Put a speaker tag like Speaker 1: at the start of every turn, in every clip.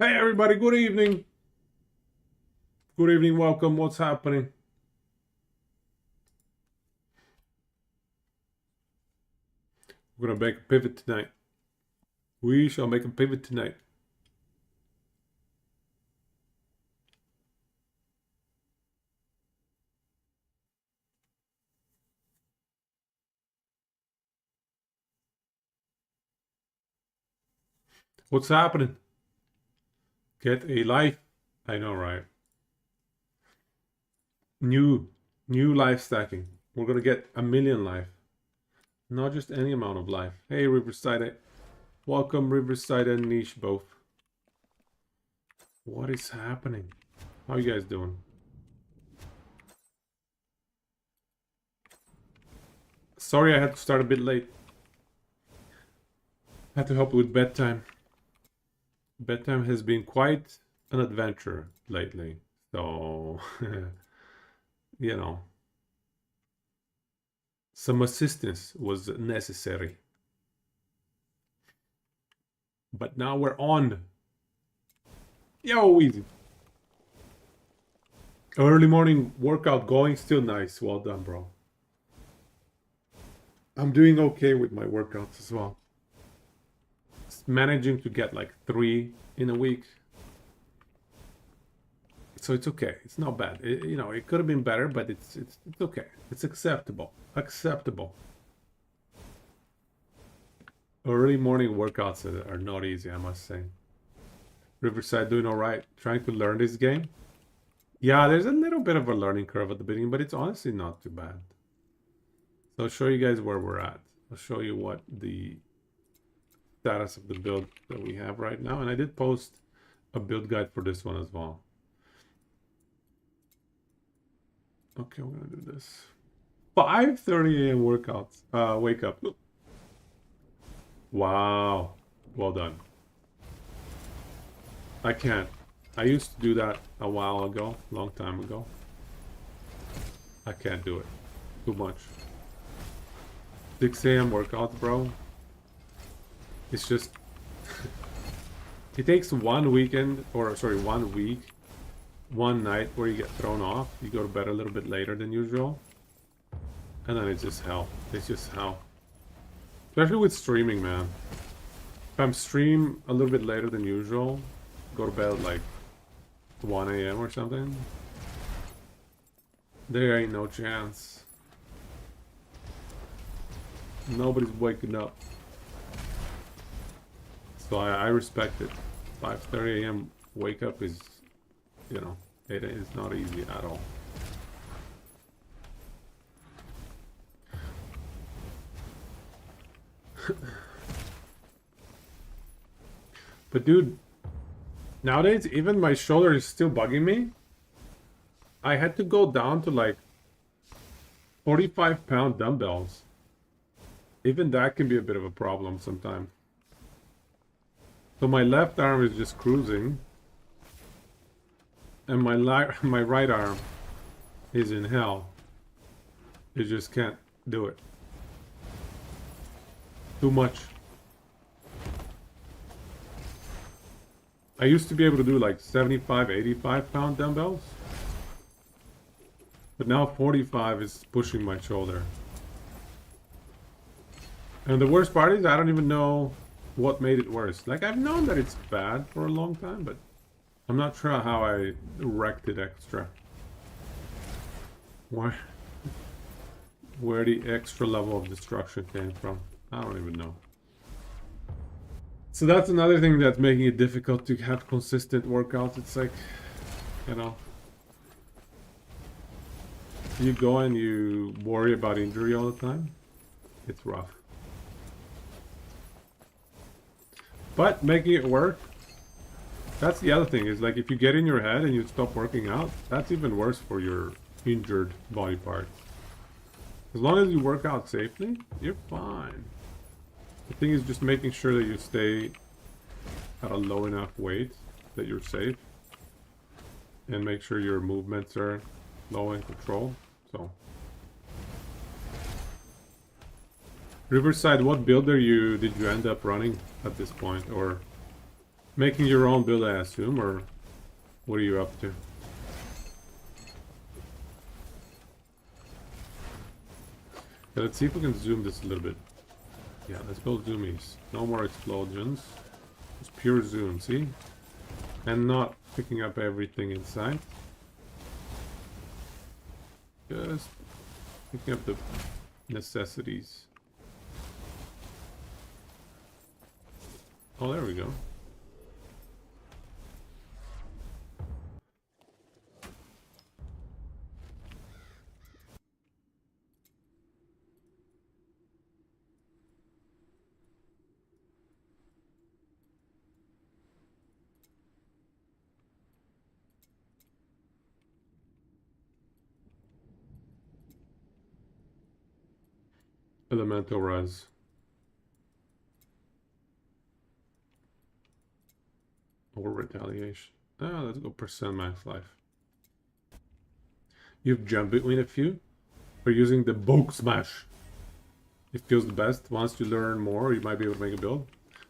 Speaker 1: Hey everybody, good evening. Good evening, welcome. What's happening? We're gonna make a pivot tonight. We shall make a pivot tonight. What's happening? Get a life. I know, right? New life stacking. We're gonna get a million life. Not just any amount of life. Hey Riverside. Welcome Riverside and Niche both. What is happening? How you guys doing? Sorry I had to start a bit late. Had to help with bedtime. Bedtime has been quite an adventure lately. So, you know, some assistance was necessary. But now we're on. Yo, easy. Early morning workout going, still nice. Well done, bro. I'm doing okay with my workouts as well. Managing to get like 3 in a week. So it's okay. It's not bad. It could have been better, but it's okay. It's acceptable. Acceptable. Early morning workouts are not easy, I must say. Riverside doing all right. Trying to learn this game. Yeah, there's a little bit of a learning curve at the beginning, but it's honestly not too bad. So I'll show you guys where we're at. I'll show you what the status of the build that we have right now. And I did post a build guide for this one as well. Okay, we're gonna do this. 5:30 a.m. workouts. Wake up. Wow. Well done. I can't. I used to do that a while ago, long time ago. I can't do it. Too much. 6 a.m. workouts, bro. It's just... it takes one weekend, or sorry, 1 week, one night where you get thrown off. You go to bed a little bit later than usual. And then it's just hell. It's just hell. Especially with streaming, man. If I'm stream a little bit later than usual, go to bed at like 1 a.m. or something, there ain't no chance. Nobody's waking up. So I respect it. 5:30 a.m. wake up is, it is not easy at all. But dude, nowadays even my shoulder is still bugging me. I had to go down to like 45-pound dumbbells. Even that can be a bit of a problem sometimes. So my left arm is just cruising, and my right arm is in hell. You just can't do it. Too much. I used to be able to do like 75, 85-pound dumbbells. But now 45 is pushing my shoulder. And the worst part is I don't even know what made it worse. Like, I've known that it's bad for a long time, but I'm not sure how I wrecked it extra. Where the extra level of destruction came from, I don't even know. So that's another thing that's making it difficult to have consistent workouts. It's like, you go and you worry about injury all the time. It's rough. But making it work, that's the other thing, is like if you get in your head and you stop working out, that's even worse for your injured body parts. As long as you work out safely, you're fine. The thing is just making sure that you stay at a low enough weight that you're safe, and make sure your movements are low in control. So, Riverside, what build did you end up running at this point? Or Making your own build, I assume, or what are you up to? Okay, let's see if we can zoom this a little bit. Yeah, let's build zoomies. No more explosions. Just pure zoom, see? And not picking up everything inside. Just picking up the necessities. Oh, there we go. Elemental res. Or retaliation. Ah, let's go percent max life. You've jumped between a few? We're using the Book Smash. It feels the best. Once you learn more, you might be able to make a build.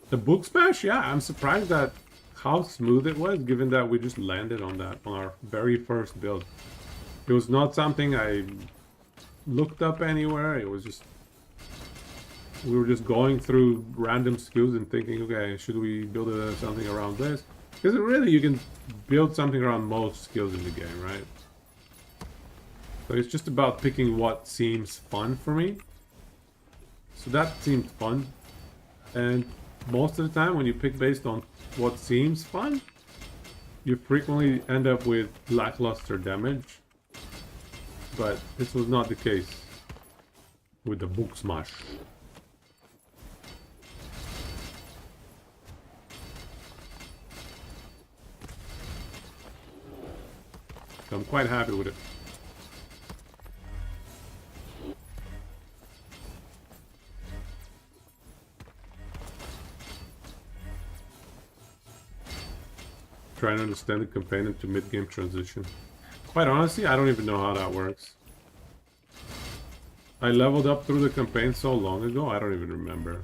Speaker 1: The Book Smash, yeah, I'm surprised at how smooth it was, given that we just landed on that on our very first build. It was not something I looked up anywhere. It was just we were just going through random skills and thinking, okay, should we build something around this? Because really, you can build something around most skills in the game, right? So it's just about picking what seems fun for me. So that seemed fun. And most of the time, when you pick based on what seems fun, you frequently end up with lackluster damage. But this was not the case with the Book Smash. So I'm quite happy with it. Trying to understand the campaign into mid-game transition. Quite honestly, I don't even know how that works. I leveled up through the campaign so long ago, I don't even remember.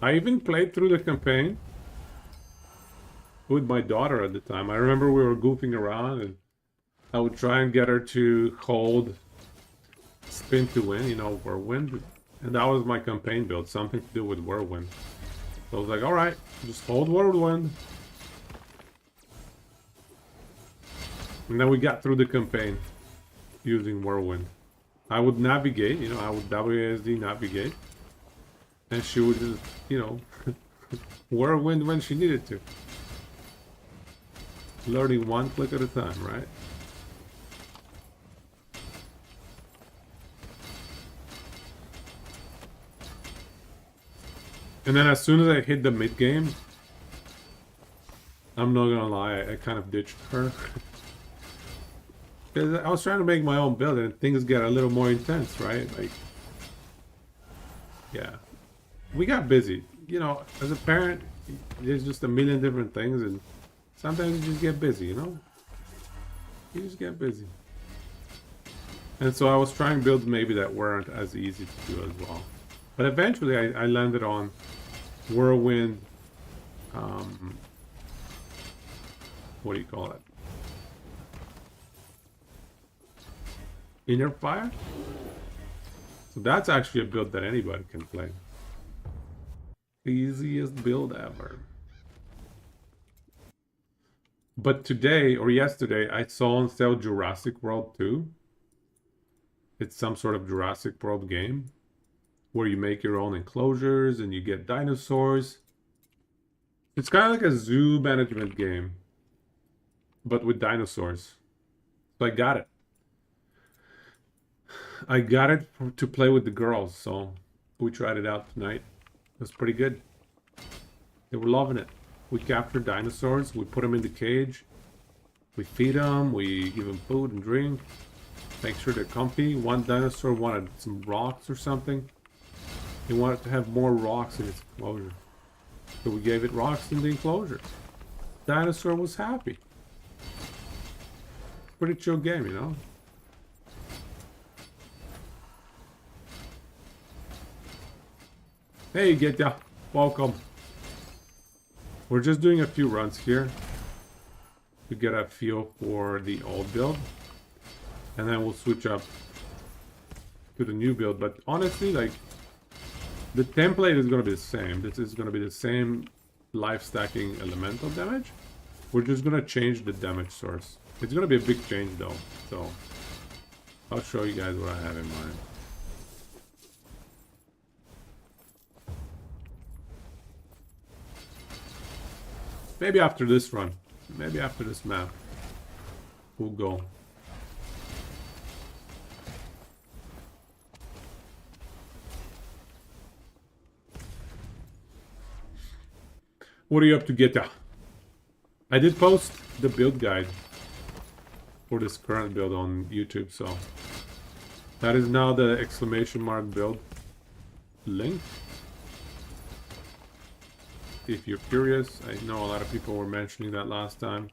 Speaker 1: I even played through the campaign with my daughter at the time. I remember we were goofing around and I would try and get her to hold spin to win, you know, whirlwind. And that was my campaign build, something to do with whirlwind. So I was like, alright, just hold whirlwind. And then we got through the campaign using whirlwind. I would navigate, you know, I would WASD navigate. And she would just, you know, whirlwind when she needed to. Learning one click at a time, right? And then as soon as I hit the mid game, I'm not gonna lie, I kind of ditched her. Because I was trying to make my own build and things get a little more intense, right? Like, yeah. We got busy. You know, as a parent, there's just a million different things and sometimes you just get busy, you know? You just get busy. And so I was trying builds maybe that weren't as easy to do as well. But eventually I landed on Whirlwind, what do you call it? Inner Fire? So that's actually a build that anybody can play. Easiest build ever. But today, or yesterday, I saw on sale Jurassic World 2. It's some sort of Jurassic World game where you make your own enclosures and you get dinosaurs. It's kind of like a zoo management game, but with dinosaurs. So I got it. I got it to play with the girls, so we tried it out tonight. It was pretty good. They were loving it. We captured dinosaurs, we put them in the cage, we feed them, we give them food and drink, make sure they're comfy. One dinosaur wanted some rocks or something. He wanted to have more rocks in its enclosure. So we gave it rocks in the enclosure. Dinosaur was happy. Pretty chill game, you know? Hey, Geta. Welcome. We're just doing a few runs here to get a feel for the old build. And then we'll switch up to the new build. But honestly, like, the template is going to be the same. This is going to be the same life stacking elemental damage. We're just going to change the damage source. It's going to be a big change though. So I'll show you guys what I have in mind. Maybe after this run. Maybe after this map. We'll go. What are you up to, Geta? I did post the build guide for this current build on YouTube, so that is now the exclamation mark build link. If you're curious, I know a lot of people were mentioning that last time.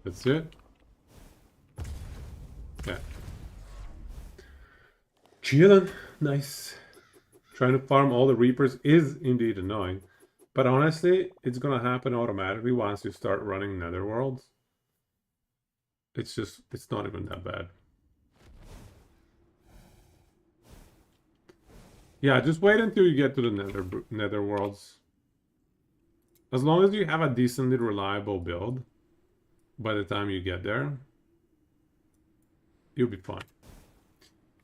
Speaker 1: That's it. Yeah. Chilling. Nice. Trying to farm all the Reapers is indeed annoying. But honestly, it's gonna happen automatically once you start running Netherworlds. It's not even that bad. Yeah, just wait until you get to the Netherworlds. As long as you have a decently reliable build, by the time you get there, you'll be fine.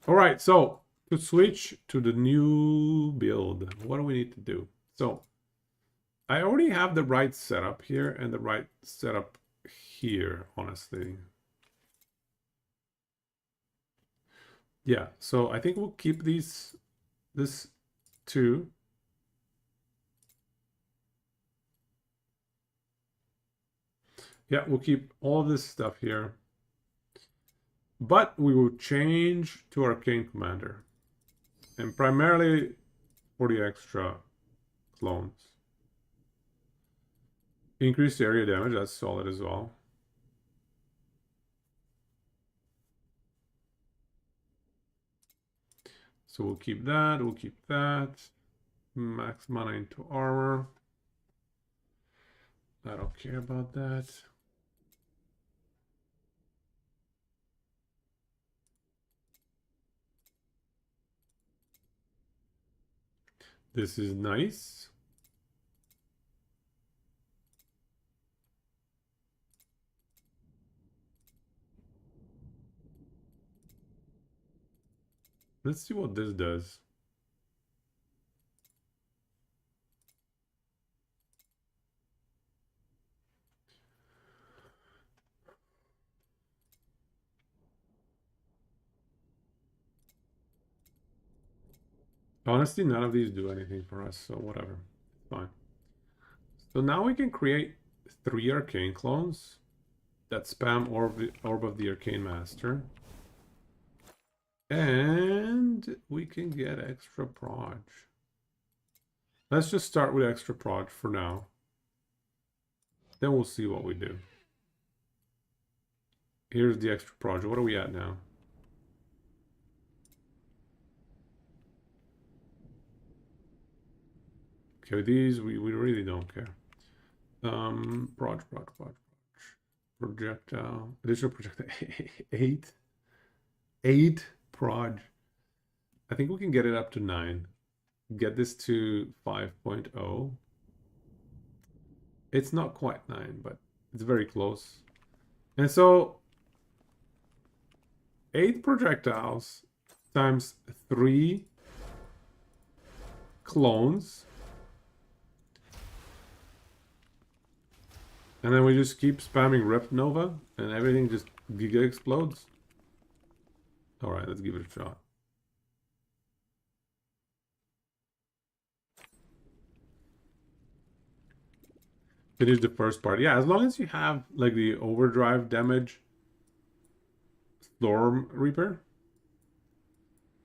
Speaker 1: All right, so to switch to the new build, what do we need to do? So I already have the right setup here and the right setup here, honestly. Yeah, so I think we'll keep this two. Yeah, we'll keep all this stuff here. But we will change to Arcane Commander. And primarily for the extra clones. Increased area damage, that's solid as well. So we'll keep that, we'll keep that. Max mana into armor. I don't care about that. This is nice. Let's see what this does. Honestly, none of these do anything for us, so whatever. Fine. So now we can create 3 arcane clones that spam Orb of the Arcane Master. And we can get extra proj. Let's just start with extra proj for now. Then we'll see what we do. Here's the extra proj. What are we at now? Okay, these we really don't care. Proj. Projectile. Additional projectile. 8. 8 proj. I think we can get it up to 9. Get this to 5.0. It's not quite 9, but it's very close. And so 8 projectiles times 3 clones. And then we just keep spamming Rift Nova and everything just giga explodes. Alright, let's give it a shot. Finish the first part. Yeah, as long as you have like the overdrive damage Storm Reaper,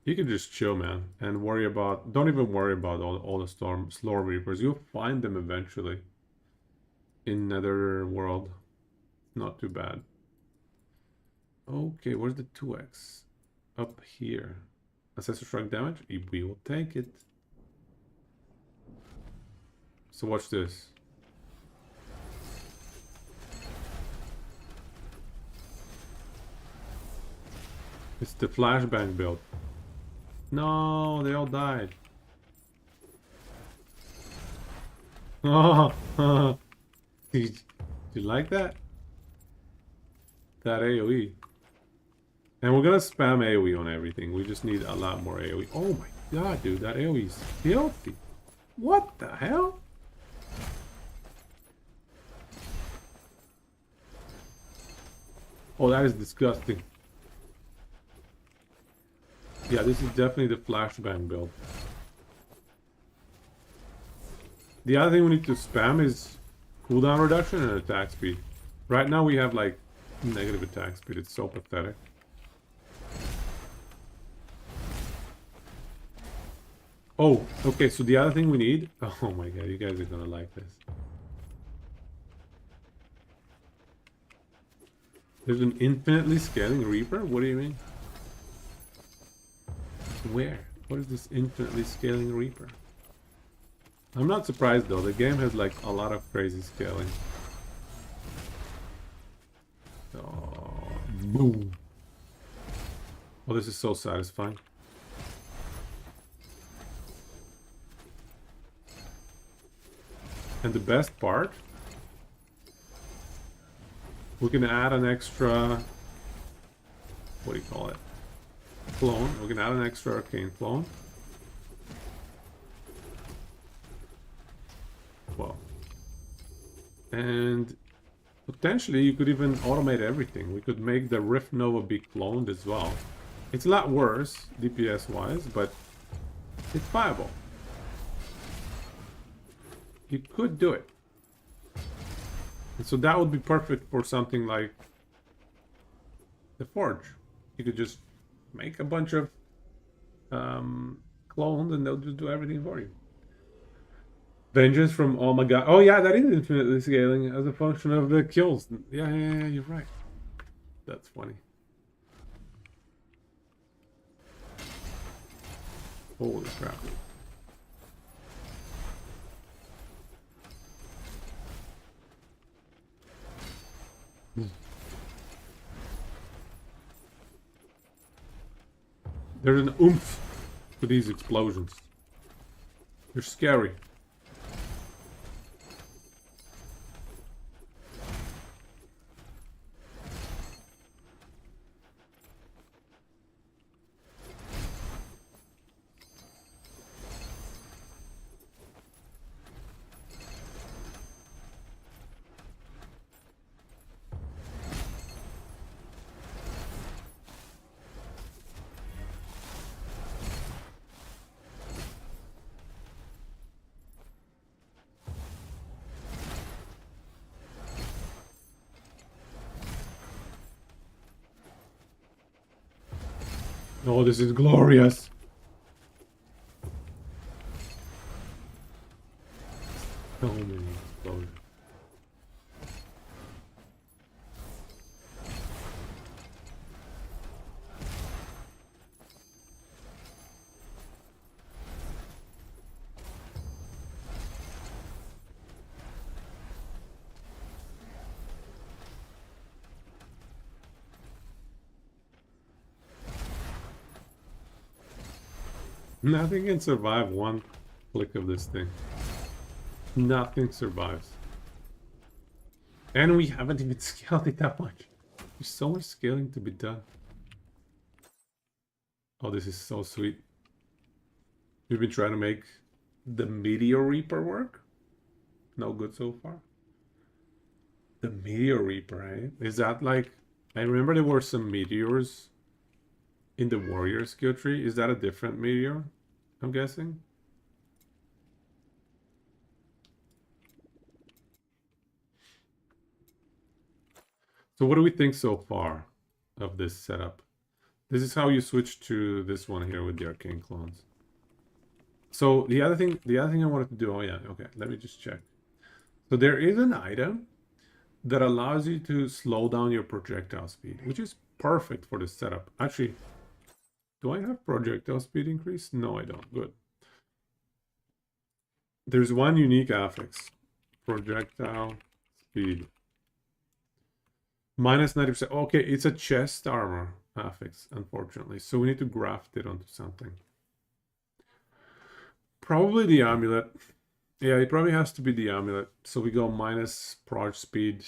Speaker 1: you can just chill, man, and worry about, don't even worry about all the Storm Reapers. You'll find them eventually in Nether World. Not too bad. Okay, where's the 2x? Up here. Ancestor Strike damage? We will take it. So watch this. It's the flashbang build. No, they all died. Oh, did you like that? That AoE. And we're gonna spam AoE on everything. We just need a lot more AoE. Oh my god, dude, that AoE is filthy. What the hell? Oh, that is disgusting. Yeah, this is definitely the flashbang build. The other thing we need to spam is cooldown reduction and attack speed. Right now we have like negative attack speed. It's so pathetic. Oh, okay, so the other thing we need... Oh my god, you guys are gonna like this. There's an infinitely scaling Reaper? What do you mean? Where? What is this infinitely scaling Reaper? I'm not surprised though, the game has like a lot of crazy scaling. Oh, boom. Oh, this is so satisfying. And the best part, we can add an extra, what do you call it? Clone. We can add an extra arcane clone. Well, and potentially you could even automate everything. We could make the Rift Nova be cloned as well. It's a lot worse DPS wise, but it's viable. You could do it. And so that would be perfect for something like the Forge. You could just make a bunch of clones and they'll just do everything for you. Vengeance from, oh my god. Oh yeah, that is infinitely scaling as a function of the kills. Yeah, you're right. That's funny. Holy crap. There's an oomph to these explosions. They're scary. Oh, this is glorious. So many explosions. Nothing can survive one click of this thing. Nothing survives. And we haven't even scaled it that much. There's so much scaling to be done. Oh, this is so sweet. We've been trying to make the Meteor Reaper work. No good so far. The Meteor Reaper, eh? Is that like... I remember there were some meteors in the warrior skill tree. Is that a different meteor? I'm guessing. So what do we think so far of this setup? This is how you switch to this one here with the arcane clones. So the other thing I wanted to do, oh yeah, okay, let me just check. So there is an item that allows you to slow down your projectile speed, which is perfect for this setup. Actually, do I have projectile speed increase? No, I don't. Good. There's one unique affix. Projectile speed. Minus 90%. Okay, it's a chest armor affix, unfortunately. So we need to graft it onto something. Probably the amulet. Yeah, it probably has to be the amulet. So we go minus proj speed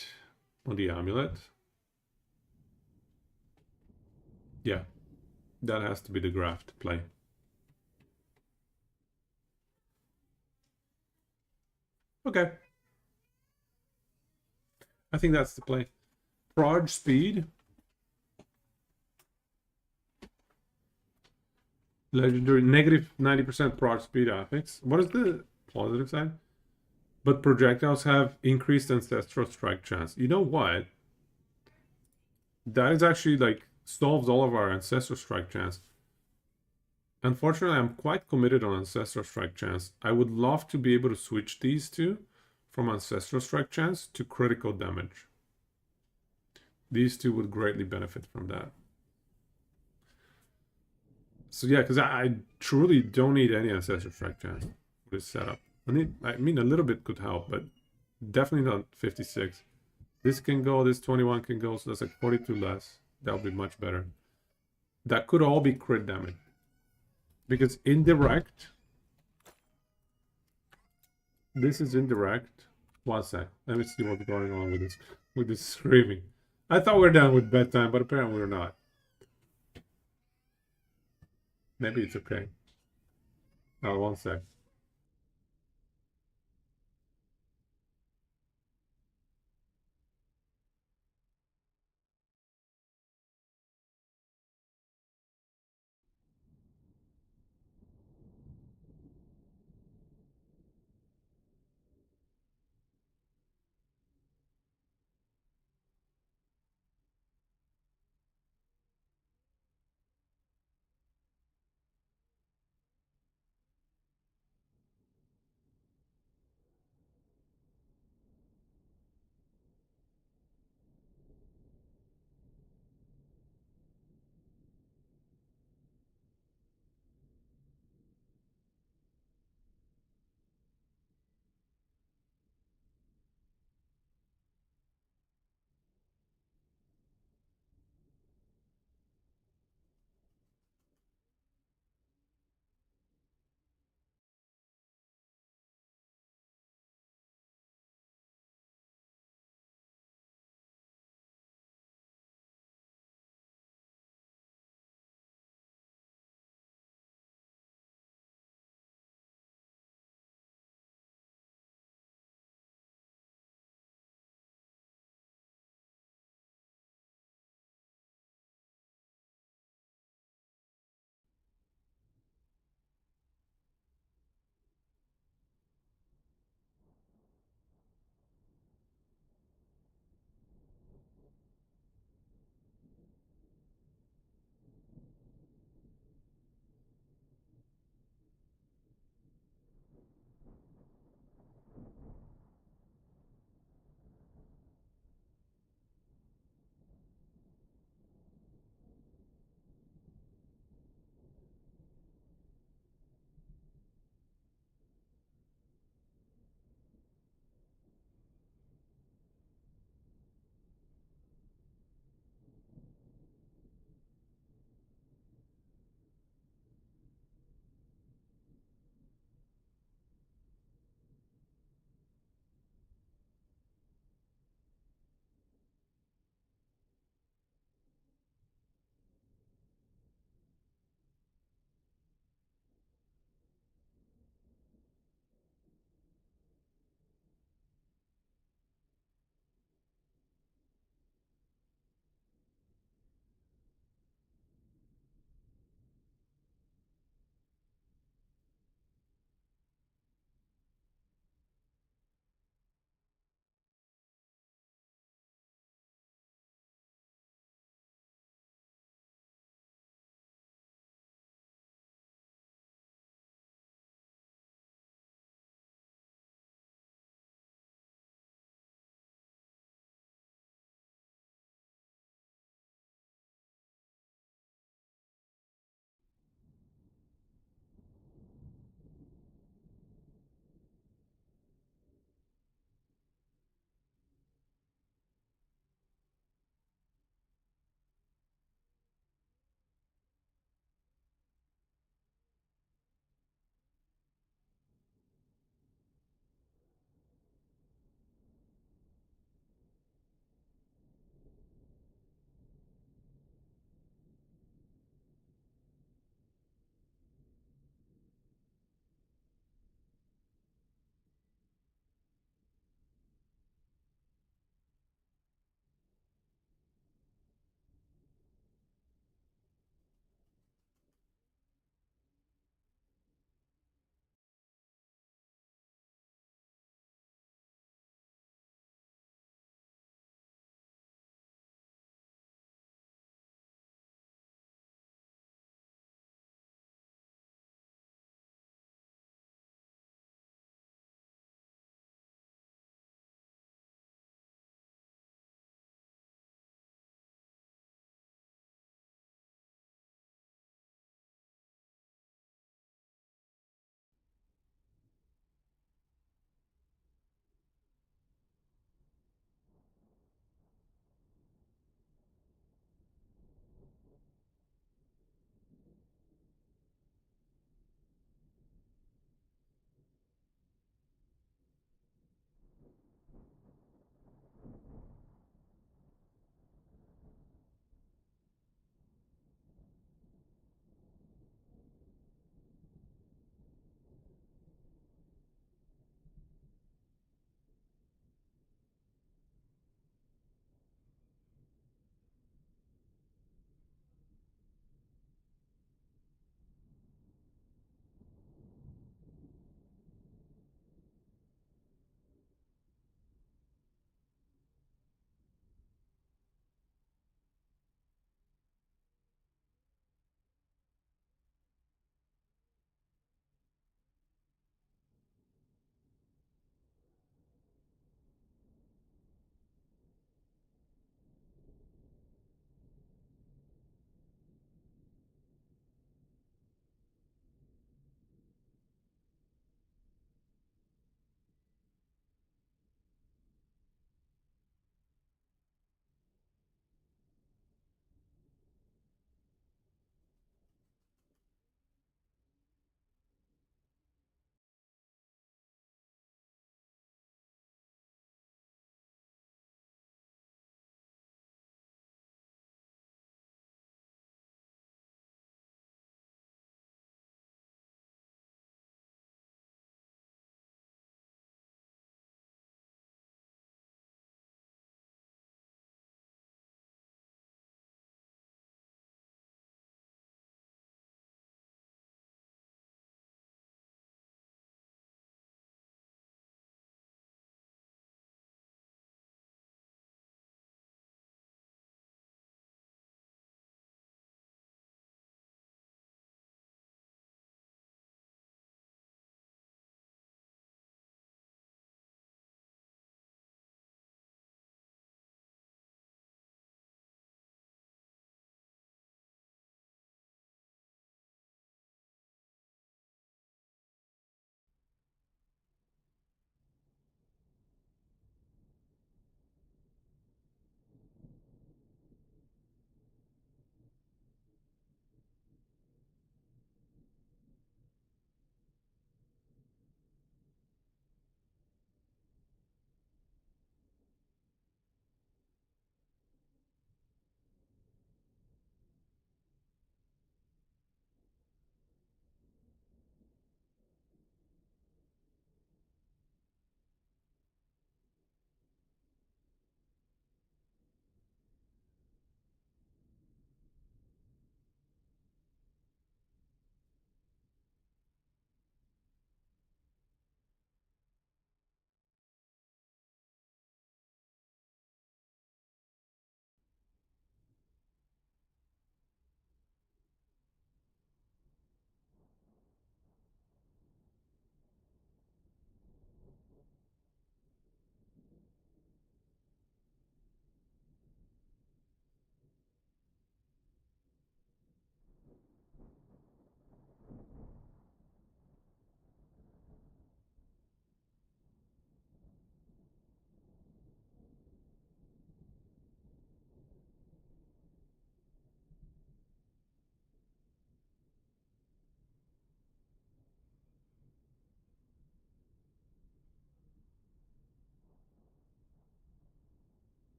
Speaker 1: on the amulet. Yeah, that has to be the graft play. Okay. I think that's the play. Proj speed. Legendary negative 90% proj speed affix. What is the positive side? But projectiles have increased ancestral strike chance. You know what? That is actually like solves all of our ancestral strike chance. Unfortunately, I'm quite committed on ancestral strike chance. I would love to be able to switch these two from ancestral strike chance to critical damage. These two would greatly benefit from that. So yeah, because I truly don't need any ancestral strike chance for this setup. I mean, a little bit could help, but definitely not 56. This can go, this 21 can go, so that's like 42 less. That would be much better. That could all be crit damage. Because indirect, this is indirect. One sec. Let me see what's going on with this screaming. I thought we were done with bedtime, but apparently we're not. Maybe it's okay. Oh, one sec.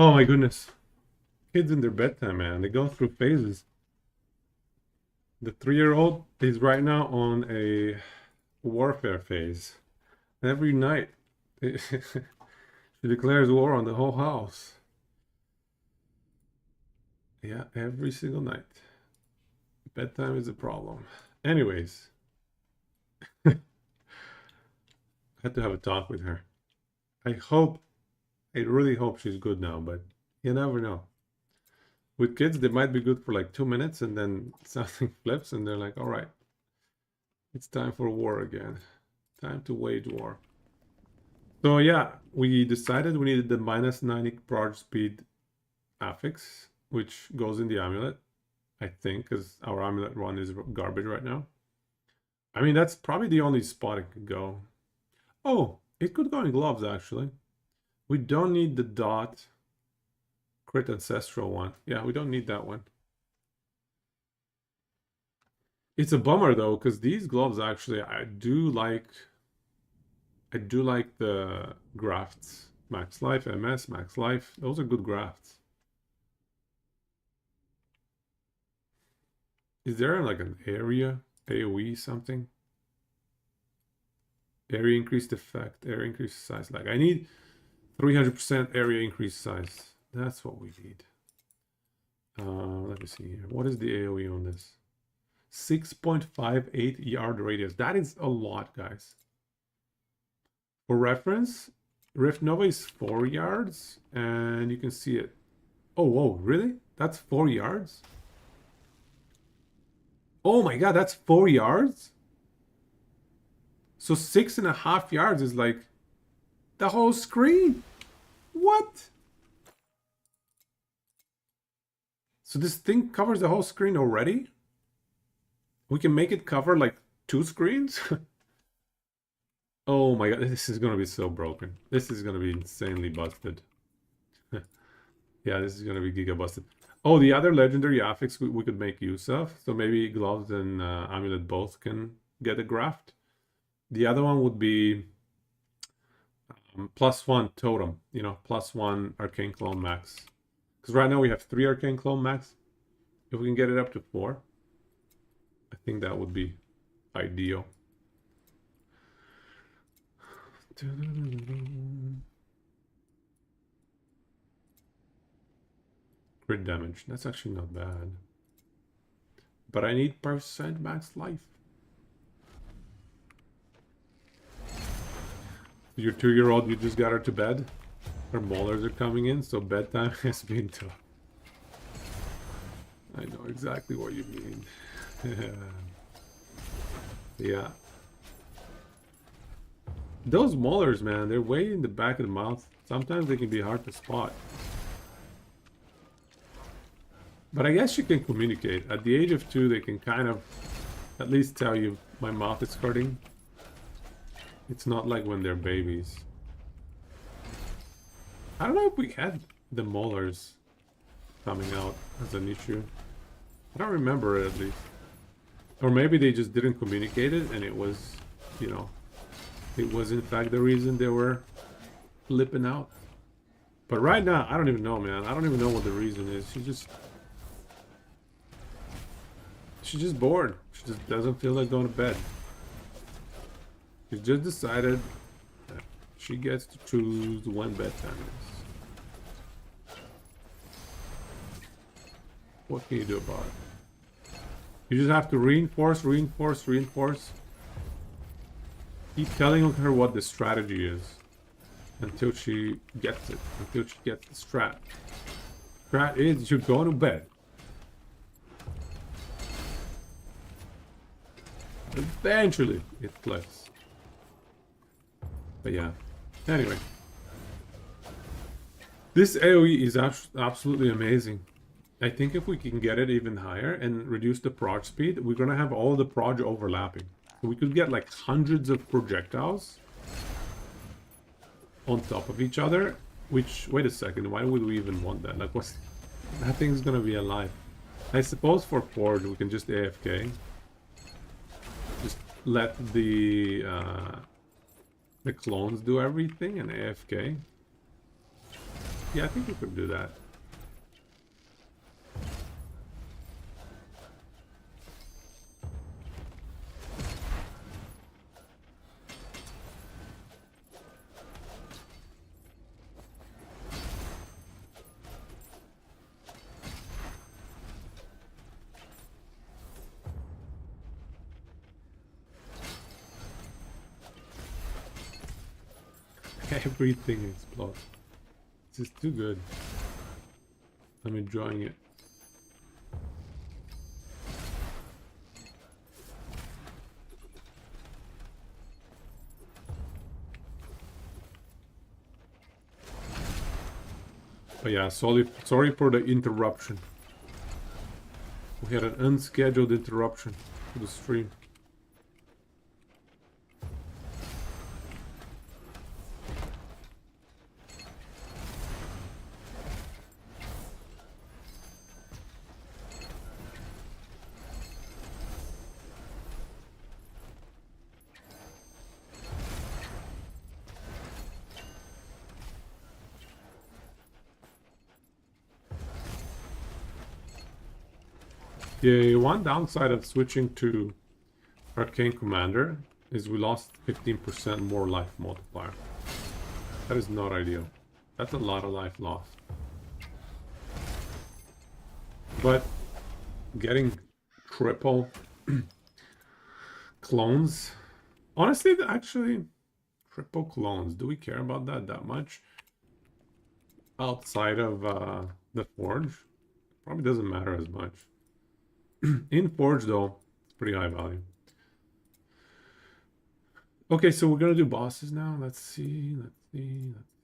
Speaker 1: Oh my goodness. Kids in their bedtime, man. They go through phases. The 3-year-old is right now on a warfare phase. Every night, she declares war on the whole house. Yeah, every single night. Bedtime is a problem. Anyways, I had to have a talk with her. I really hope she's good now, but you never know. With kids, they might be good for like 2 minutes and then something flips and they're like, all right, it's time for war again. Time to wage war. So yeah, we decided we needed the minus 90 proj speed affix, which goes in the amulet, I think, because our amulet run is garbage right now. I mean, that's probably the only spot it could go. Oh, it could go in gloves, actually. We don't need the dot crit ancestral one. Yeah, we don't need that one. It's a bummer though, because these gloves actually I do like the grafts. Max life, MS, max life. Those are good grafts. Is there like an area AoE something? Area increased effect, area increased size. Like I need 300% area increased size. That's what we need. Let me see here. What is the AoE on this? 6.58 yard radius. That is a lot, guys. For reference, Rift Nova is 4 yards, and you can see it. Oh, whoa, really? That's 4 yards? Oh my god, that's 4 yards? So 6.5 yards is like the whole screen. What? So this thing covers the whole screen already? We can make it cover like 2 screens? Oh my god, this is gonna be so broken. This is gonna be insanely busted. Yeah, this is gonna be giga busted. Oh, the other legendary affix we could make use of. So maybe gloves and amulet both can get a graft. The other one would be +1 totem, you know, +1 arcane clone max. Because right now we have 3 arcane clone max. If we can get it up to 4, I think that would be ideal. Crit damage. That's actually not bad. But I need % max life. Your 2-year-old, you just got her to bed? Her molars are coming in, so bedtime has been tough. I know exactly what you mean. Yeah. Those molars, man, they're way in the back of the mouth. Sometimes they can be hard to spot. But I guess you can communicate. At the age of 2, they can kind of at least tell you my mouth is hurting. It's not like when they're babies. I don't know if we had the molars coming out as an issue. I don't remember it at least. Or maybe they just didn't communicate it and it was, you know, it was in fact the reason they were flipping out. But right now, I don't even know, man. I don't even know what the reason is. She's just bored. She just doesn't feel like going to bed. She just decided that she gets to choose when bedtime is. What can you do about it? You just have to reinforce. Keep telling her what the strategy is until she gets it. Until she gets the strat. Strat is you're going to bed. Eventually it clicks. But yeah. Anyway. This AoE is absolutely amazing. I think if we can get it even higher and reduce the proj speed, we're gonna have all the proj overlapping. So we could get like hundreds of projectiles on top of each other. Which, wait a second, why would we even want that? Like, what's... That thing's gonna be alive. I suppose for Forge we can just AFK. Just let the clones do everything and AFK. Yeah, I think we could do that. Everything explodes. This is too good. I'm enjoying it. But yeah, sorry for the interruption. We had an unscheduled interruption to the stream. The one downside of switching to Arcane Commander is we lost 15% more life multiplier. That is not ideal. That's a lot of life lost. But getting triple clones, honestly, actually, triple clones, do we care about that much? Outside of the Forge, probably doesn't matter as much. In Forge, though, it's pretty high value. Okay, so we're gonna do bosses now. Let's see.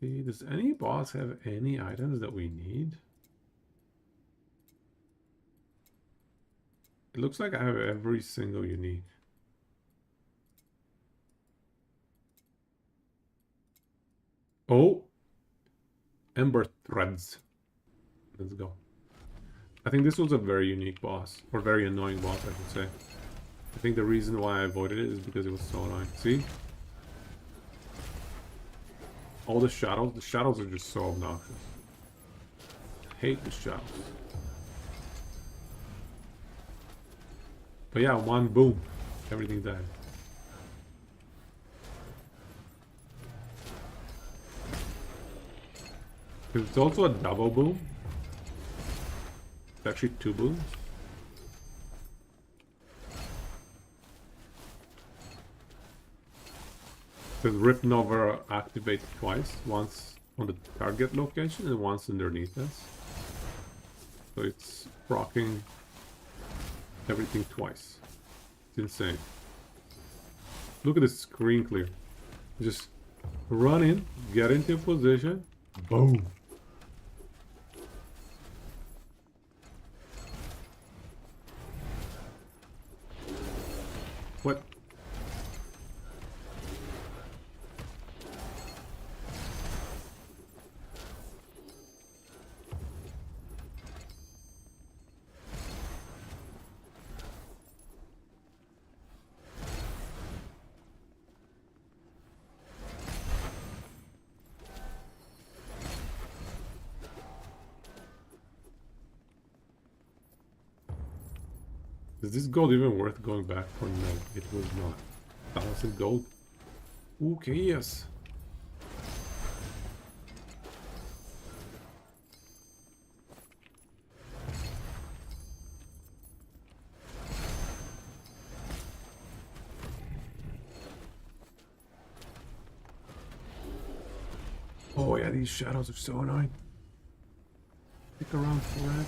Speaker 1: Does any boss have any items that we need? It looks like I have every single unique. Oh! Ember Threads. Let's go. I think this was a very unique boss. Or very annoying boss, I should say. I think the reason why I avoided it is because it was so annoying. See? All the shadows are just so obnoxious. I hate the shadows. But yeah, one boom. Everything died. It's also a double boom. It's actually two booms. Because Rift Nova activates twice, once on the target location and once underneath us. So it's proccing everything twice. It's insane. Look at the screen clear. Just run in, get into position, boom. What? Is this gold even worth going back for? No, it was not. 1,000 gold? Okay, yes. Oh yeah, these shadows are so annoying. Stick around forever.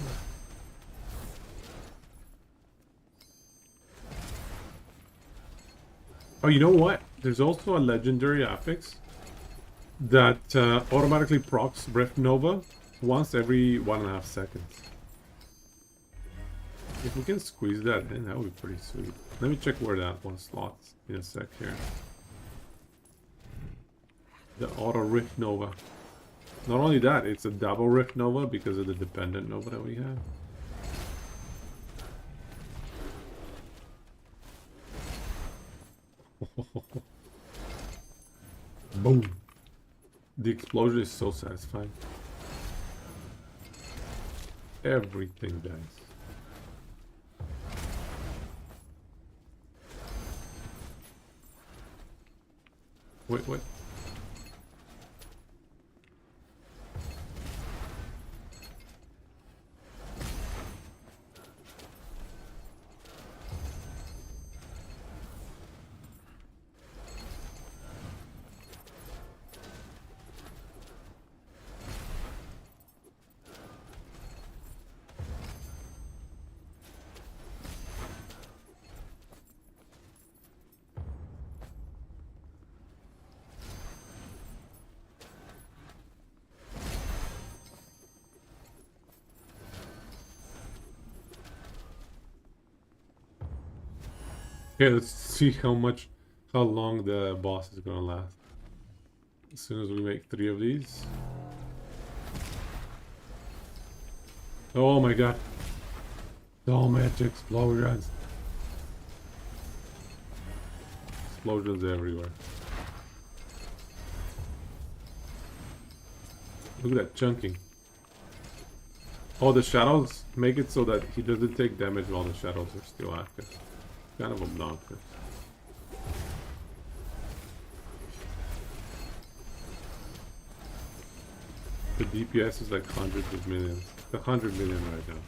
Speaker 1: Oh, you know what? There's also a legendary affix that automatically procs Rift Nova once every 1.5 seconds. If we can squeeze that in, that would be pretty sweet. Let me check where that one slots in a sec here. The auto Rift Nova. Not only that, it's a double Rift Nova because of the dependent Nova that we have. Boom. The explosion is so satisfying. everything, guys. Wait, what? Okay, let's see how long the boss is gonna last. As soon as we make 3 of these. Oh my god. So much explosions. Explosions everywhere. Look at that chunking. Oh, the shadows make it so that he doesn't take damage while the shadows are still active. Kind of obnoxious. The DPS is like hundreds of millions. 100 million right now.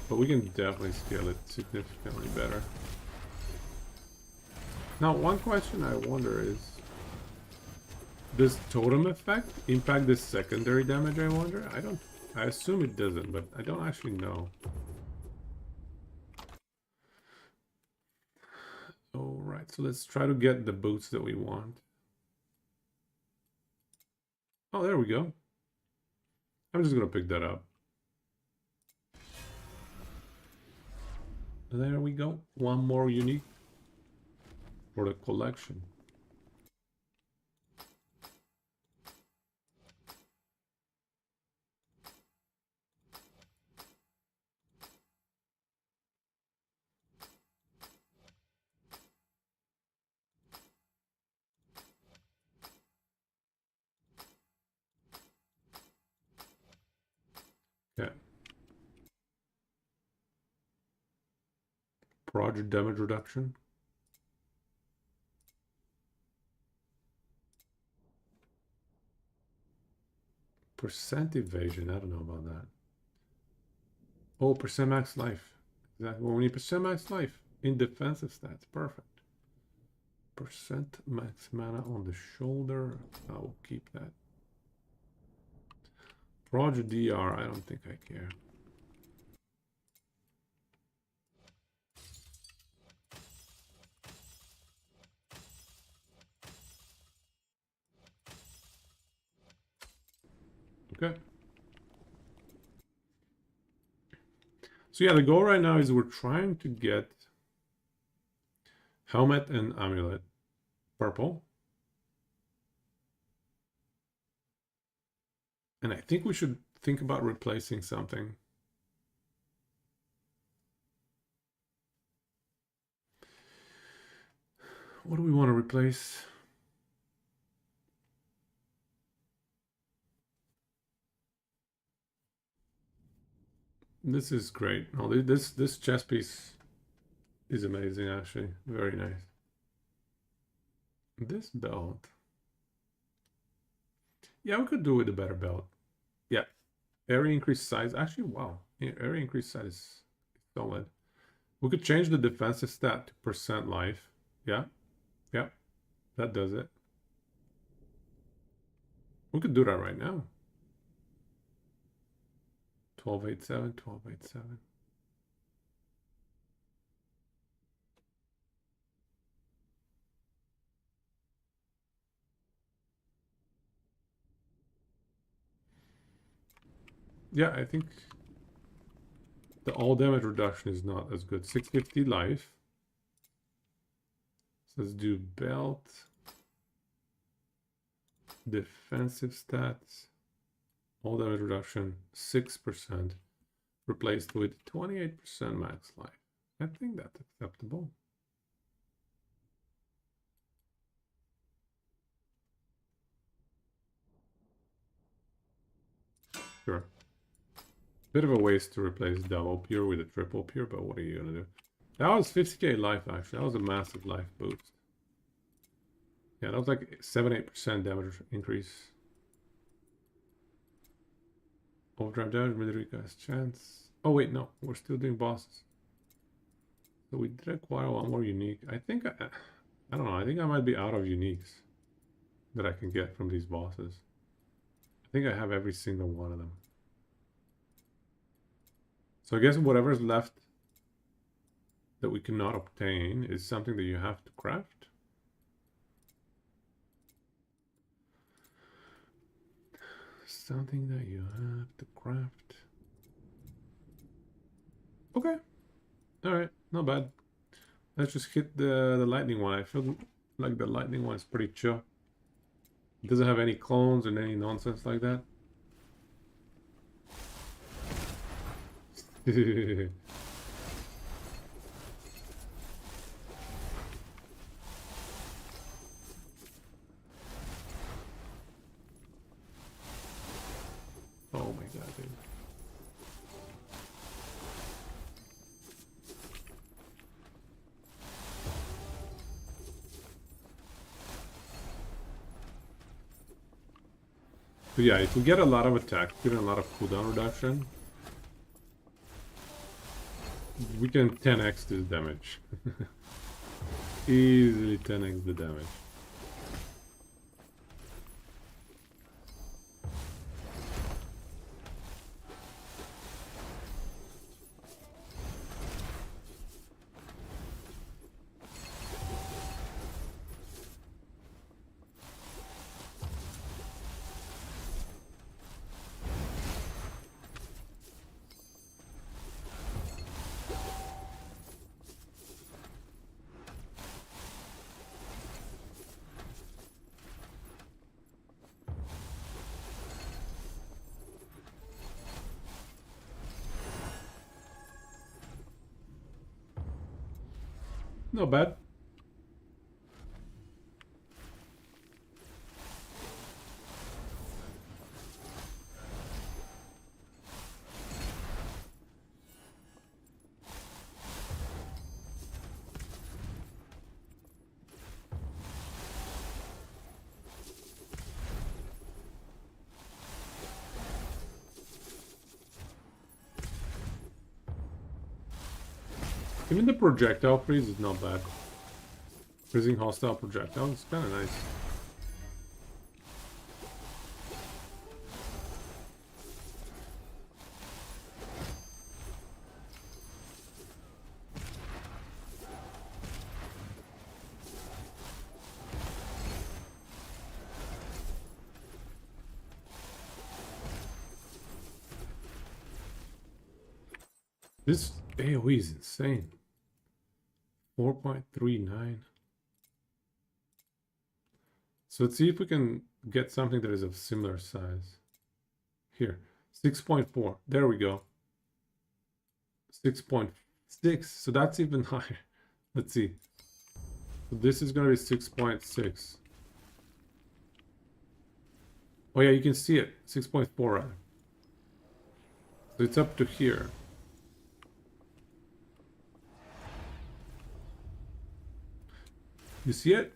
Speaker 1: But we can definitely scale it significantly better. Now, one question I wonder is, does totem effect impact this secondary damage, I wonder? I assume it doesn't, but I don't actually know. Alright, so let's try to get the boots that we want. Oh, there we go. I'm just gonna pick that up. There we go. One more unique for the collection. Okay. Project damage reduction. Percent evasion. I don't know about that. Oh, percent max life. Exactly. Well, we need percent max life in defensive stats. Perfect. Percent max mana on the shoulder. I will keep that. Project DR. I don't think I care. Okay. So yeah, the goal right now is we're trying to get helmet and amulet purple. And I think we should think about replacing something. What do we want to replace? This is great. Oh, this chess piece is amazing, actually. Very nice. This belt. Yeah, we could do with a better belt. Yeah. Area increased size. Actually, wow. Yeah, area increased size is solid. We could change the defensive stat to percent life. Yeah. Yeah. That does it. We could do that right now. 1287, 1287. Yeah, I think the all damage reduction is not as good. 650 life. So let's do belt. Defensive stats. All damage reduction, 6%. Replaced with 28% max life. I think that's acceptable. Sure. Bit of a waste to replace double pure with a triple pure, but what are you gonna do? That was 50k life, actually. That was a massive life boost. Yeah, that was like 7-8% damage increase. Overdrive damage, military guy's chance. Oh wait, no, we're still doing bosses. So we did acquire one more unique. I think, I don't know, I think I might be out of uniques that I can get from these bosses. I think I have every single one of them. So I guess whatever's left that we cannot obtain is something that you have to craft. Something that you have to craft. Okay. Alright, not bad. Let's just hit the lightning one. I feel like the lightning one is pretty chill. It doesn't have any clones and any nonsense like that. Oh my god, dude. But yeah, if we get a lot of attack, get a lot of cooldown reduction, we can 10x this damage. Easily 10x the damage. Not bad. Even the projectile freeze is not bad. Freezing hostile projectile is kind of nice. This AoE is insane. 4.39. So let's see if we can get something that is of similar size. Here, 6.4. There we go. 6.6. So that's even higher. Let's see. So this is going to be 6.6. Oh yeah, you can see it. 6.4 rather. So it's up to here. You see it?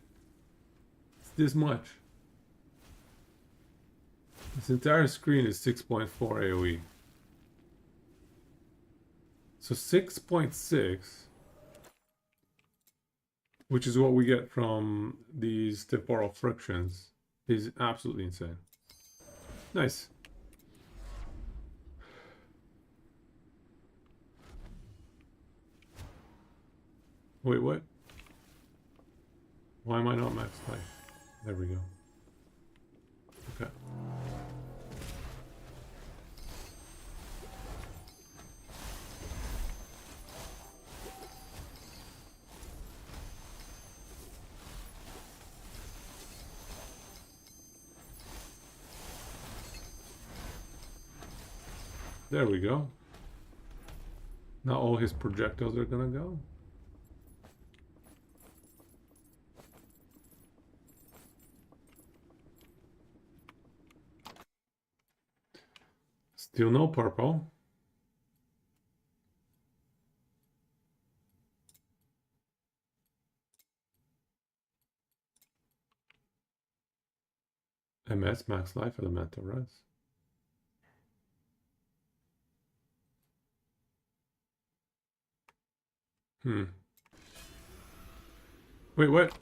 Speaker 1: It's this much. This entire screen is 6.4 AoE. So 6.6, which is what we get from these temporal frictions, is absolutely insane. Nice. Wait, what? Why am I not max life? There we go. Okay. There we go. Now all his projectiles are gonna go. Still no purple. MS, max life, elemental res. Wait, what?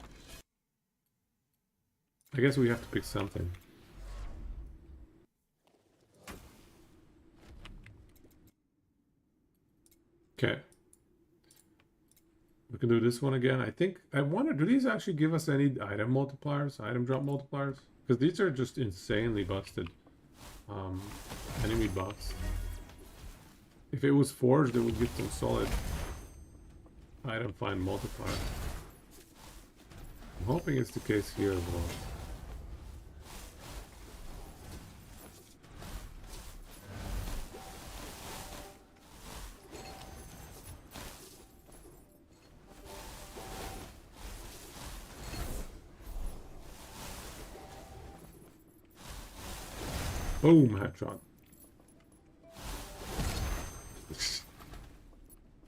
Speaker 1: I guess we have to pick something. Okay. We can do this one again. I think, I wonder, do these actually give us any item multipliers, item drop multipliers? Because these are just insanely busted. Enemy buffs. If it was forged, it would give some solid item find multiplier. I'm hoping it's the case here as well. Boom, headshot.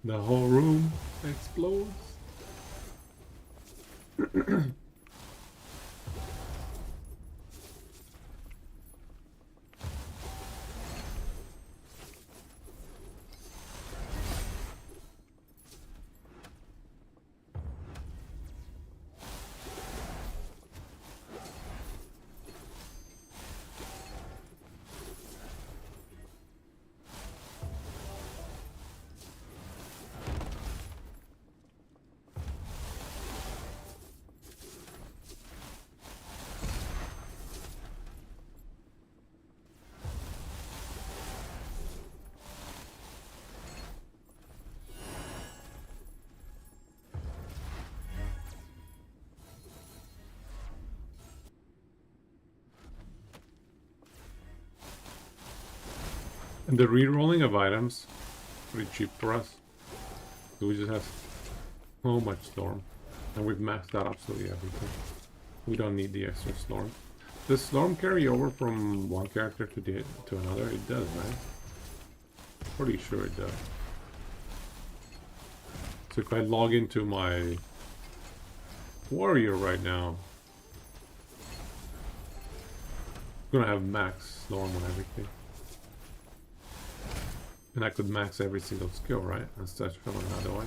Speaker 1: The whole room explodes. And the re-rolling of items, pretty cheap for us. So we just have so much storm. And we've maxed out absolutely everything. We don't need the extra storm. Does storm carry over from one character to another? It does, right? Pretty sure it does. So if I log into my warrior right now, I'm gonna have max storm on everything. And I could max every single skill, right? Instead from another way.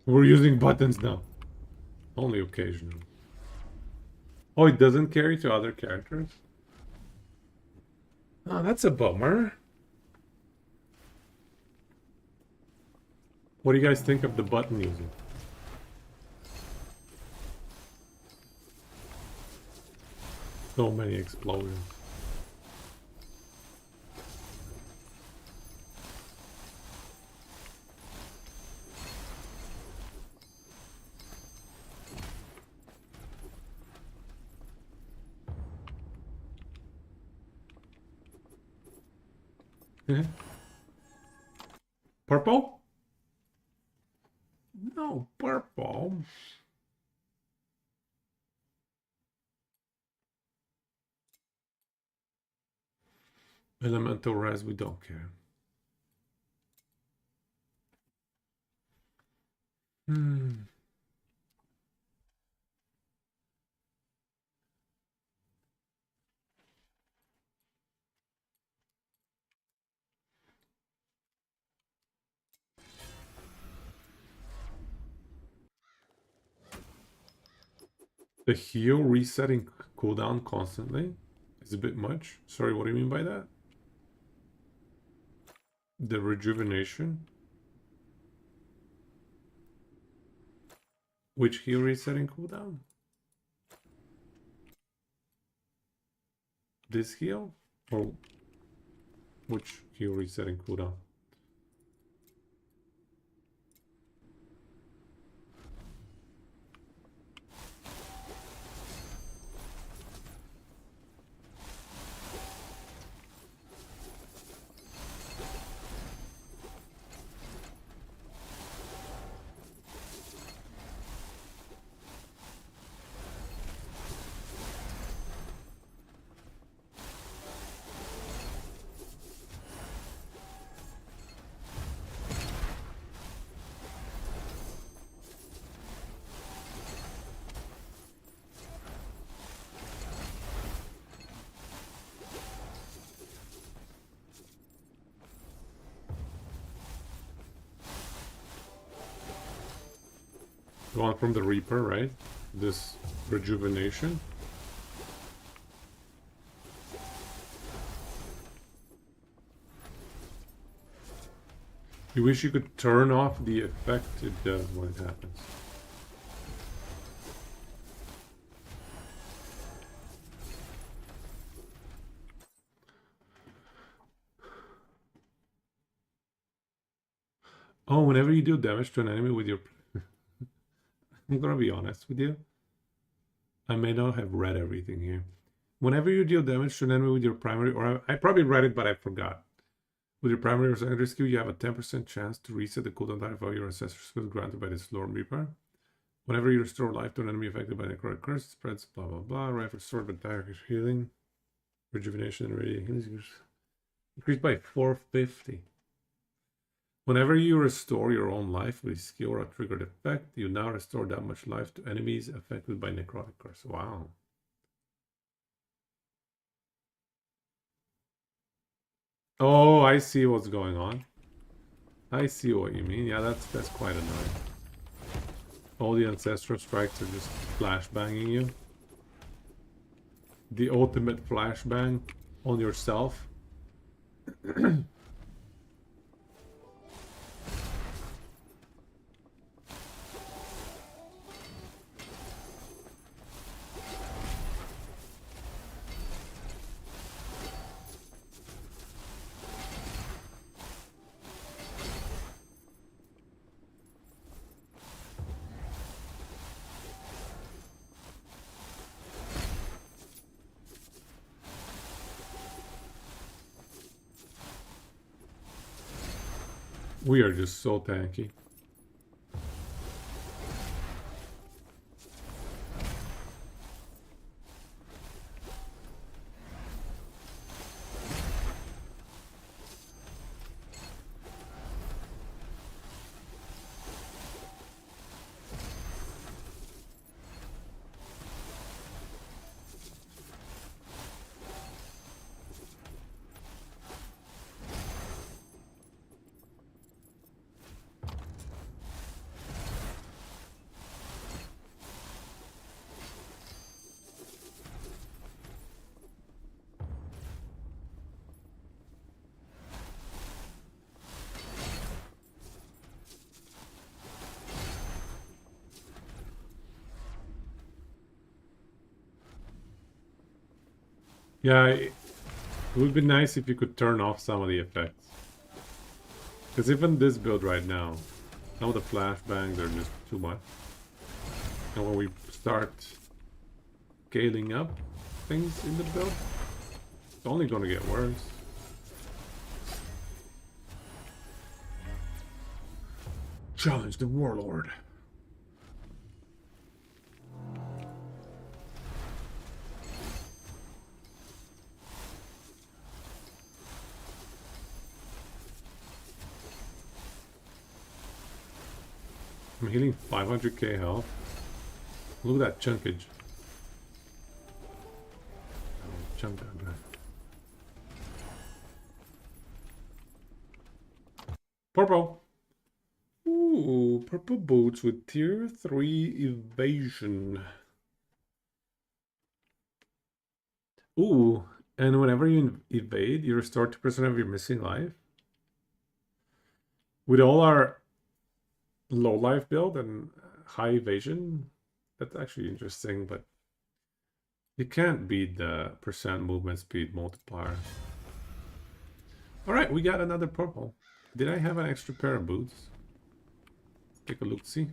Speaker 1: We're using buttons now. Only occasionally. Oh, it doesn't carry to other characters? Oh, that's a bummer. What do you guys think of the button using? So many explosions. Purple? No, purple. Elemental res, we don't care. The heal resetting cooldown constantly is a bit much. Sorry, what do you mean by that? The rejuvenation? Which heal resetting cooldown? This heal? Or which he'll reset in cooldown. The one from the Reaper, right? This rejuvenation. You wish you could turn off the effect it does when it happens. Oh, whenever you do damage to an enemy with your... I'm gonna be honest with you. I may not have read everything here. Whenever you deal damage to an enemy with your primary, or I probably read it, but I forgot. With your primary or secondary skill, you have a 10% chance to reset the cooldown time of your ancestor skill granted by this Lord Reaper. Whenever you restore life to an enemy affected by necrotic curse, it spreads blah blah blah. Right for sword but direct healing. Rejuvenation and radiant healing increased by 450. Whenever you restore your own life with a skill or a triggered effect, you now restore that much life to enemies affected by necrotic curse. Wow. Oh, I see what's going on. I see what you mean. Yeah, that's quite annoying. All the ancestral strikes are just flashbanging you. The ultimate flashbang on yourself. We are just so tanky. Yeah, it would be nice if you could turn off some of the effects. Because even this build right now, some of the flashbangs are just too much. And when we start scaling up things in the build, it's only going to get worse. Challenge the Warlord. I'm healing 500k health. Look at that chunkage. Oh, chunk that back. Purple. Ooh, purple boots with tier 3 evasion. Ooh, and whenever you evade, you restore 2% of your missing life. With all our low life build and high evasion, that's actually interesting, but you can't beat the percent movement speed multiplier. Alright, we got another purple. Did I have an extra pair of boots? Take a look, see.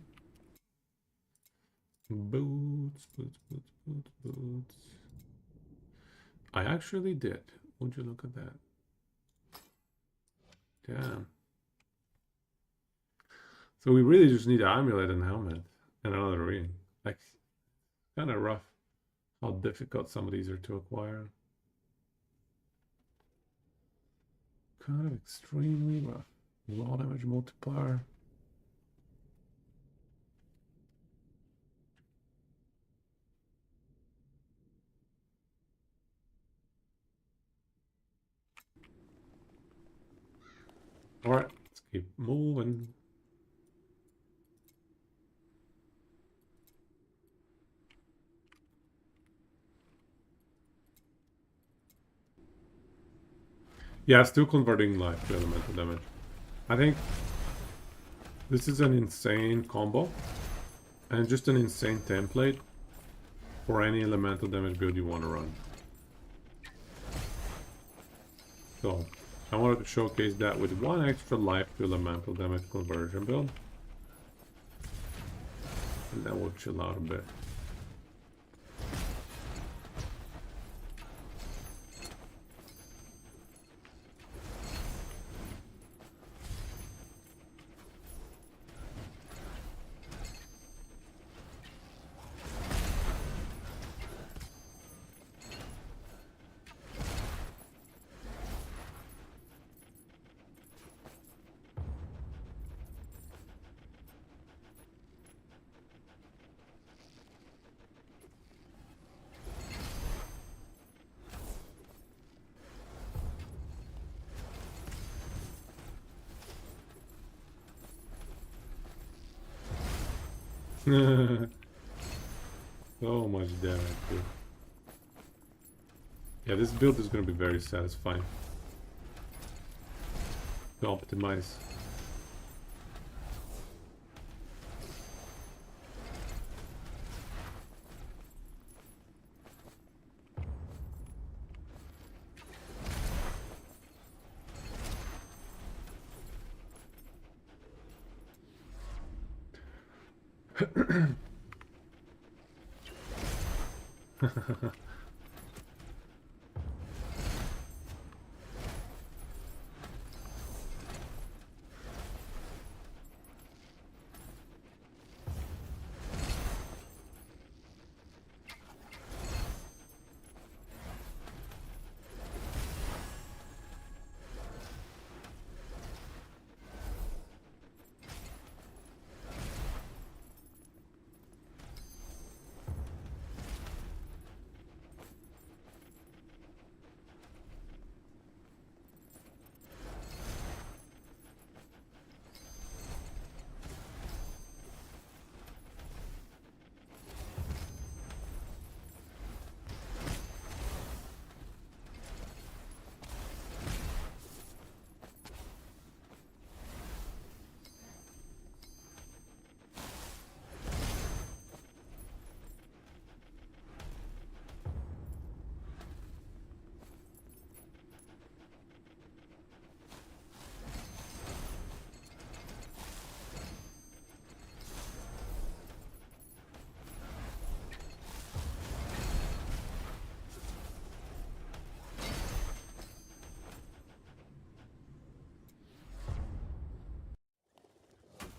Speaker 1: Boots, boots, boots, boots, boots. I actually did. Would you look at that? Damn. So we really just need an amulet and helmet and another ring. Like, kind of rough how difficult some of these are to acquire. Kind of extremely rough. Raw damage multiplier. Alright, let's keep moving. Yeah, still converting life to elemental damage. I think this is an insane combo and just an insane template for any elemental damage build you want to run. So, I wanted to showcase that with one extra life to elemental damage conversion build. And then we'll chill out a bit. So much damage, dude. Yeah, this build is going to be very satisfying to optimize.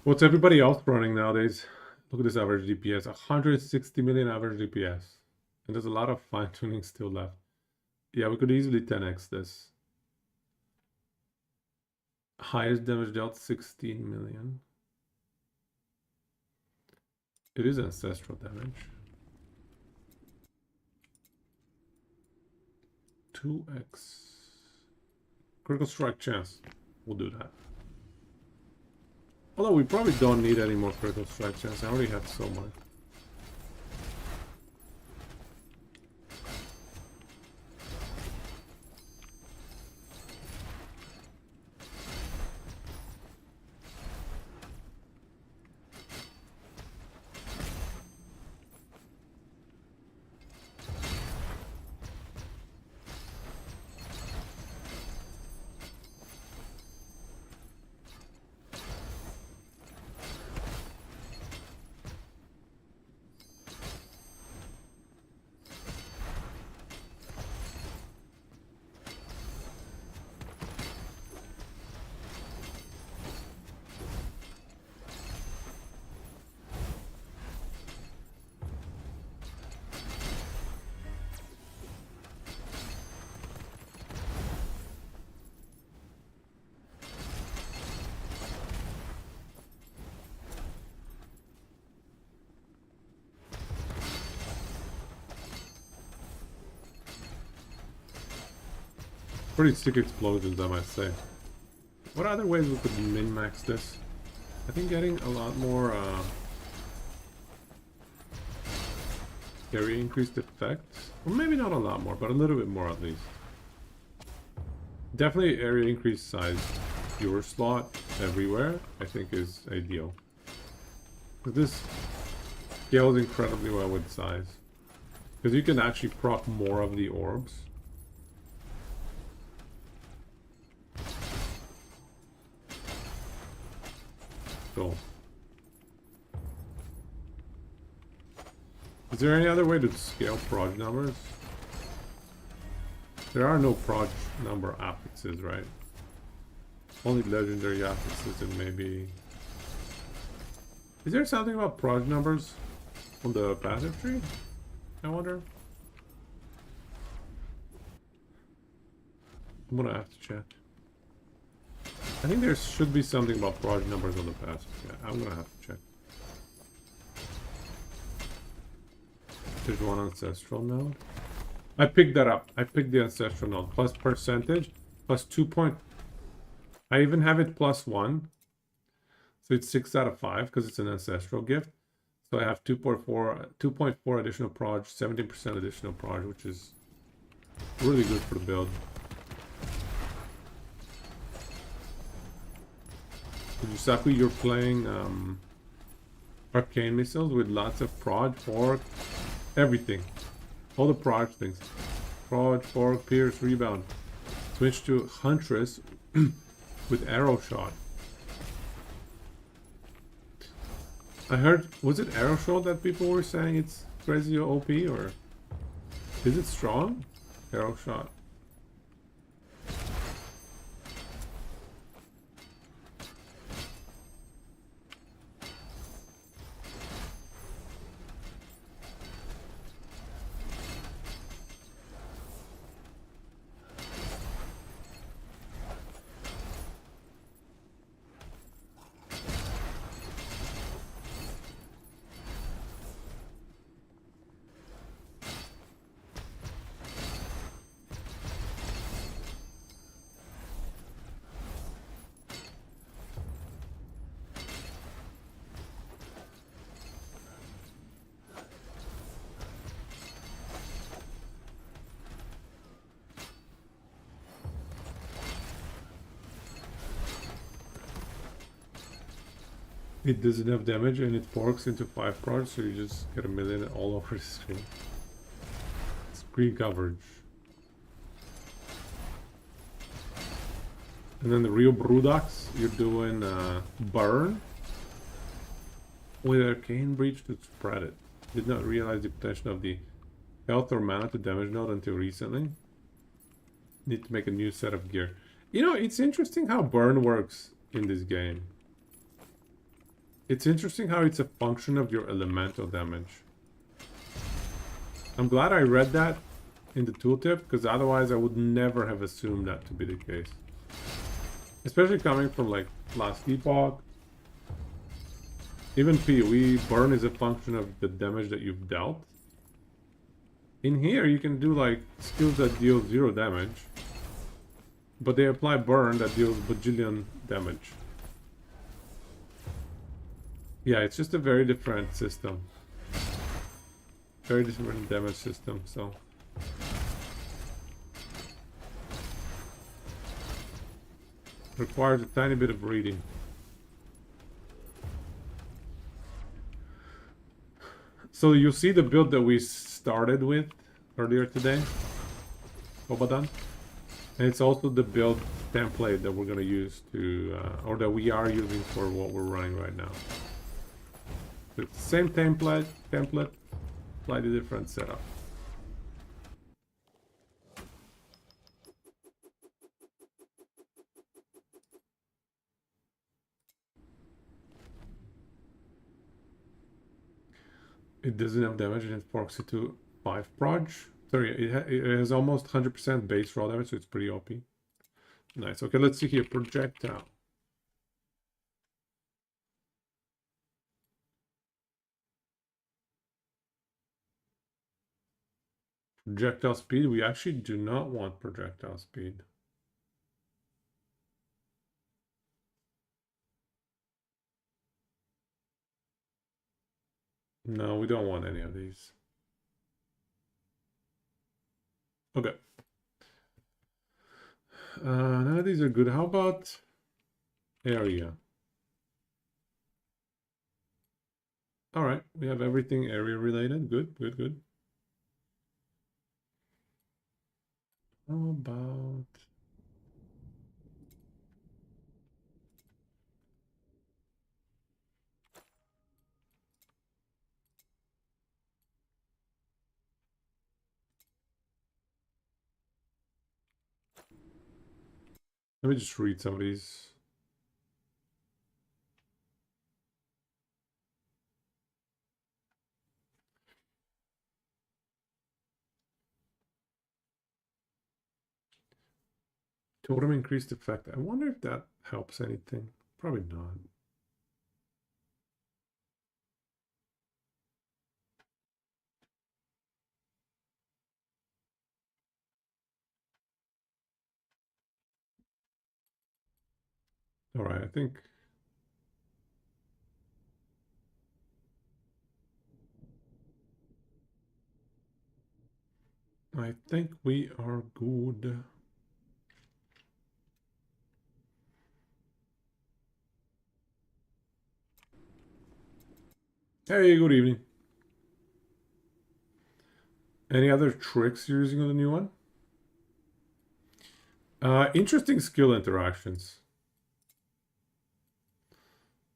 Speaker 1: What's everybody else running nowadays? Look at this average DPS, 160 million average DPS. And there's a lot of fine-tuning still left. Yeah, we could easily 10x this. Highest damage dealt, 16 million. It is ancestral damage. 2x. Critical strike chance. We'll do that. Although we probably don't need any more critical strike chance. I already have so much. Pretty sick explosions, I might say. What other ways we could min-max this? I think getting a lot more area increased effects. Or maybe not a lot more, but a little bit more at least. Definitely area increase size. Viewer slot everywhere, I think is ideal. Because this scales incredibly well with size. Because you can actually proc more of the orbs. Cool. Is there any other way to scale proj numbers? There are no proj number affixes, right? Only legendary affixes and maybe... Is there something about proj numbers on the passive tree? I wonder. I'm gonna have to check. I think there should be something about proj numbers on the passive. Yeah, I'm gonna have to check. There's one ancestral node. I picked that up. I picked the ancestral node. Plus percentage. Plus 2 point... I even have it plus 1. So it's 6 out of 5 because it's an ancestral gift. So I have 2.4 additional proj, 17% additional proj, which is really good for the build. Yusaku, you're playing arcane missiles with lots of proj, fork, everything. All the proj things. Proj, fork, pierce, rebound. Switch to Huntress with arrow shot. I heard, was it arrow shot that people were saying it's crazy OP, or is it strong? Arrow shot. It does enough damage and it forks into 5 proj, so you just get a million all over the screen. Screen coverage. And then the real Brudax, you're doing burn with Arcane Breach to spread it. Did not realize the potential of the health or mana to damage node until recently. Need to make a new set of gear. You know, it's interesting how burn works in this game. It's interesting how it's a function of your elemental damage. I'm glad I read that in the tooltip, because otherwise I would never have assumed that to be the case. Especially coming from like last epoch. Even PoE, burn is a function of the damage that you've dealt. In here you can do like skills that deal 0 damage, but they apply burn that deals bajillion damage. Yeah, it's just a very different system. Very different damage system, so... Requires a tiny bit of reading. So you see the build that we started with earlier today, Obadan? And it's also the build template that we're gonna use to, or that we are using for what we're running right now. It's the same template, slightly different setup. It doesn't have damage and it forks it to 5 proj. Sorry, it has almost 100% base raw damage, so it's pretty OP. Nice. Okay, let's see here. Projectile. Projectile speed. We actually do not want projectile speed. No, we don't want any of these. Okay. None of these are good. How about area? All right, we have everything area related. Good, good, good. How about... Let me just read some of these. Totem increased effect. I wonder if that helps anything. Probably not. All right, I think... we are good. Hey, good evening. Any other tricks you're using on the new one? Interesting skill interactions.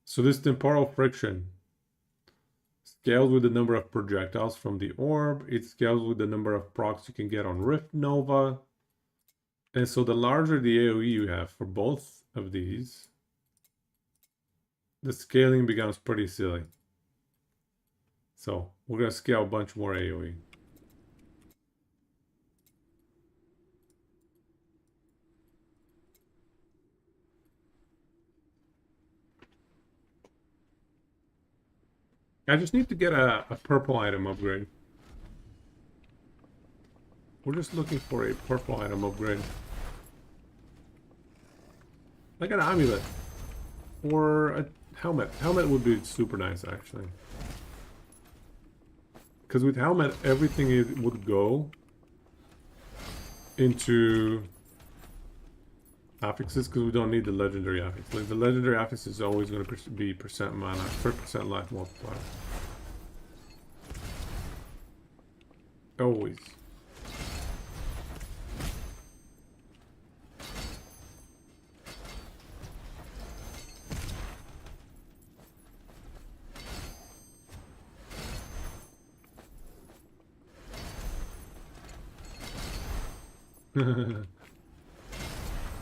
Speaker 1: So this temporal friction scales with the number of projectiles from the orb. It scales with the number of procs you can get on Rift Nova. And so the larger the AoE you have for both of these, the scaling becomes pretty silly. So we're going to scale a bunch more AoE. I just need to get a purple item upgrade. We're just looking for a purple item upgrade. Like an amulet. Or a helmet. Helmet would be super nice, actually. Because with helmet, everything would go into affixes, because we don't need the legendary affix. Like the legendary affix is always going to be percent mana, 30% life multiplier. Always.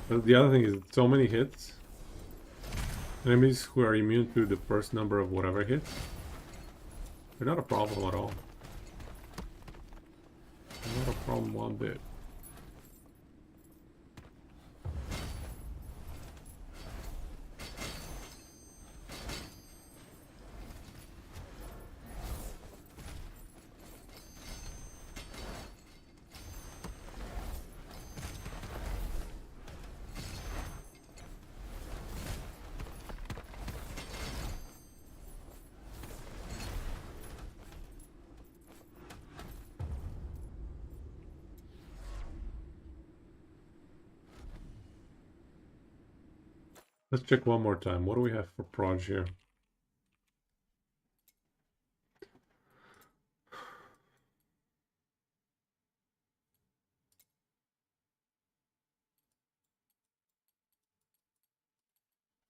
Speaker 1: But the other thing is so many hits. Enemies who are immune to the first number of whatever hits, they're not a problem at all. Not a problem one bit. Let's check one more time. What do we have for proj here?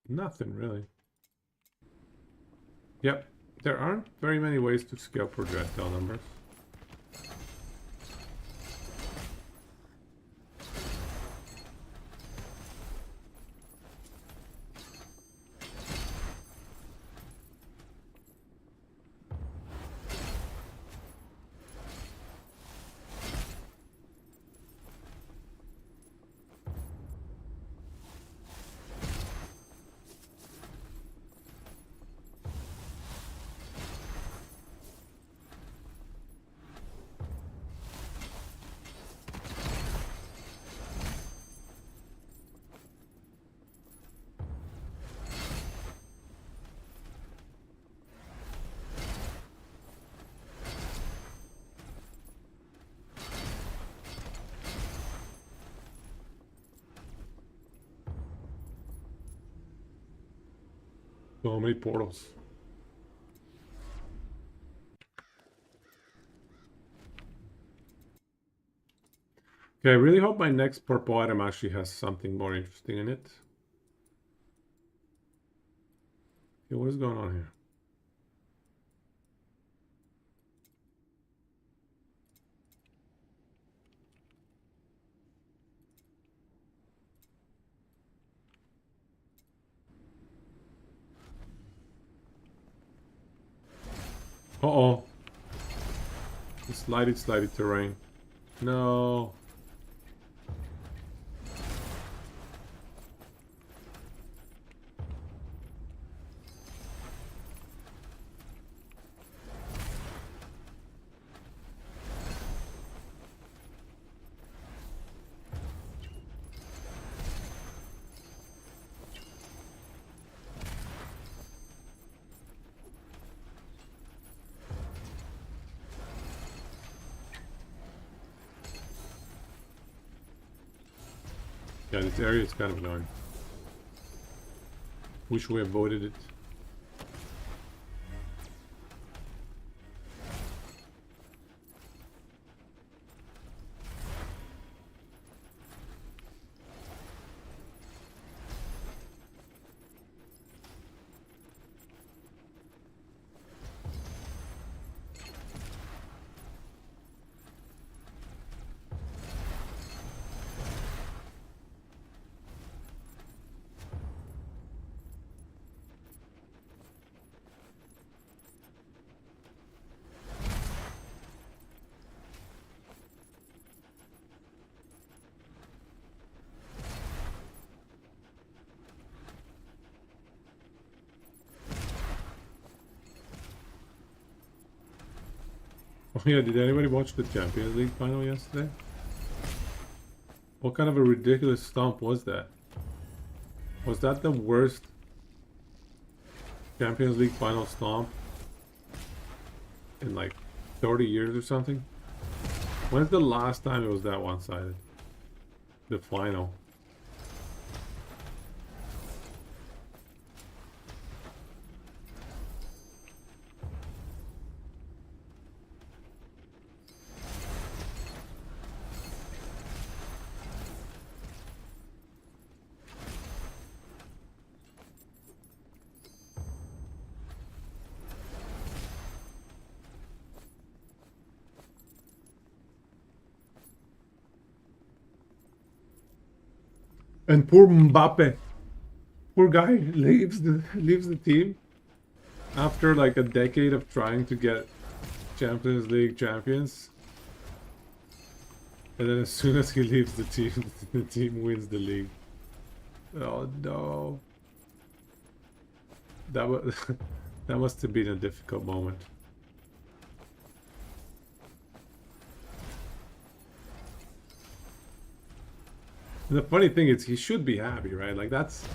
Speaker 1: Nothing really. Yep, there aren't very many ways to scale projectile numbers. So many portals. Okay, I really hope my next purple item actually has something more interesting in it. Okay, what is going on here? Uh-oh. Slidey terrain. No. Yeah, this area is kind of annoying. Wish we avoided it. Oh yeah, did anybody watch the Champions League final yesterday? What kind of a ridiculous stomp was that? Was that the worst Champions League final stomp in like 30 years or something? When's the last time it was that one-sided? The final. And poor Mbappe. Poor guy leaves the team after like a decade of trying to get Champions League champions. And then as soon as he leaves the team wins the league. Oh no. That was that must have been a difficult moment. And the funny thing is he should be happy, right? Like that's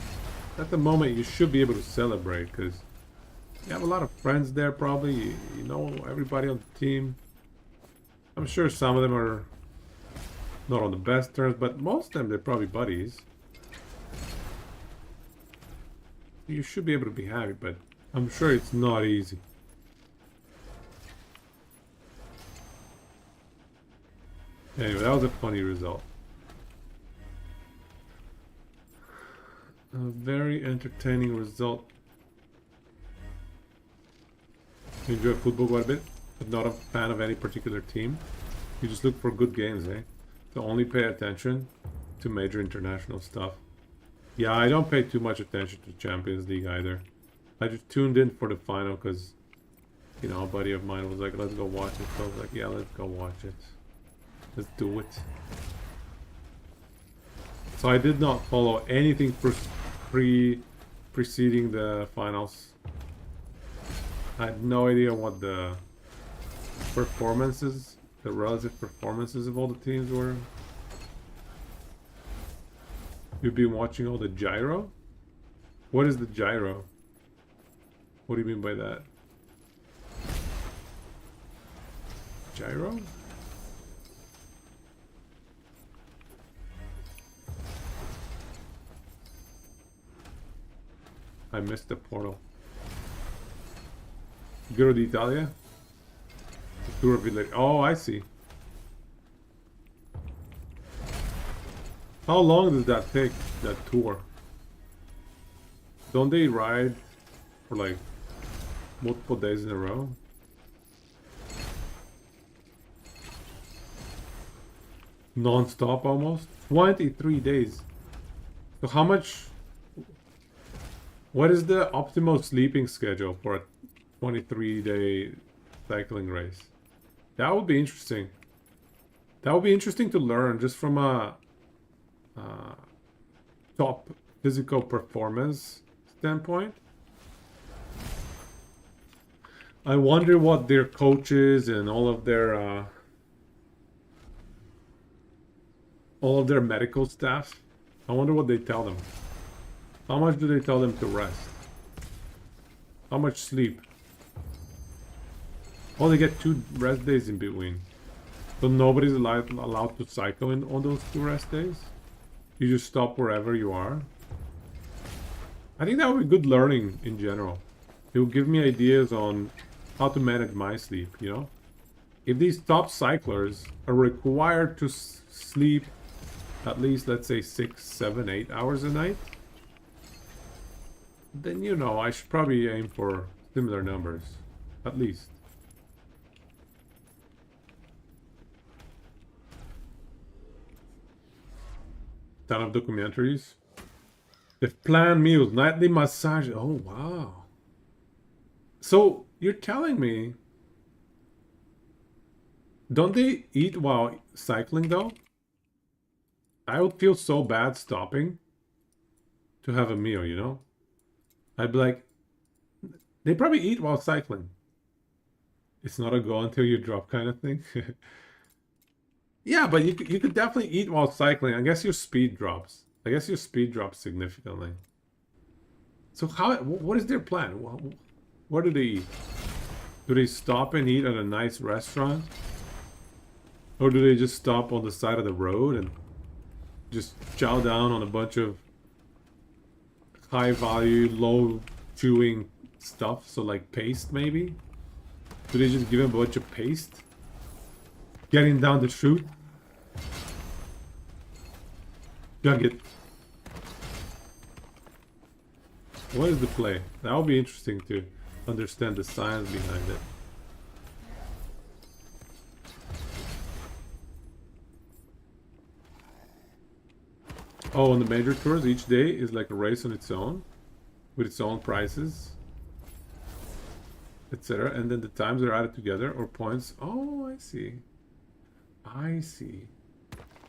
Speaker 1: the moment you should be able to celebrate because you have a lot of friends there probably. You know everybody on the team. I'm sure some of them are not on the best terms, but most of them they're probably buddies. You should be able to be happy, but I'm sure it's not easy. Anyway, that was a funny result. A very entertaining result. You enjoy football quite a bit, but not a fan of any particular team. You just look for good games, eh? To only pay attention to major international stuff. Yeah, I don't pay too much attention to Champions League either. I just tuned in for the final because, you know, a buddy of mine was like, let's go watch it. So I was like, yeah, let's go watch it. Let's do it. So I did not follow anything preceding the finals. I had no idea what the performances, the relative performances of all the teams were. You've been watching all the gyro? What is the gyro? What do you mean by that? Gyro? I missed the portal. Giro d'Italia? Tour of Italy. Oh, I see. How long does that take, that tour? Don't they ride for like multiple days in a row? Non-stop almost? 23 days. So how much... What is the optimal sleeping schedule for a 23-day cycling race? That would be interesting. That would be interesting to learn just from a top physical performance standpoint. I wonder what their coaches and all of their medical staff, I wonder what they tell them. How much do they tell them to rest? How much sleep? Oh, they get 2 rest days in between. So nobody's allowed to cycle on those 2 rest days? You just stop wherever you are? I think that would be good learning in general. It will give me ideas on how to manage my sleep, you know? If these top cyclers are required to sleep at least, let's say, 6, 7, 8 hours a night, then, you know, I should probably aim for similar numbers, at least. Ton of documentaries. They've planned meals, nightly massage. Oh, wow. So, you're telling me, don't they eat while cycling, though? I would feel so bad stopping to have a meal, you know? I'd be like, they probably eat while cycling. It's not a go until you drop kind of thing. Yeah, but you could definitely eat while cycling. I guess your speed drops. I guess your speed drops significantly. So what is their plan? What do they eat? Do they stop and eat at a nice restaurant? Or do they just stop on the side of the road and just chow down on a bunch of high value, low chewing stuff? So like paste maybe? Do they just give him a bunch of paste? Getting down the chute? Jug it. What is the play? That would be interesting to understand the science behind it. Oh, on the major tours, each day is like a race on its own, with its own prices, etc. And then the times are added together, or points. Oh, I see. I see.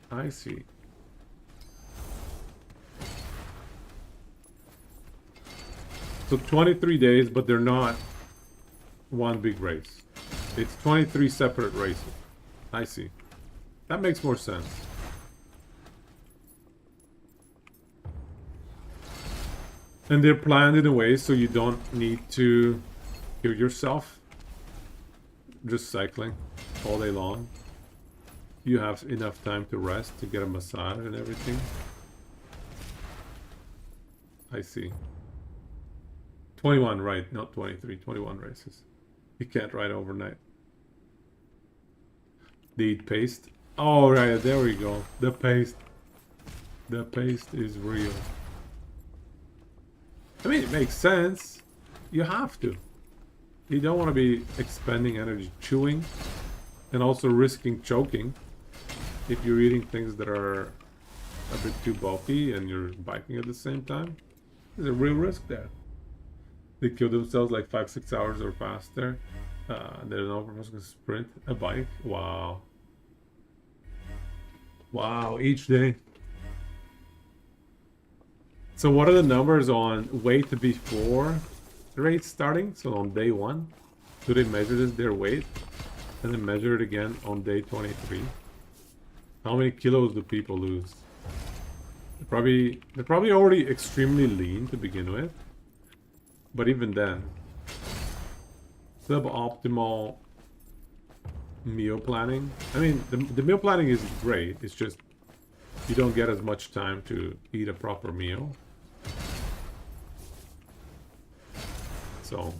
Speaker 1: I see. So 23 days, but they're not one big race. It's 23 separate races. I see. That makes more sense. And they're planned in a way so you don't need to kill yourself just cycling all day long. You have enough time to rest, to get a massage and everything. I see. 21, right, not 23, 21 races. You can't ride overnight. They eat paste. Oh, right, there we go. The paste. The paste is real. I mean, it makes sense. You have to. You don't want to be expending energy chewing and also risking choking if you're eating things that are a bit too bulky and you're biking at the same time. There's a real risk there. They kill themselves like 5-6 hours or faster. They're not supposed to sprint a bike. Wow. Wow, each day. So what are the numbers on weight before the race starting? So on day 1, do they measure their weight and then measure it again on day 23? How many kilos do people lose? They're probably already extremely lean to begin with, but even then, suboptimal meal planning. I mean, the meal planning is great. It's just you don't get as much time to eat a proper meal. So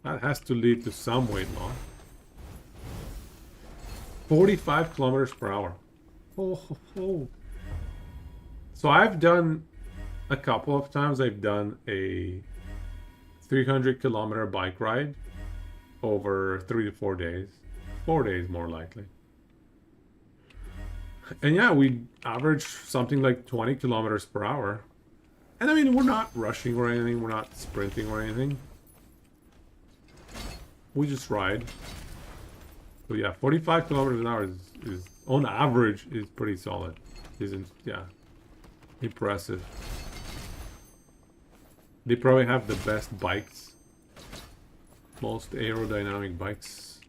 Speaker 1: That has to lead to some weight loss. 45 kilometers per hour. Oh, ho, ho. So I've done a couple of times, I've done a 300-kilometer bike ride over 3 to 4 days. 4 days more likely. And yeah, we average something like 20 kilometers per hour. And I mean, we're not rushing or anything, we're not sprinting or anything. We just ride. So yeah, 45 kilometers an hour is on average is pretty solid. Isn't, yeah, impressive. They probably have the best bikes. Most aerodynamic bikes.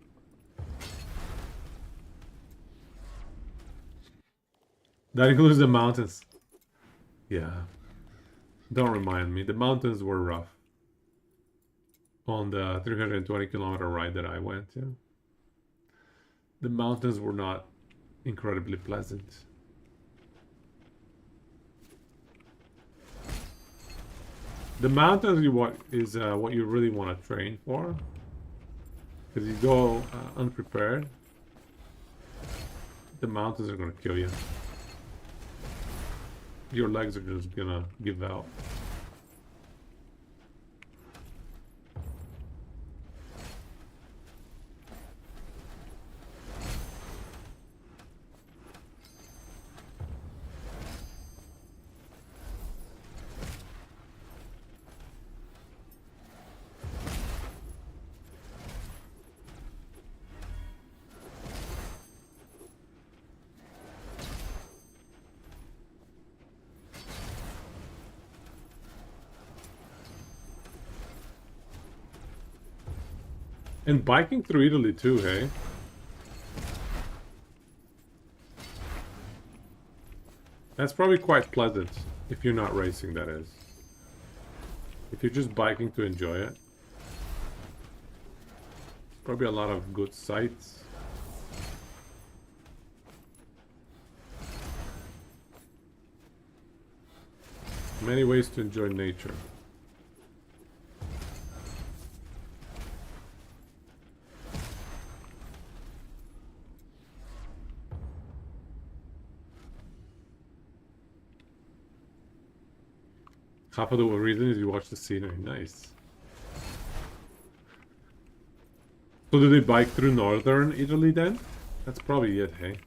Speaker 1: That includes the mountains. Yeah. Don't remind me. The mountains were rough. On the 320-kilometer ride that I went to. The mountains were not incredibly pleasant. The mountains is what you really want to train for. Because you go unprepared, the mountains are going to kill you. Your legs are just going to give out. And biking through Italy too, hey? That's probably quite pleasant, if you're not racing, that is. If you're just biking to enjoy it. Probably a lot of good sights. Many ways to enjoy nature. Half of the reason is you watch the scenery. Nice. So do they bike through northern Italy then? That's probably it, hey?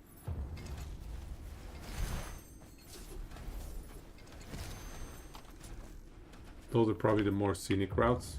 Speaker 1: Those are probably the more scenic routes.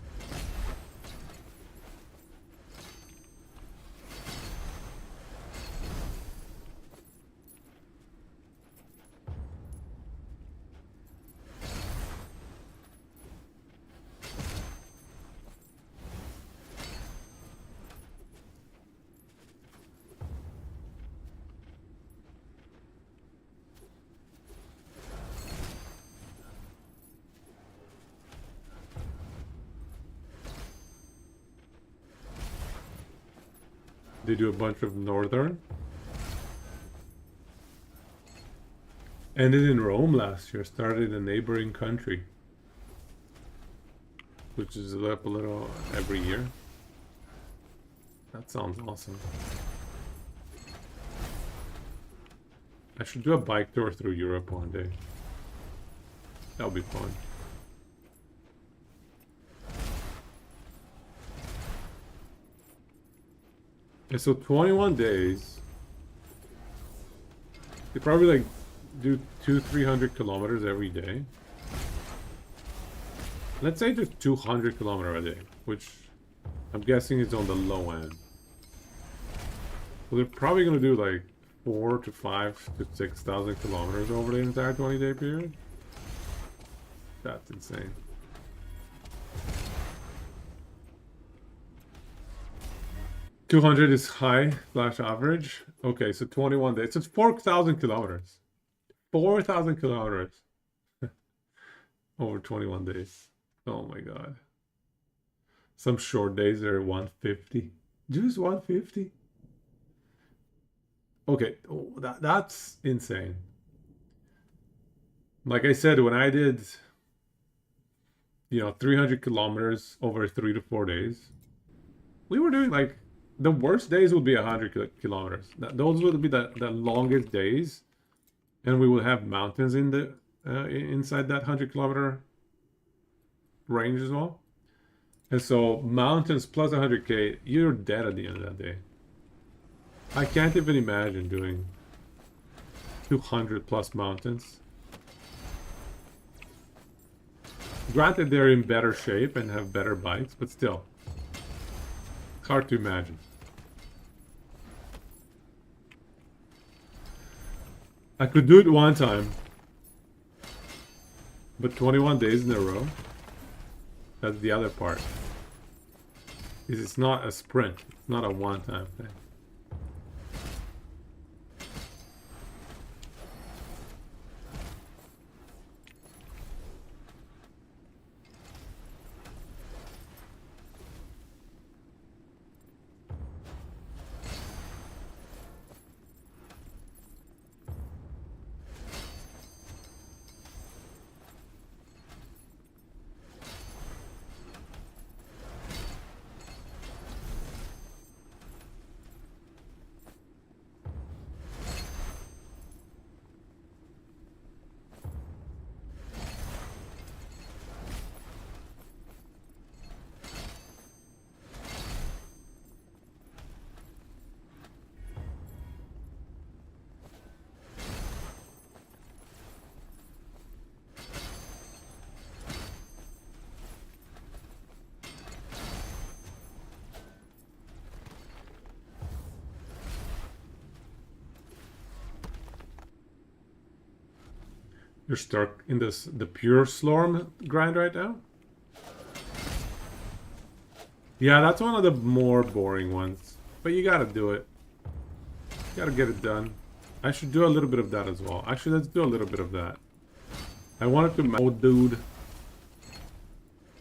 Speaker 1: They do a bunch of northern. Ended in Rome last year, started in a neighboring country. Which is up a little every year. That sounds awesome. I should do a bike tour through Europe one day. That'll be fun. And so 21 days, they probably like do 200-300 kilometers every day. Let's say just 200 kilometers a day, which I'm guessing is on the low end. So they're probably going to do like 4 to 5 to 6,000 kilometers over the entire 20-day period. That's insane. $200 is high / average. Okay, so 21 days. So it's 4,000 kilometers. 4,000 kilometers over 21 days. Oh my god. Some short days are 150. Just 150. Okay, oh, that's insane. Like I said, when I did, 300 kilometers over 3 to 4 days, we were doing like the worst days would be 100 kilometers. Those would be the longest days, and we would have mountains in the inside that 100 kilometer range as well. And so mountains plus 100k, you're dead at the end of that day. I can't even imagine doing 200 plus mountains. Granted, they're in better shape and have better bikes, but still, it's hard to imagine. I could do it one time, but 21 days in a row, that's the other part. It's not a sprint, it's not a one-time thing. You're stuck in the pure Slorm grind right now? Yeah, that's one of the more boring ones. But you gotta do it. You gotta get it done. I should do a little bit of that as well. Actually, let's do a little bit of that. I wanted to max dude.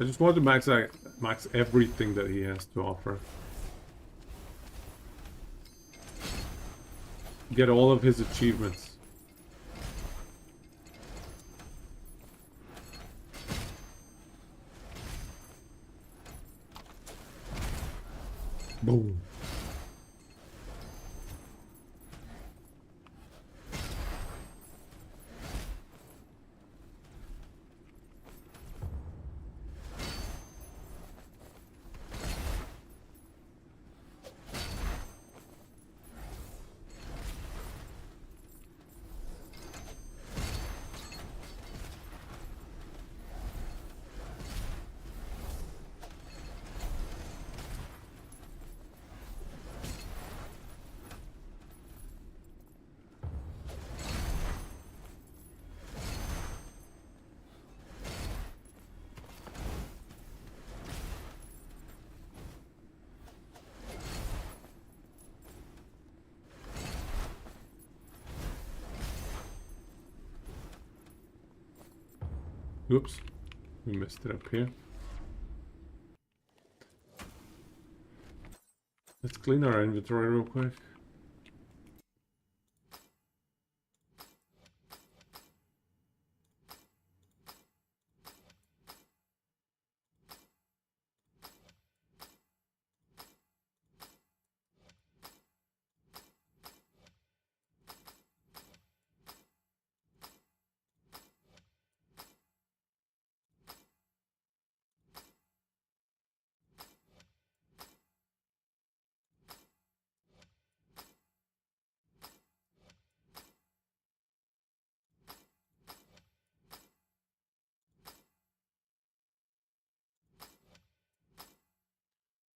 Speaker 1: I just wanted to max everything that he has to offer. Get all of his achievements. Boom. Oops, we messed it up here. Let's clean our inventory real quick.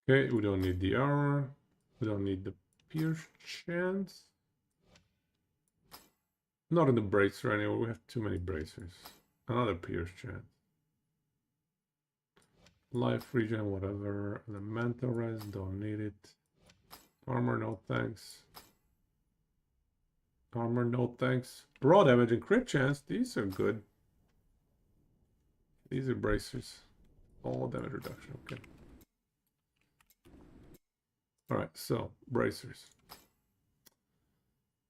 Speaker 1: Okay, we don't need the armor. We don't need the pierce chance. Not in the bracer anyway, we have too many bracers. Another pierce chance. Life regen, whatever. Elemental res, don't need it. Armor, no thanks. Armor, no thanks. Raw damage and crit chance, these are good. These are bracers. All damage reduction, okay. Alright, so, bracers.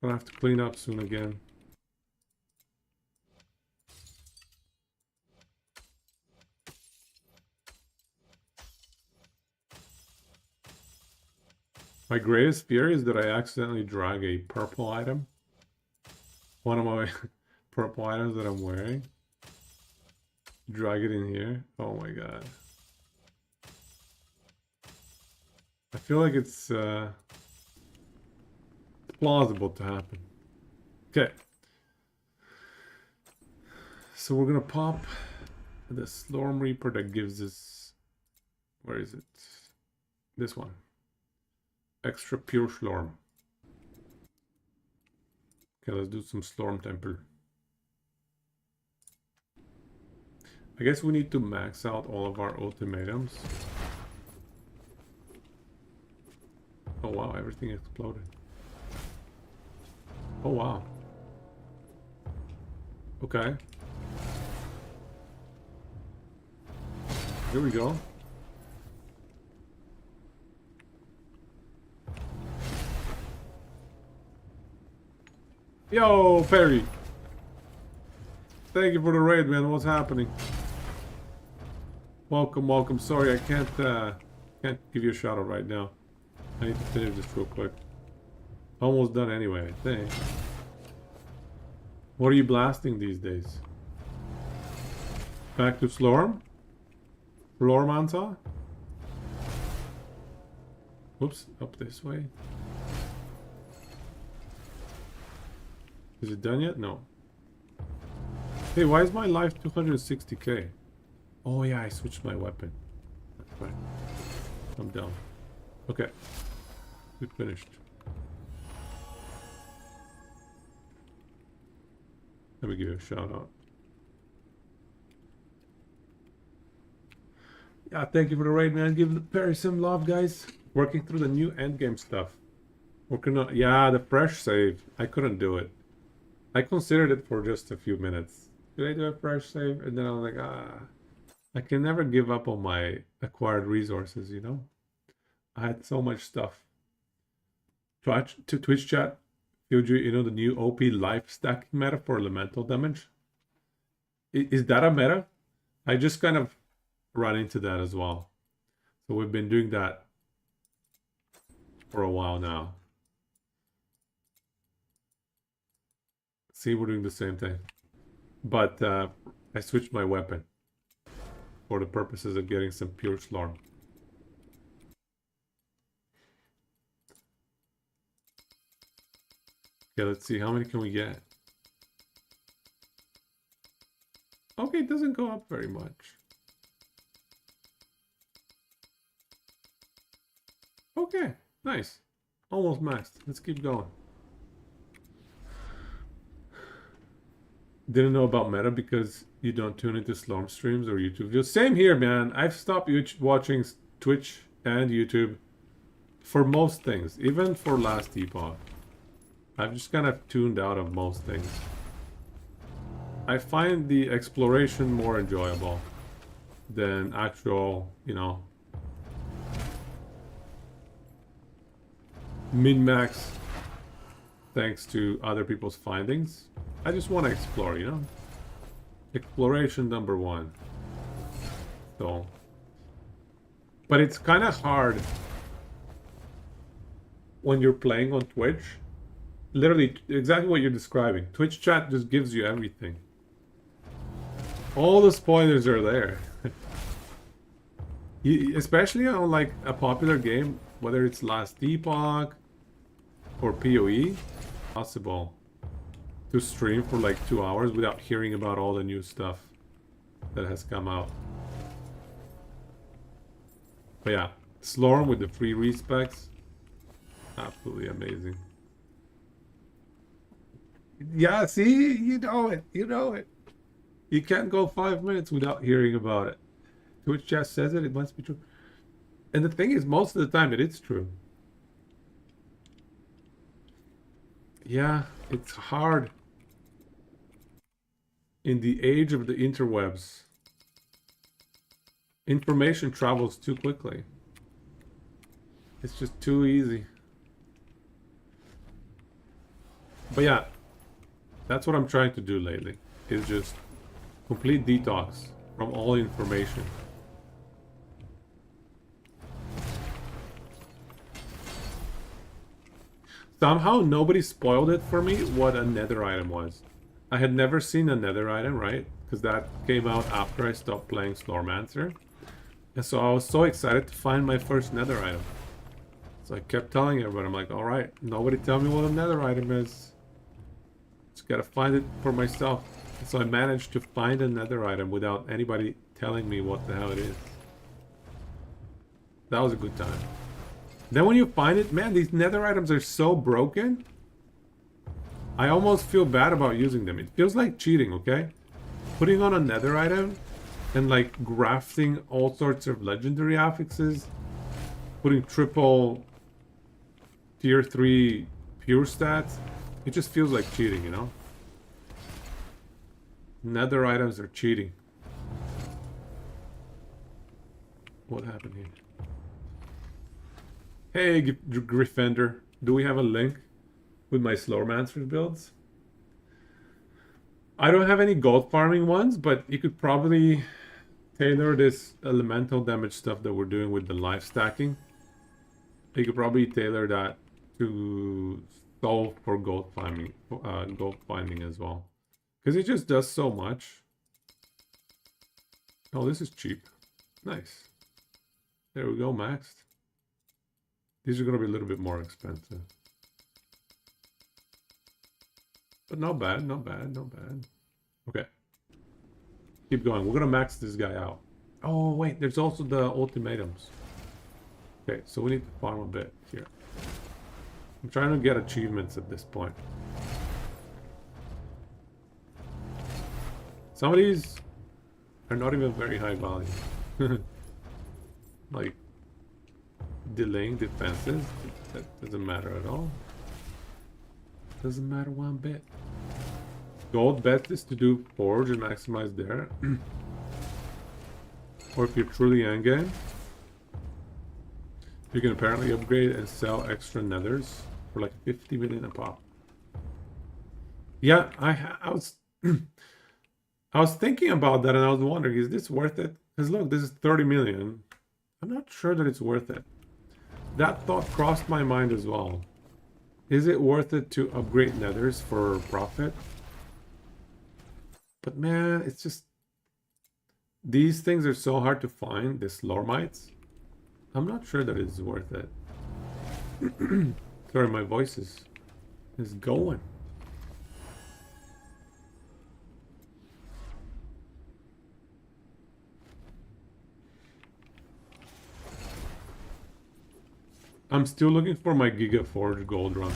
Speaker 1: Gonna have to clean up soon again. My greatest fear is that I accidentally drag a purple item. One of my purple items that I'm wearing. Drag it in here. Oh my god. I feel like it's plausible to happen. Okay. So we're gonna pop the Storm Reaper that gives us... Where is it? This one. Extra pure Slorm. Okay, let's do some Storm Temple. I guess we need to max out all of our ultimatums. Oh wow, everything exploded. Oh wow. Okay. Here we go. Yo, Perry. Thank you for the raid, man. What's happening? Welcome, welcome. Sorry, I can't give you a shout out right now. I need to finish this real quick. Almost done anyway, I think. What are you blasting these days? Back to Slorm? Flormanta? Whoops, up this way. Is it done yet? No. Hey, why is my life 260k? Oh yeah, I switched my weapon. That's right. I'm down. Okay. We finished. Let me give you a shout out. Yeah, thank you for the raid, man. Give Perry some love, guys. Working through the new endgame stuff. Working on... Yeah, the fresh save. I couldn't do it. I considered it for just a few minutes. Did I do a fresh save? And then I was like, I can never give up on my acquired resources, you know? I had so much stuff. Twitch chat, Fuji, you know the new OP life stacking meta for elemental damage? Is that a meta? I just kind of run into that as well. So we've been doing that for a while now. See, we're doing the same thing. But I switched my weapon for the purposes of getting some pure Slorm. Okay, let's see. How many can we get? Okay, it doesn't go up very much. Okay, nice. Almost maxed. Let's keep going. Didn't know about meta because you don't tune into Slorm streams or YouTube videos. Same here, man. I've stopped watching Twitch and YouTube for most things, even for last epoch. I've just kind of tuned out of most things. I find the exploration more enjoyable than actual, you know, min-max thanks to other people's findings. I just want to explore, you know? Exploration number one. So, but it's kind of hard when you're playing on Twitch. Literally, exactly what you're describing. Twitch chat just gives you everything. All the spoilers are there. Especially on like a popular game, whether it's Last Epoch or PoE, possible to stream for like 2 hours without hearing about all the new stuff that has come out. But yeah, Slorm with the free respecs, absolutely amazing. Yeah, see, you know it, you know it. You can't go 5 minutes without hearing about it. Twitch chat says it, it must be true. And the thing is, most of the time it is true. Yeah, it's hard. In the age of the interwebs, information travels too quickly. It's just too easy. But yeah, that's what I'm trying to do lately, is just complete detox from all information. Somehow nobody spoiled it for me what a nether item was. I had never seen a nether item, right? Because that came out after I stopped playing Slormancer. And so I was so excited to find my first nether item. So I kept telling everybody, I'm like, alright, nobody tell me what a nether item is. Just gotta find it for myself. And so I managed to find a nether item without anybody telling me what the hell it is. That was a good time. Then when you find it, man, these nether items are so broken. I almost feel bad about using them. It feels like cheating, okay? Putting on a nether item and like grafting all sorts of legendary affixes, putting triple tier 3 pure stats, it just feels like cheating, you know? Nether items are cheating. What happened here? Hey, Gryffindor, do we have a link with my Slowmancer builds? I don't have any gold farming ones, but you could probably tailor this elemental damage stuff that we're doing with the life stacking. You could probably tailor that to solve for gold finding as well. Because it just does so much. Oh, this is cheap. Nice. There we go, maxed. These are going to be a little bit more expensive. But not bad, not bad, not bad. Okay. Keep going. We're going to max this guy out. Oh, wait. There's also the ultimatums. Okay, so we need to farm a bit here. I'm trying to get achievements at this point. Some of these are not even very high value. Like delaying defenses, that doesn't matter at all. Doesn't matter one bit. Gold bet is to do forge and maximize there. Or if you're truly endgame, you can apparently upgrade and sell extra nethers for like 50 million a pop. Yeah, I was I was thinking about that and I was wondering, is this worth it? Because look, this is 30 million. I'm not sure that it's worth it. That thought crossed my mind as well. Is it worth it to upgrade nethers for profit? But man, it's just... These things are so hard to find, the Slormites. I'm not sure that it's worth it. Sorry, my voice is going. I'm still looking for my Giga Forge gold run.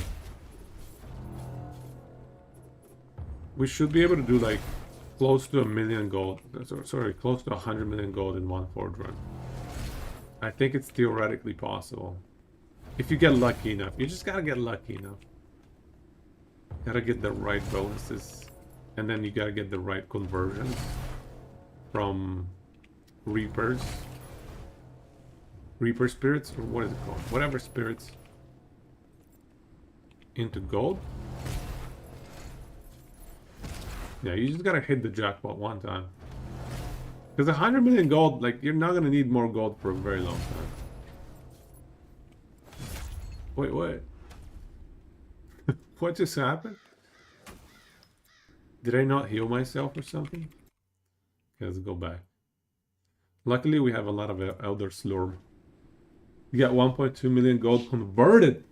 Speaker 1: We should be able to do like close to 1 million gold. Sorry, close to 100 million gold in one Forge run. I think it's theoretically possible. If you get lucky enough. You just gotta get lucky enough. Gotta get the right bonuses. And then you gotta get the right conversions from Reapers. Reaper spirits, or what is it called? Whatever spirits. Into gold. Yeah, you just gotta hit the jackpot one time. Because 100 million gold, like, you're not gonna need more gold for a very long time. Wait, what? What just happened? Did I not heal myself or something? Okay, let's go back. Luckily, we have a lot of Elder Slurm. You got 1.2 million gold converted.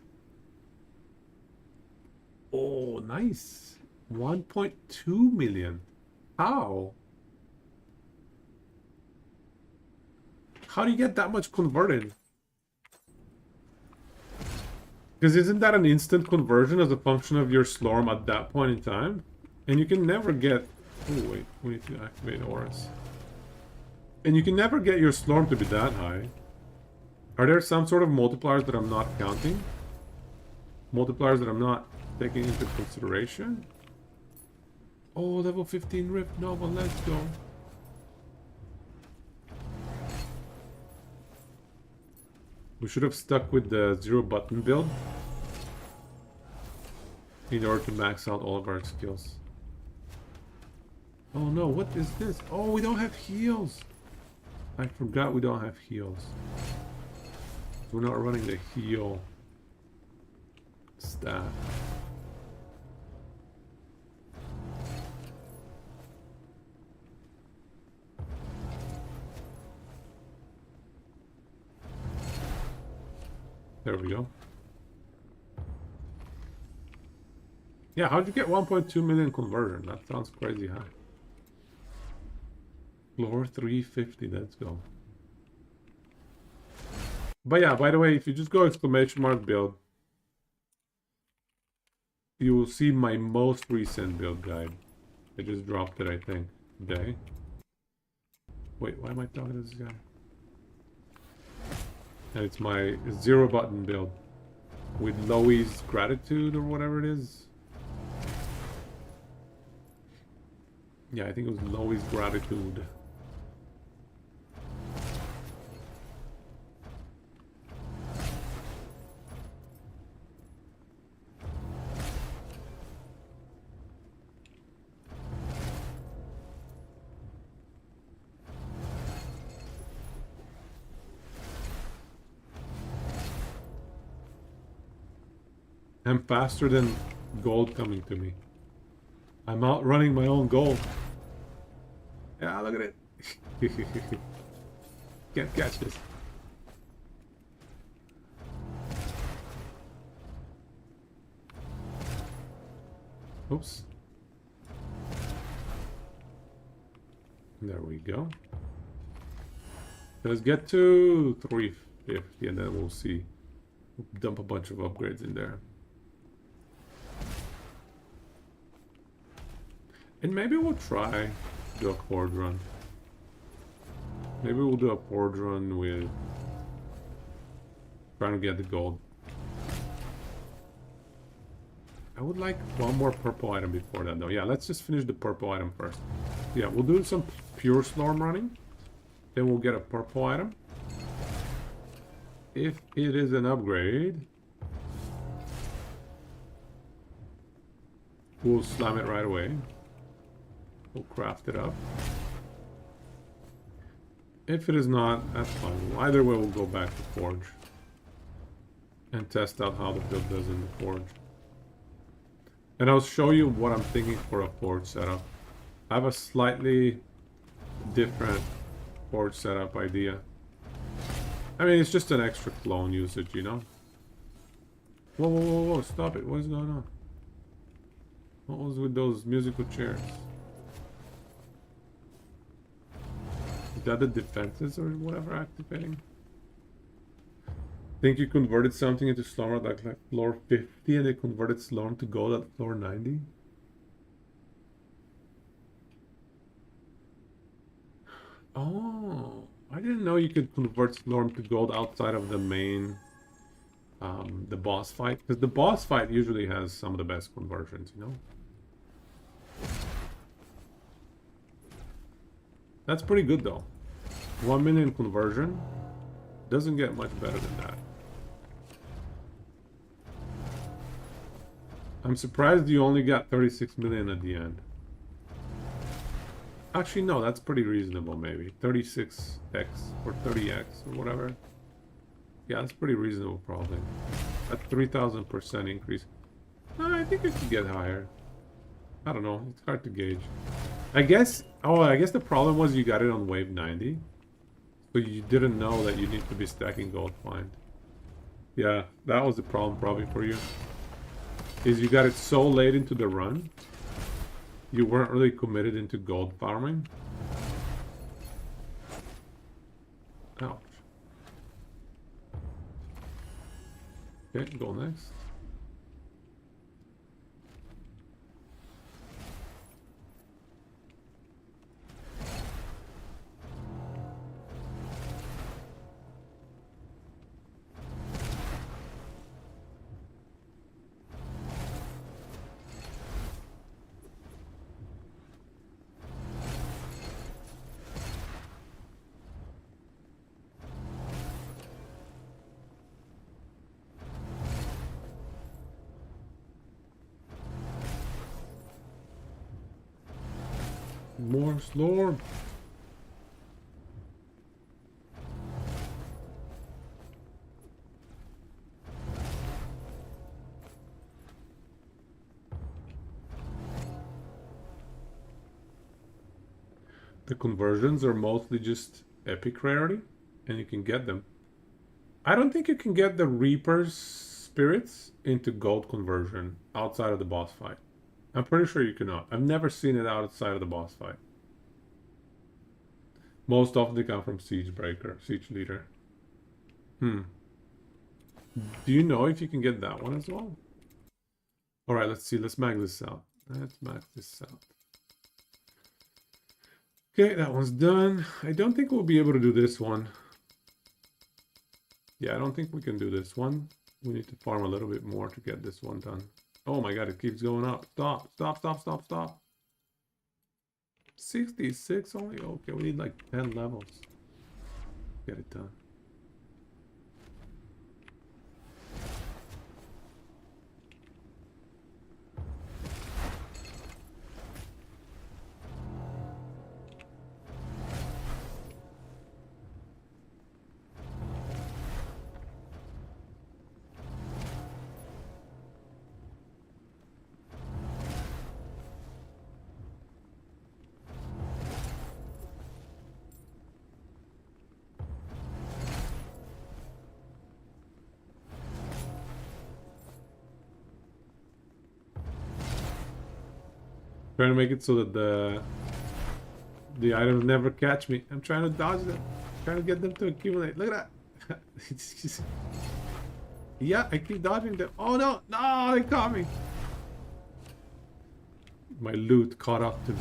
Speaker 1: Oh, nice. 1.2 million. How? How do you get that much converted? Because isn't that an instant conversion as a function of your Slurm at that point in time? And you can never get... Oh, wait. We need to activate auras. And you can never get your Slurm to be that high. Are there some sort of multipliers that I'm not counting? Multipliers that I'm not taking into consideration? Oh, level 15 Rift Nova, let's go. We should have stuck with the 0 button build in order to max out all of our skills. Oh no, what is this? Oh, we don't have heals. I forgot we don't have heals. We're not running the heal Stat. There we go. Yeah, how'd you get 1.2 million conversion? That sounds crazy high. Floor 350, let's go. But yeah, by the way, if you just go exclamation mark build, you will see my most recent build guide. I just dropped it, I think, today. Wait, why am I talking to this guy? And it's my 0 button build with Loey's gratitude or whatever it is. Yeah, I think it was Loey's gratitude. I'm faster than gold coming to me. I'm outrunning my own gold. Yeah, look at it. Can't catch this. Oops. There we go. Let's get to 350 and then we'll see. We'll dump a bunch of upgrades in there. And maybe we'll try to do a forge run. Maybe we'll do a forge run with trying to get the gold. I would like one more purple item before that though. Yeah, let's just finish the purple item first. Yeah, we'll do some pure storm running. Then we'll get a purple item. If it is an upgrade, we'll slam it right away. We'll craft it up. If it is not, that's fine. Either way, we'll go back to Forge and test out how the build does in the Forge. And I'll show you what I'm thinking for a Forge setup. I have a slightly different Forge setup idea. I mean, it's just an extra clone usage, you know? Whoa, whoa, whoa, whoa, stop it. What is going on? What was with those musical chairs? Is that the defenses or whatever activating? Think you converted something into Slumber like floor 50 and they converted Slumber to gold at floor 90? Oh, I didn't know you could convert Slurm to gold outside of the main, the boss fight. Because the boss fight usually has some of the best conversions, you know? That's pretty good though. 1 million conversion doesn't get much better than that. I'm surprised you only got 36 million at the end. Actually, no, that's pretty reasonable, maybe. 36x or 30x or whatever. Yeah, that's pretty reasonable, probably. At 3,000% increase. I think it could get higher. I don't know. It's hard to gauge. I guess... Oh, I guess the problem was you got it on wave 90. So you didn't know that you need to be stacking gold find. Yeah, that was the problem probably for you. Is you got it so late into the run. You weren't really committed into gold farming. Ouch. Okay, go next. More Slorm. The conversions are mostly just epic rarity, and you can get them. I don't think you can get the Reaper's spirits into gold conversion outside of the boss fight. I'm pretty sure you cannot. I've never seen it outside of the boss fight. Most often they come from Siege Breaker, Siege Leader. Do you know if you can get that one as well? Alright, let's see. Let's max this out. Let's max this out. Okay, that one's done. I don't think we'll be able to do this one. Yeah, I don't think we can do this one. We need to farm a little bit more to get this one done. Oh my god, it keeps going up. Stop, stop, stop, stop, stop. 66 only? Okay, we need like 10 levels. Get it done. Trying to make it so that the items never catch me. I'm trying to dodge them. Trying to get them to accumulate. Look at that. It's just... Yeah, I keep dodging them. Oh no! No, they caught me. My loot caught up to me.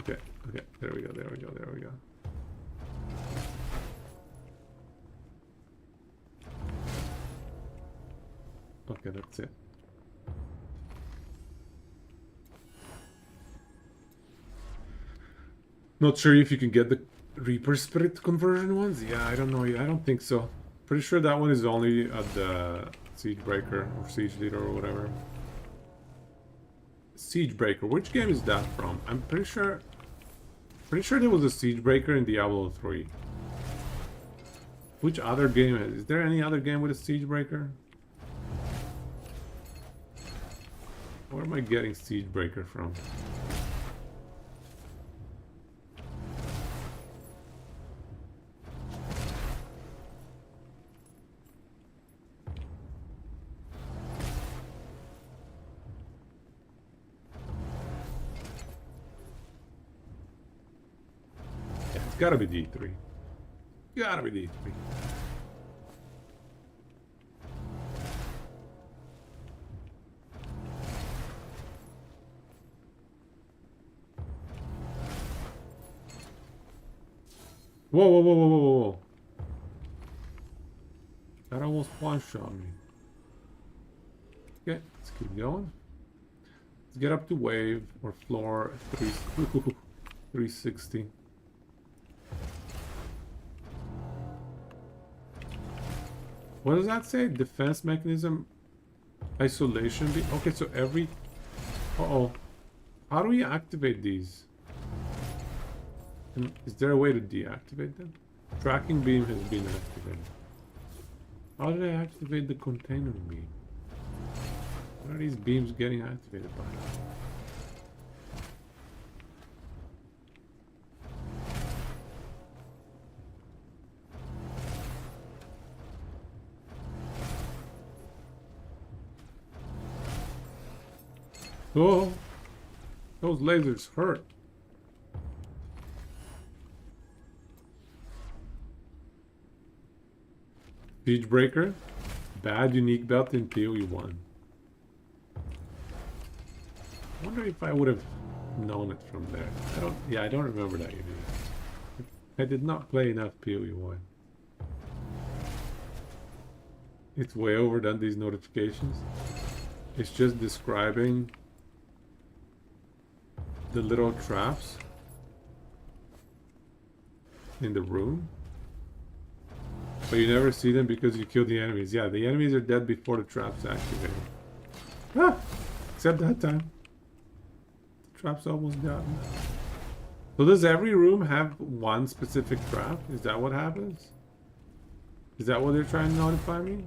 Speaker 1: Okay, okay. There we go, there we go, there we go. Okay, that's it. Not sure if you can get the Reaper Spirit conversion ones. Yeah, I don't know. I don't think so. Pretty sure that one is only at the Siege Breaker or Siege Leader or whatever. Siege Breaker. Which game is that from? I'm pretty sure there was a Siege Breaker in Diablo 3. Which other game is there any other game with a Siege Breaker? Where am I getting Siege Breaker from? Gotta be D3. Gotta be D3. Whoa, whoa, whoa, whoa, whoa, whoa. That almost one-shot me. Okay, let's keep going. Let's get up to wave or floor 360. What does that say? Defense mechanism, isolation. Okay, so every... Uh-oh. How do we activate these? And is there a way to deactivate them? Tracking beam has been activated. How did I activate the container beam? What are these beams getting activated by? Oh, those lasers hurt. Siege Breaker, bad unique belt in PoE 1. I wonder if I would have known it from there. I don't remember that unique. I did not play enough PoE 1. It's way overdone, these notifications. It's just describing the little traps in the room, but you never see them because you kill the enemies. Yeah, the enemies are dead before the traps activate. Ah! Except that time. The traps almost got me. So does every room have one specific trap? Is that what happens? Is that what they're trying to notify me?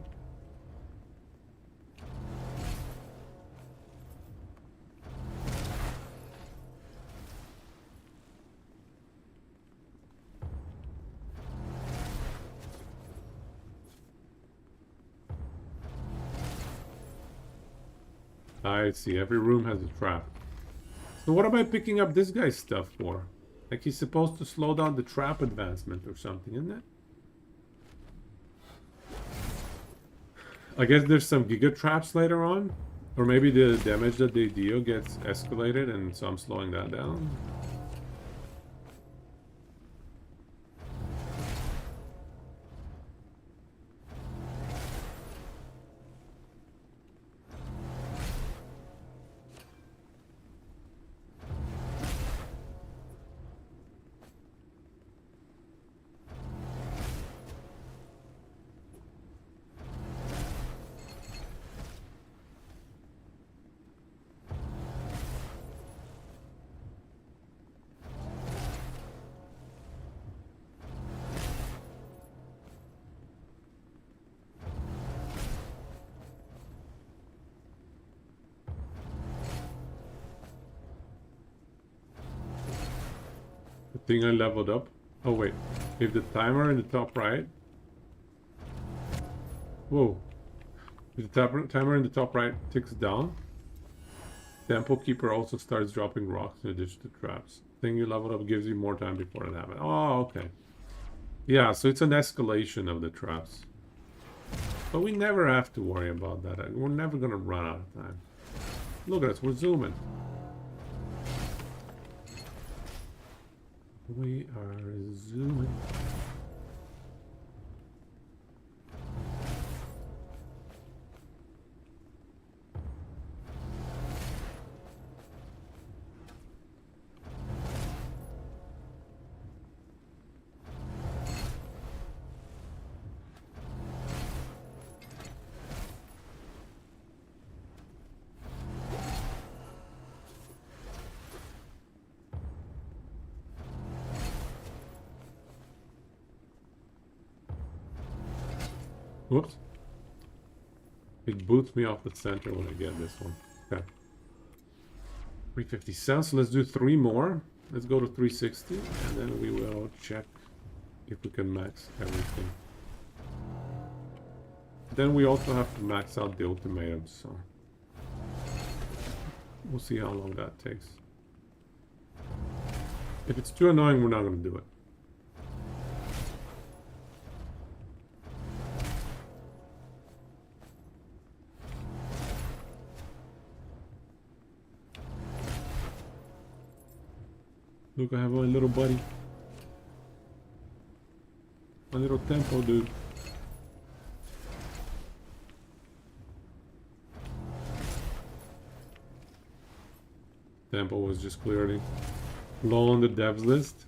Speaker 1: I see. Every room has a trap. So what am I picking up this guy's stuff for? Like he's supposed to slow down the trap advancement or something, isn't it? I guess there's some giga traps later on. Or maybe the damage that they deal gets escalated and so I'm slowing that down. Thing I leveled up. Oh wait, if the timer in the top right. Whoa. If the timer in the top right ticks down, Temple Keeper also starts dropping rocks in addition to traps. Thing you leveled up gives you more time before it happens. Oh, okay. Yeah, so it's an escalation of the traps. But we never have to worry about that. We're never gonna run out of time. Look at us, we're zooming. We are zooming. Whoops. It boots me off the center when I get this one. Okay. 357, so let's do 3 more. Let's go to 360, and then we will check if we can max everything. Then we also have to max out the ultimatums, so... we'll see how long that takes. If it's too annoying, we're not going to do it. Look, I have my little buddy. My little tempo dude. Tempo was just clearly low on the devs list.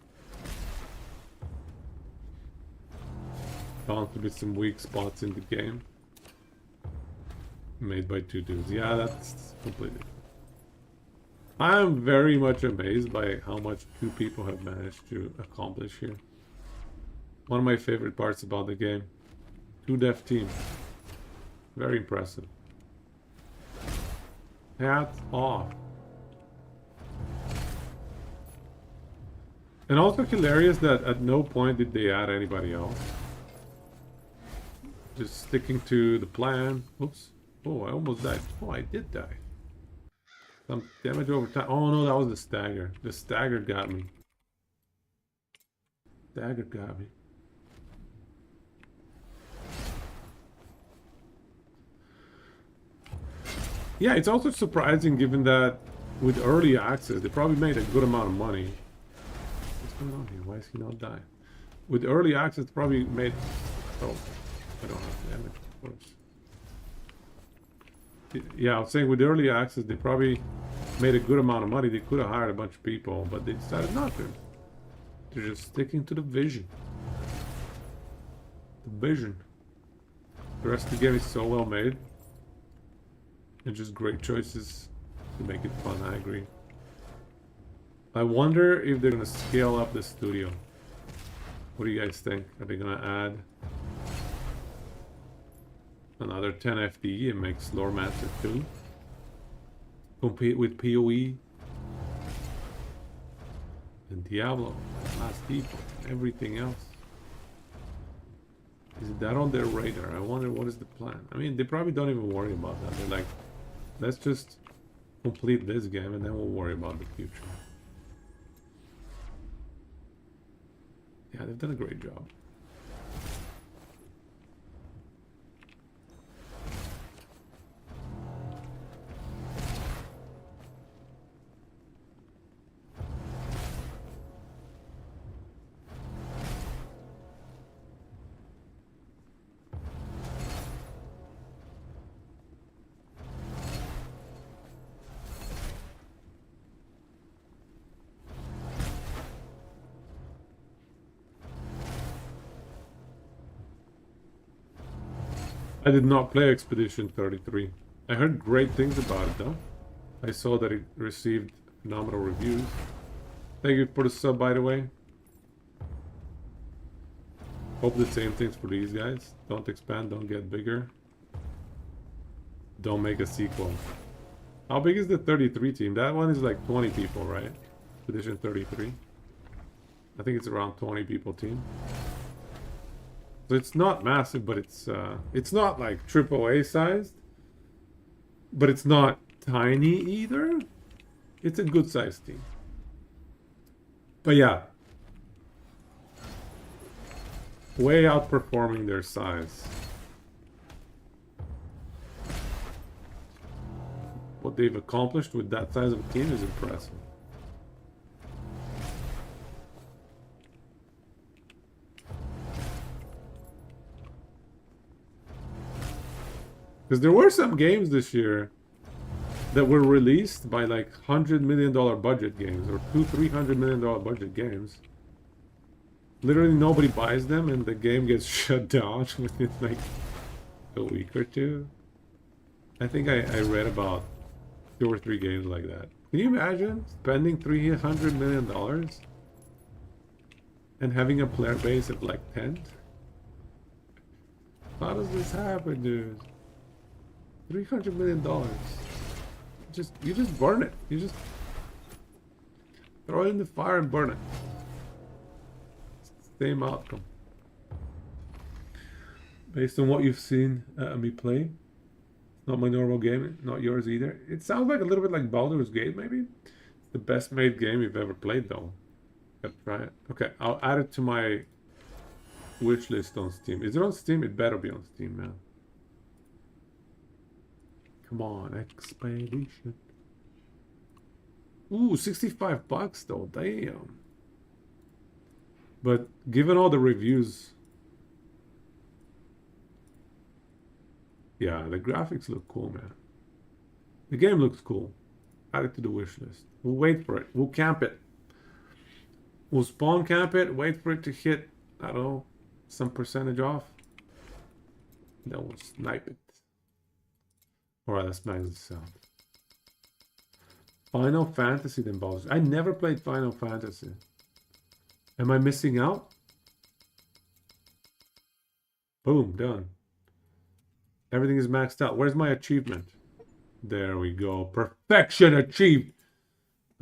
Speaker 1: Found to be some weak spots in the game. Made by 2 dudes. Yeah, that's completely. I am very much amazed by how much 2 people have managed to accomplish here. One of my favorite parts about the game. 2 dev team. Very impressive. Hats off. And also hilarious that at no point did they add anybody else. Just sticking to the plan. Oops. Oh, I almost died. Oh, I did die. Some damage over time. Oh no, that was the stagger. The stagger got me. Stagger got me. Yeah, it's also surprising given that with early access, they probably made a good amount of money. What's going on here? Why is he not dying? With early access, they probably made... Oh, I don't have damage, of course. Yeah, I was saying with early access, they probably made a good amount of money. They could have hired a bunch of people, but they decided not to. They're just sticking to the vision. The vision. The rest of the game is so well made. And just great choices to make it fun, I agree. I wonder if they're gonna scale up the studio. What do you guys think? Are they gonna add another 10 FD and make Lore Master 2? Compete with PoE and Diablo, Last People, everything else. Is that on their radar? I wonder what is the plan. I mean, they probably don't even worry about that. They're like, let's just complete this game, and then we'll worry about the future. Yeah, they've done a great job. I did not play Expedition 33. I heard great things about it though. I saw that it received phenomenal reviews. Thank you for the sub, by the way. Hope the same things for these guys. Don't expand, don't get bigger. Don't make a sequel. How big is the 33 team? That one is like 20 people, right? Expedition 33. I think it's around 20 people team. So it's not massive, but it's not like AAA sized. But it's not tiny either. It's a good sized team. But yeah. Way outperforming their size. What they've accomplished with that size of a team is impressive. Because there were some games this year that were released by like $100 million budget games or $200-300 million budget games. Literally nobody buys them and the game gets shut down within like a week or two. I think I read about 2 or 3 games like that. Can you imagine spending $300 million and having a player base of like 10? How does this happen, dude? $300 million. You just burn it. You just throw it in the fire and burn it. Same outcome. Based on what you've seen me play. Not my normal game, not yours either. It sounds like a little bit like Baldur's Gate, maybe. It's the best made game you've ever played, though. Gotta try it. Okay, I'll add it to my wish list on Steam. Is it on Steam? It better be on Steam, man. Come on, Expedition. Ooh, $65 though, damn. But given all the reviews, yeah, the graphics look cool, man. The game looks cool. Add it to the wish list. We'll wait for it. We'll camp it. We'll spawn camp it, wait for it to hit, I don't know, some percentage off. Then we'll snipe it. Alright, let's max this out. Final Fantasy then Bowser. I never played Final Fantasy. Am I missing out? Boom, done. Everything is maxed out. Where's my achievement? There we go. Perfection achieved.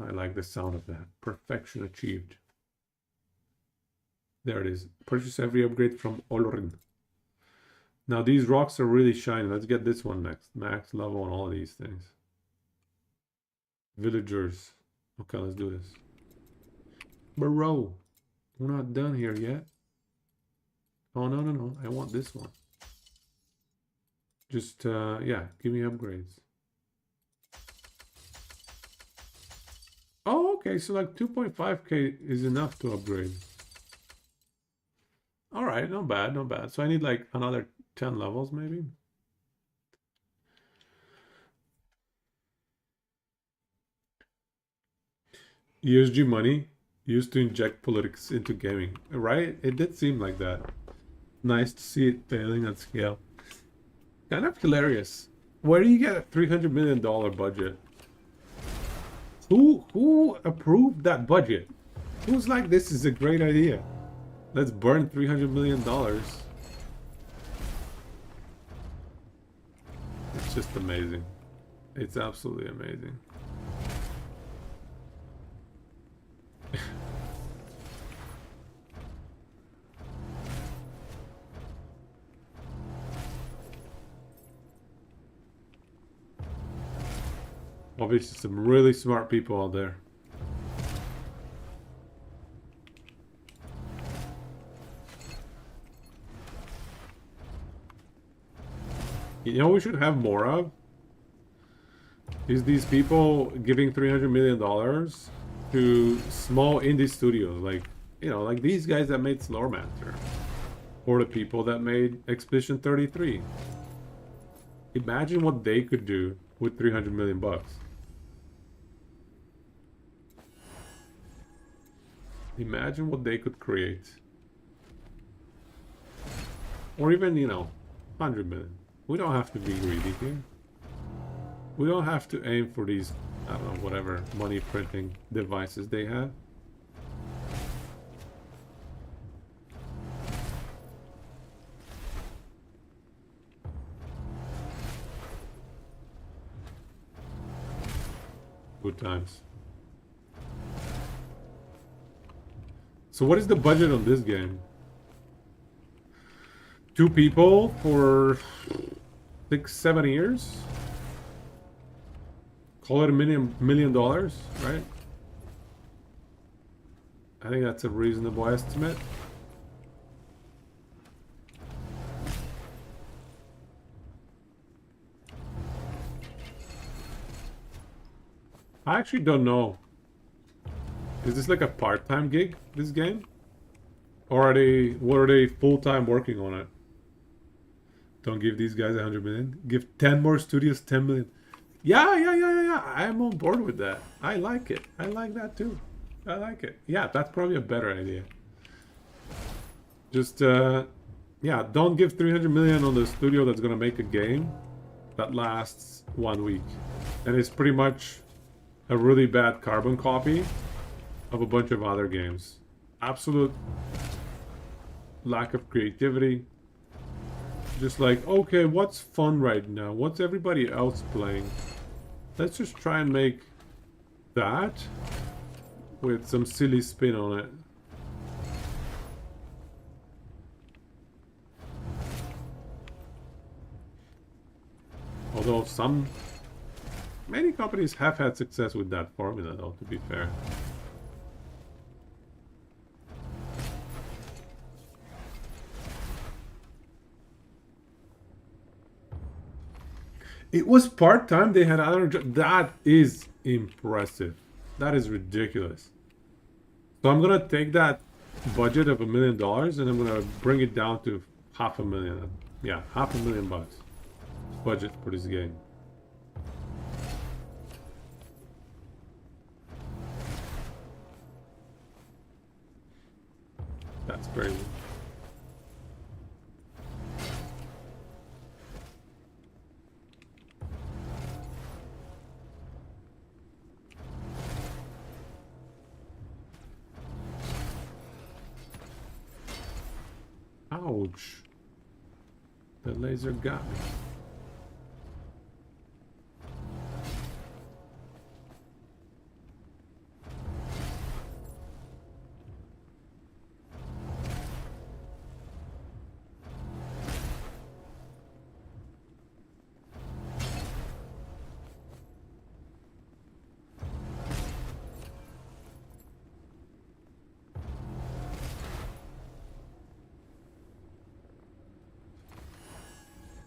Speaker 1: I like the sound of that. Perfection achieved. There it is. Purchase every upgrade from Olorin. Now these rocks are really shiny. Let's get this one next. Max level on all of these things. Villagers. Okay, let's do this. Bro, we're not done here yet. Oh, no. I want this one. Just, yeah, give me upgrades. Oh, okay, so like 2.5k is enough to upgrade. Alright, not bad, not bad. So I need like another 10 levels maybe. ESG money used to inject politics into gaming, right? It did seem like that. Nice to see it failing at scale. Kind of hilarious. Where do you get a $300 million budget? Who approved that budget? Who's like, this is a great idea? Let's burn $300 million. It's just amazing. It's absolutely amazing. Obviously, some really smart people out there. You know, we should have more of is these people giving $300 million to small indie studios, like, you know, like these guys that made Slowmaster, or the people that made Expedition 33. Imagine what they could do with 300 million bucks. Imagine what they could create. Or even, you know, 100 million. We don't have to be greedy here. We don't have to aim for these, I don't know, whatever money printing devices they have. Good times. So what is the budget on this game? 2 people for 6-7 years? Call it $1 million, right? I think that's a reasonable estimate. I actually don't know. Is this like a part-time gig, this game? Or are they full-time working on it? Don't give these guys 100 million. Give 10 more studios 10 million. Yeah. I'm on board with that. I like it. I like that too. I like it. Yeah, that's probably a better idea. Just, yeah, don't give 300 million on the studio that's gonna make a game that lasts 1 week. And it's pretty much a really bad carbon copy of a bunch of other games. Absolute lack of creativity. Just like, okay, what's fun right now? What's everybody else playing? Let's just try and make that with some silly spin on it. Although many companies have had success with that formula, though, to be fair. It was part-time, they had other jobs. That is impressive. That is ridiculous. So I'm gonna take that budget of $1 million and I'm gonna bring it down to $500,000. Yeah, $500,000 budget for this game. That's crazy. Ouch. The laser got me.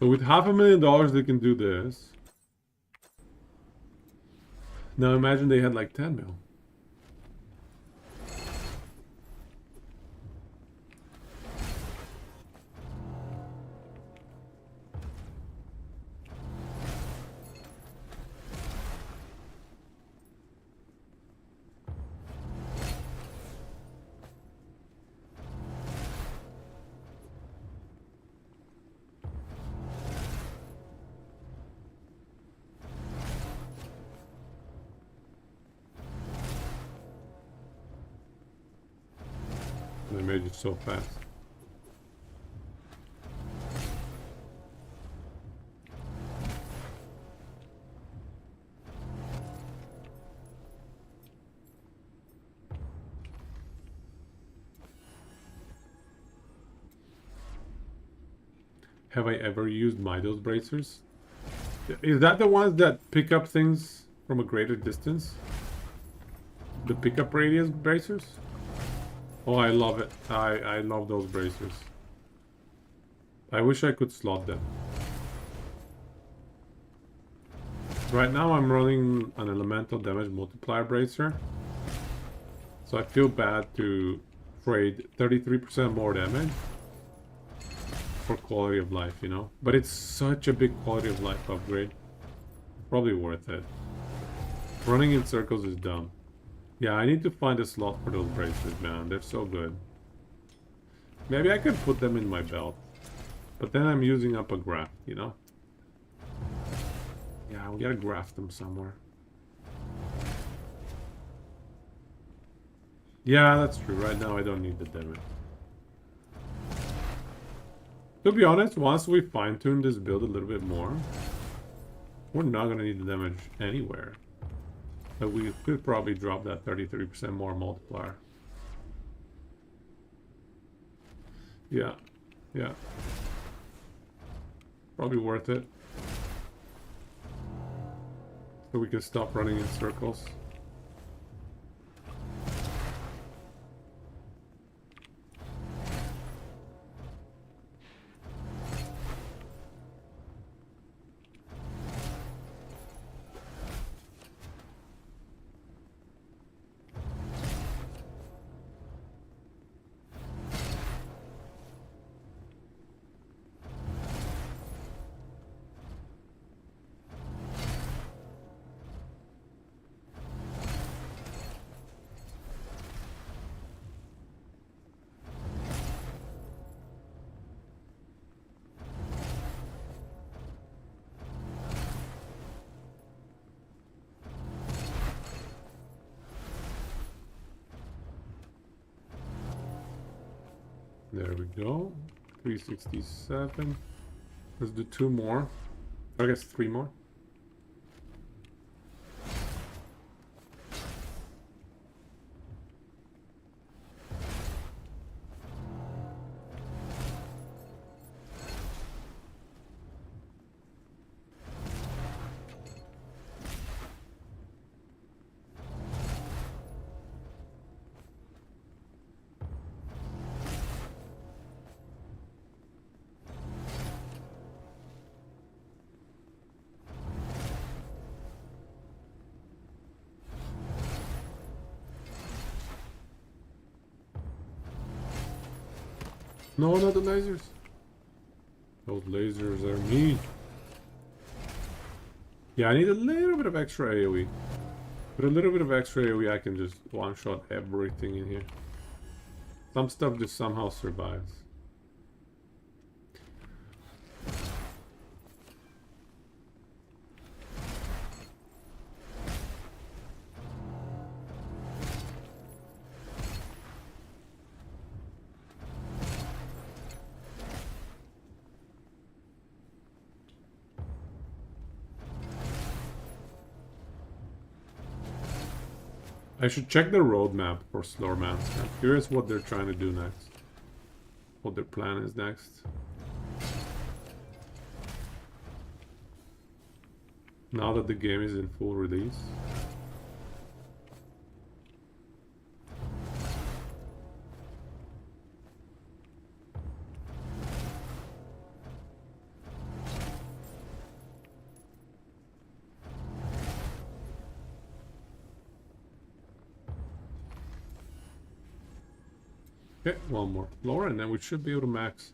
Speaker 1: So with $500,000 they can do this. Now imagine they had like 10 mil. They made it so fast. Have I ever used Midos bracers? Is that the ones that pick up things from a greater distance. The pickup radius bracers. Oh, I love it. I love those bracers. I wish I could slot them. Right now I'm running an elemental damage multiplier bracer. So I feel bad to trade 33% more damage for quality of life, you know? But it's such a big quality of life upgrade. Probably worth it. Running in circles is dumb. Yeah, I need to find a slot for those bracers, man. They're so good. Maybe I could put them in my belt. But then I'm using up a graft, you know? Yeah, we gotta graft them somewhere. Yeah, that's true. Right now I don't need the damage. To be honest, once we fine-tune this build a little bit more, we're not gonna need the damage anywhere. But we could probably drop that 33% more multiplier. Yeah. Yeah. Probably worth it. So we can stop running in circles. There we go. 367. Let's do 2 more. I guess 3 more. No, not the lasers. Those lasers are mean. Yeah, I need a little bit of extra AoE. With a little bit of extra AoE, I can just one-shot everything in here. Some stuff just somehow survives. I should check the roadmap for Slormans. I'm curious what they're trying to do next. What their plan is next. Now that the game is in full release. Okay, one more floor and then we should be able to max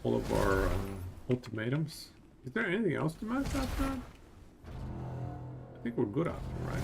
Speaker 1: all of our ultimatums. Is there anything else to max after? I think we're good after, right?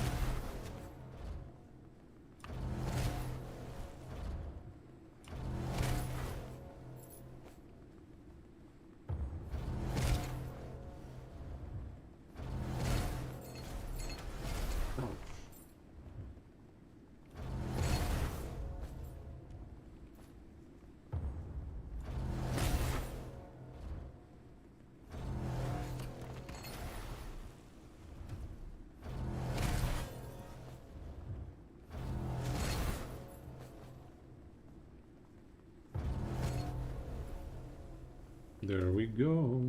Speaker 1: There we go.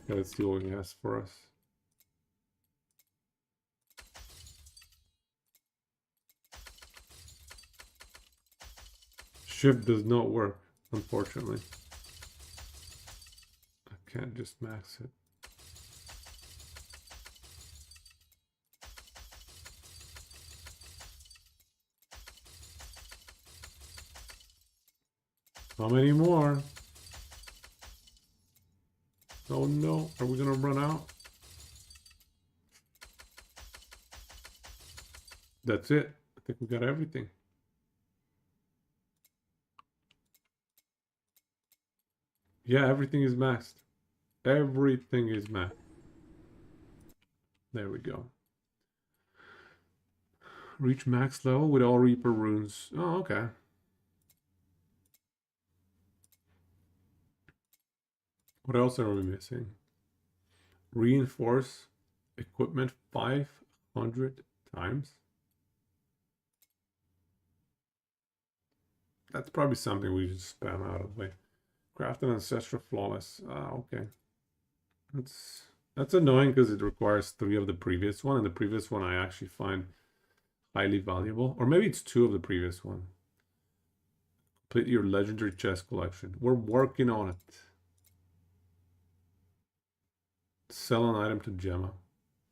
Speaker 1: Okay, let's see what he has for us. Shift does not work, unfortunately. I can't just max it. How many more? Oh no, are we gonna run out? That's it. I think we got everything. Yeah, everything is maxed. Everything is maxed. There we go. Reach max level with all Reaper runes. Oh, okay. What else are we missing? Reinforce equipment 500 times. That's probably something we should spam out of the way. Craft an ancestral flawless. Okay. That's annoying because it requires 3 of the previous one, and the previous one I actually find highly valuable. Or maybe it's 2 of the previous one. Complete your legendary chest collection. We're working on it. Sell an item to Gemma.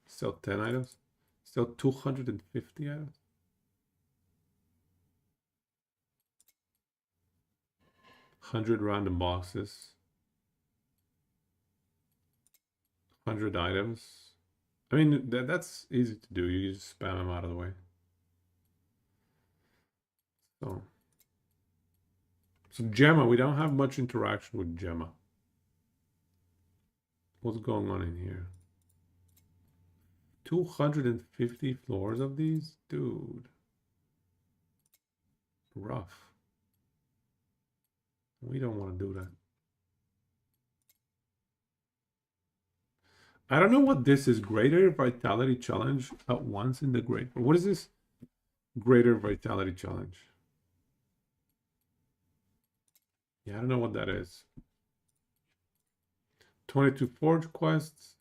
Speaker 1: Sell 10 items. Sell 250 items. 100 random boxes. 100 items. I mean, that's easy to do. You just spam them out of the way. So Gemma, we don't have much interaction with Gemma. What's going on in here? 250 floors of these? Dude. Rough. We don't want to do that. I don't know what this is. Greater Vitality Challenge at once in the Great. What is this? Greater Vitality Challenge. Yeah, I don't know what that is. 22 Forge quests.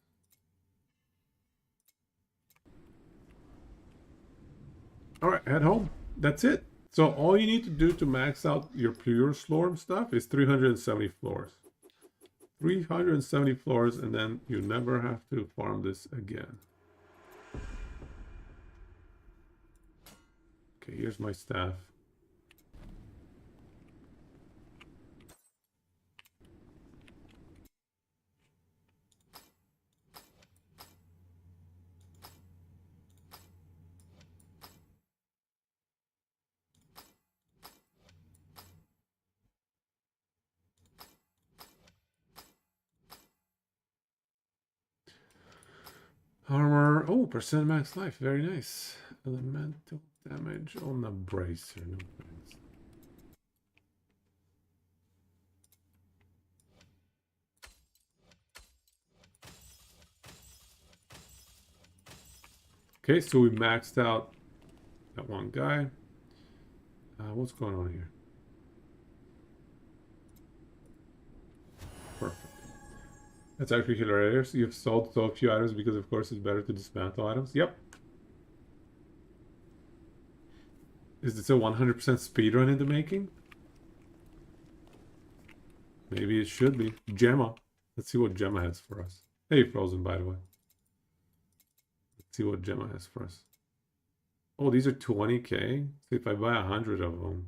Speaker 1: All right, head home. That's it. So all you need to do to max out your pure Slorm stuff is 370 floors. 370 floors, and then you never have to farm this again. Okay, here's my staff. Armor, oh, percent max life, very nice. Elemental damage on the bracer, no thanks. Okay, so we maxed out that one guy. What's going on here? Perfect. That's actually hilarious. You've sold so few items because, of course, it's better to dismantle items. Yep. Is this a 100% speedrun in the making? Maybe it should be. Gemma. Let's see what Gemma has for us. Hey, Frozen, by the way. Let's see what Gemma has for us. Oh, these are 20k. So if I buy 100 of them,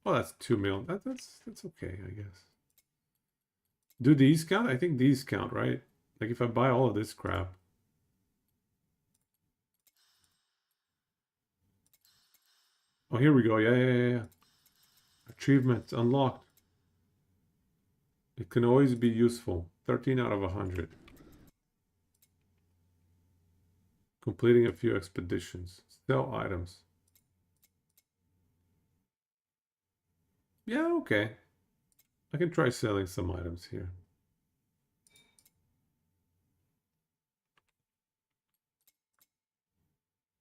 Speaker 1: oh, that's 2 mil. That's okay, I guess. Do these count? I think these count, right? Like if I buy all of this crap. Oh, here we go. Yeah. Achievements unlocked. It can always be useful. 13 out of 100. Completing a few expeditions. Sell items. Yeah, okay. I can try selling some items here.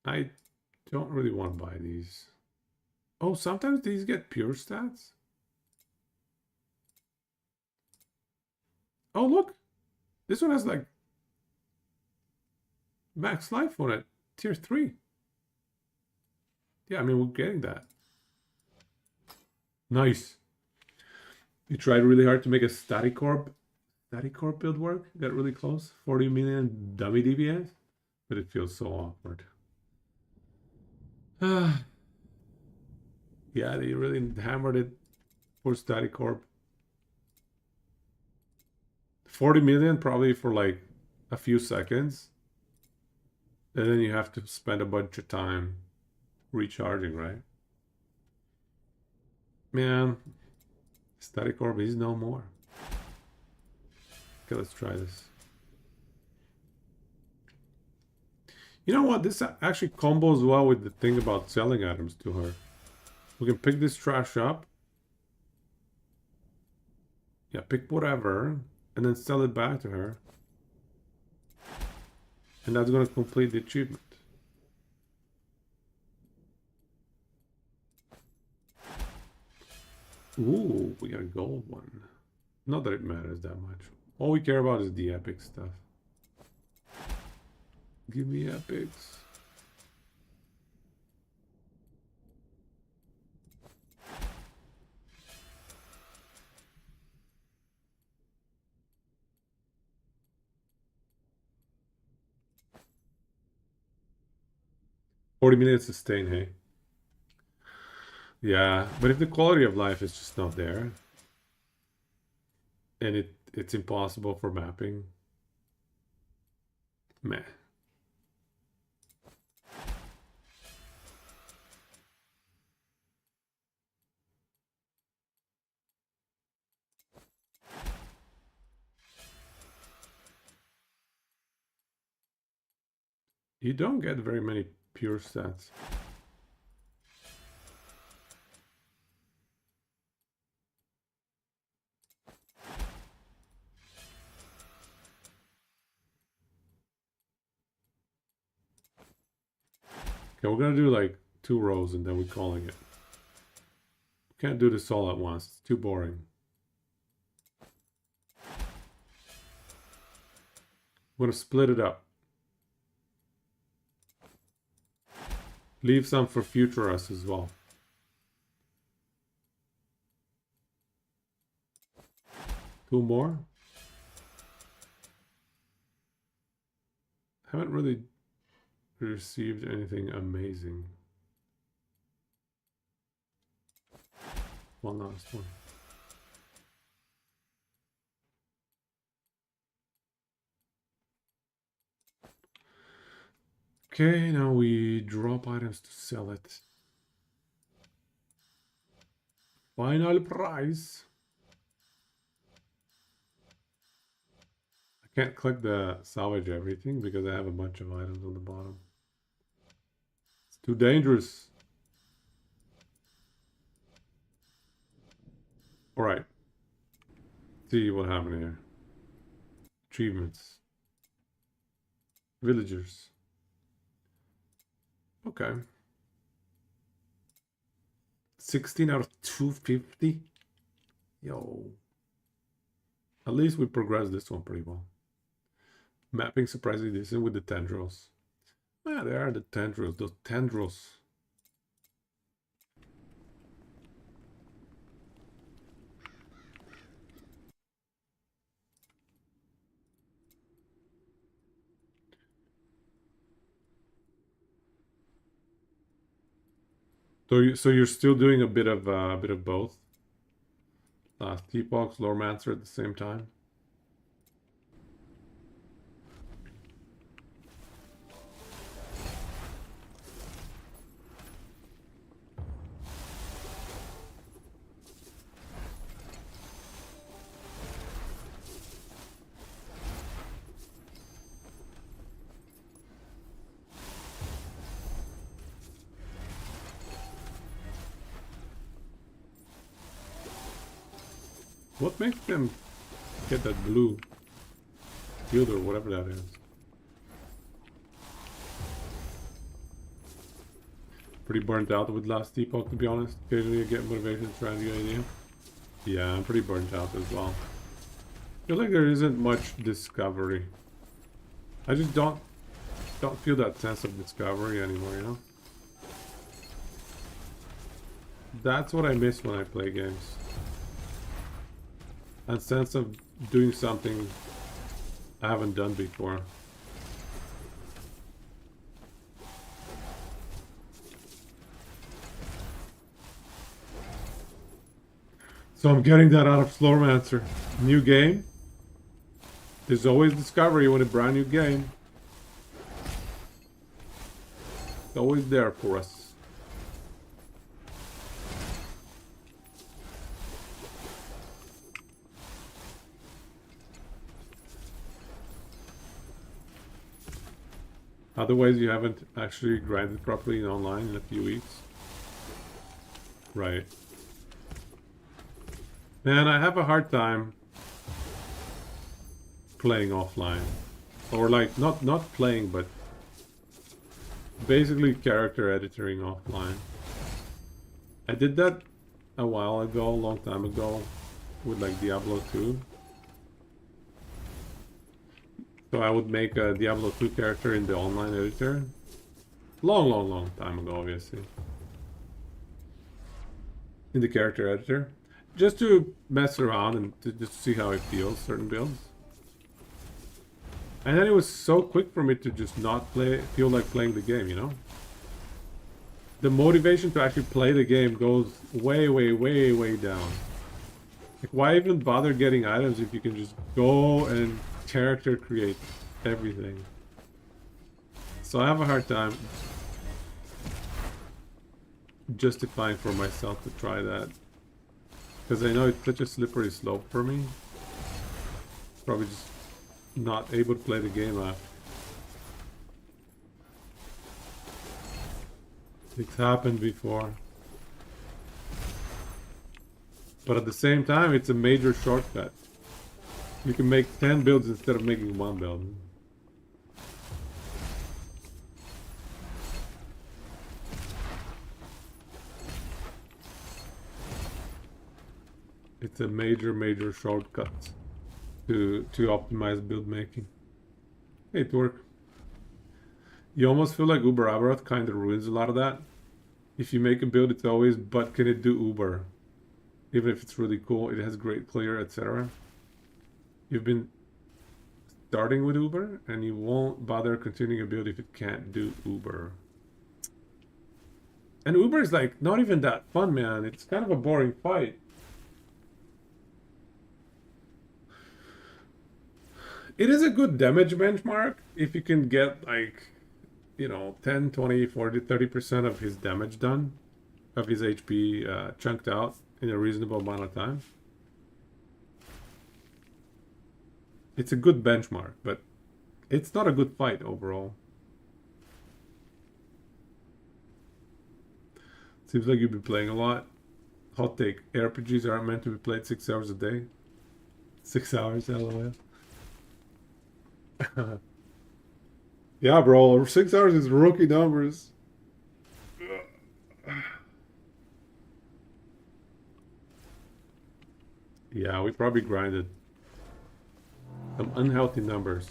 Speaker 1: I don't really want to buy these. Oh, sometimes these get pure stats? Oh, look! This one has like max life on it. Tier 3. Yeah, I mean, we're getting that. Nice. You tried really hard to make a static corp build work. Got really close. 40 million dummy DPS, but it feels so awkward. Yeah, they really hammered it for static corp. 40 million probably for like a few seconds, and then you have to spend a bunch of time recharging, right? Man, static orb is no more. Okay, let's try this. You know what? This actually combos well with the thing about selling items to her. We can pick this trash up. Yeah, pick whatever, and then sell it back to her. And that's going to complete the achievement. Ooh, we got a gold one. Not that it matters that much. All we care about is the epic stuff. Give me epics. $40 million sustain, hey? Yeah, but if the quality of life is just not there, and it's impossible for mapping, meh. You don't get very many pure stats. Okay, we're gonna do like 2 rows and then we're calling it. Can't do this all at once. It's too boring. We're gonna split it up. Leave some for future us as well. Two more. Haven't really received anything amazing. One last one. Okay, now we drop items to sell it. Final price. I can't click the salvage everything because I have a bunch of items on the bottom. It's too dangerous. All right. See what happened here. Achievements. Villagers. Okay. 16 out of 250. Yo. At least we progressed this one pretty well. Mapping surprisingly decent with the tendrils. Ah, there are the tendrils. Those tendrils. So you're still doing a bit of both. T-Box, Loremancer at the same time. What makes them get that blue field or whatever that is? Pretty burnt out with last T-Poke, to be honest. Occasionally I get motivation to try a new idea. Yeah, I'm pretty burnt out as well. I feel like there isn't much discovery. I just don't feel that sense of discovery anymore, you know? That's what I miss when I play games. A sense of doing something I haven't done before. So I'm getting that out of Slowmancer. New game. There's always discovery with a brand new game. It's always there for us. Otherwise, you haven't actually grinded properly in online in a few weeks. Right. Man, I have a hard time playing offline. Or like, not playing, but basically character editing offline. I did that a while ago, a long time ago, with like Diablo 2. So I would make a Diablo 2 character in the online editor. Long time ago, obviously. In the character editor. Just to mess around and to just see how it feels, certain builds. And then it was so quick for me to just not feel like playing the game, you know? The motivation to actually play the game goes way down. Like, why even bother getting items if you can just go and character create everything? So I have a hard time justifying for myself to try that. Because I know it's such a slippery slope for me. Probably just not able to play the game out. It's happened before. But at the same time, it's a major shortcut. You can make 10 builds instead of making one build. It's a major shortcut to optimize build making. It worked. You almost feel like Uber Aberrath kind of ruins a lot of that. If you make a build, it's always, but can it do Uber? Even if it's really cool, it has great clear, etc. You've been starting with Uber, and you won't bother continuing a build if it can't do Uber. And Uber is like not even that fun, man. It's kind of a boring fight. It is a good damage benchmark if you can get like, you know, 10, 20, 40, 30% of his damage done, of his HP chunked out in a reasonable amount of time. It's a good benchmark, but it's not a good fight overall. Seems like you've been playing a lot. Hot take. RPGs aren't meant to be played 6 hours a day. 6 hours, LOL. Yeah, bro. 6 hours is rookie numbers. Yeah, we probably grinded some unhealthy numbers.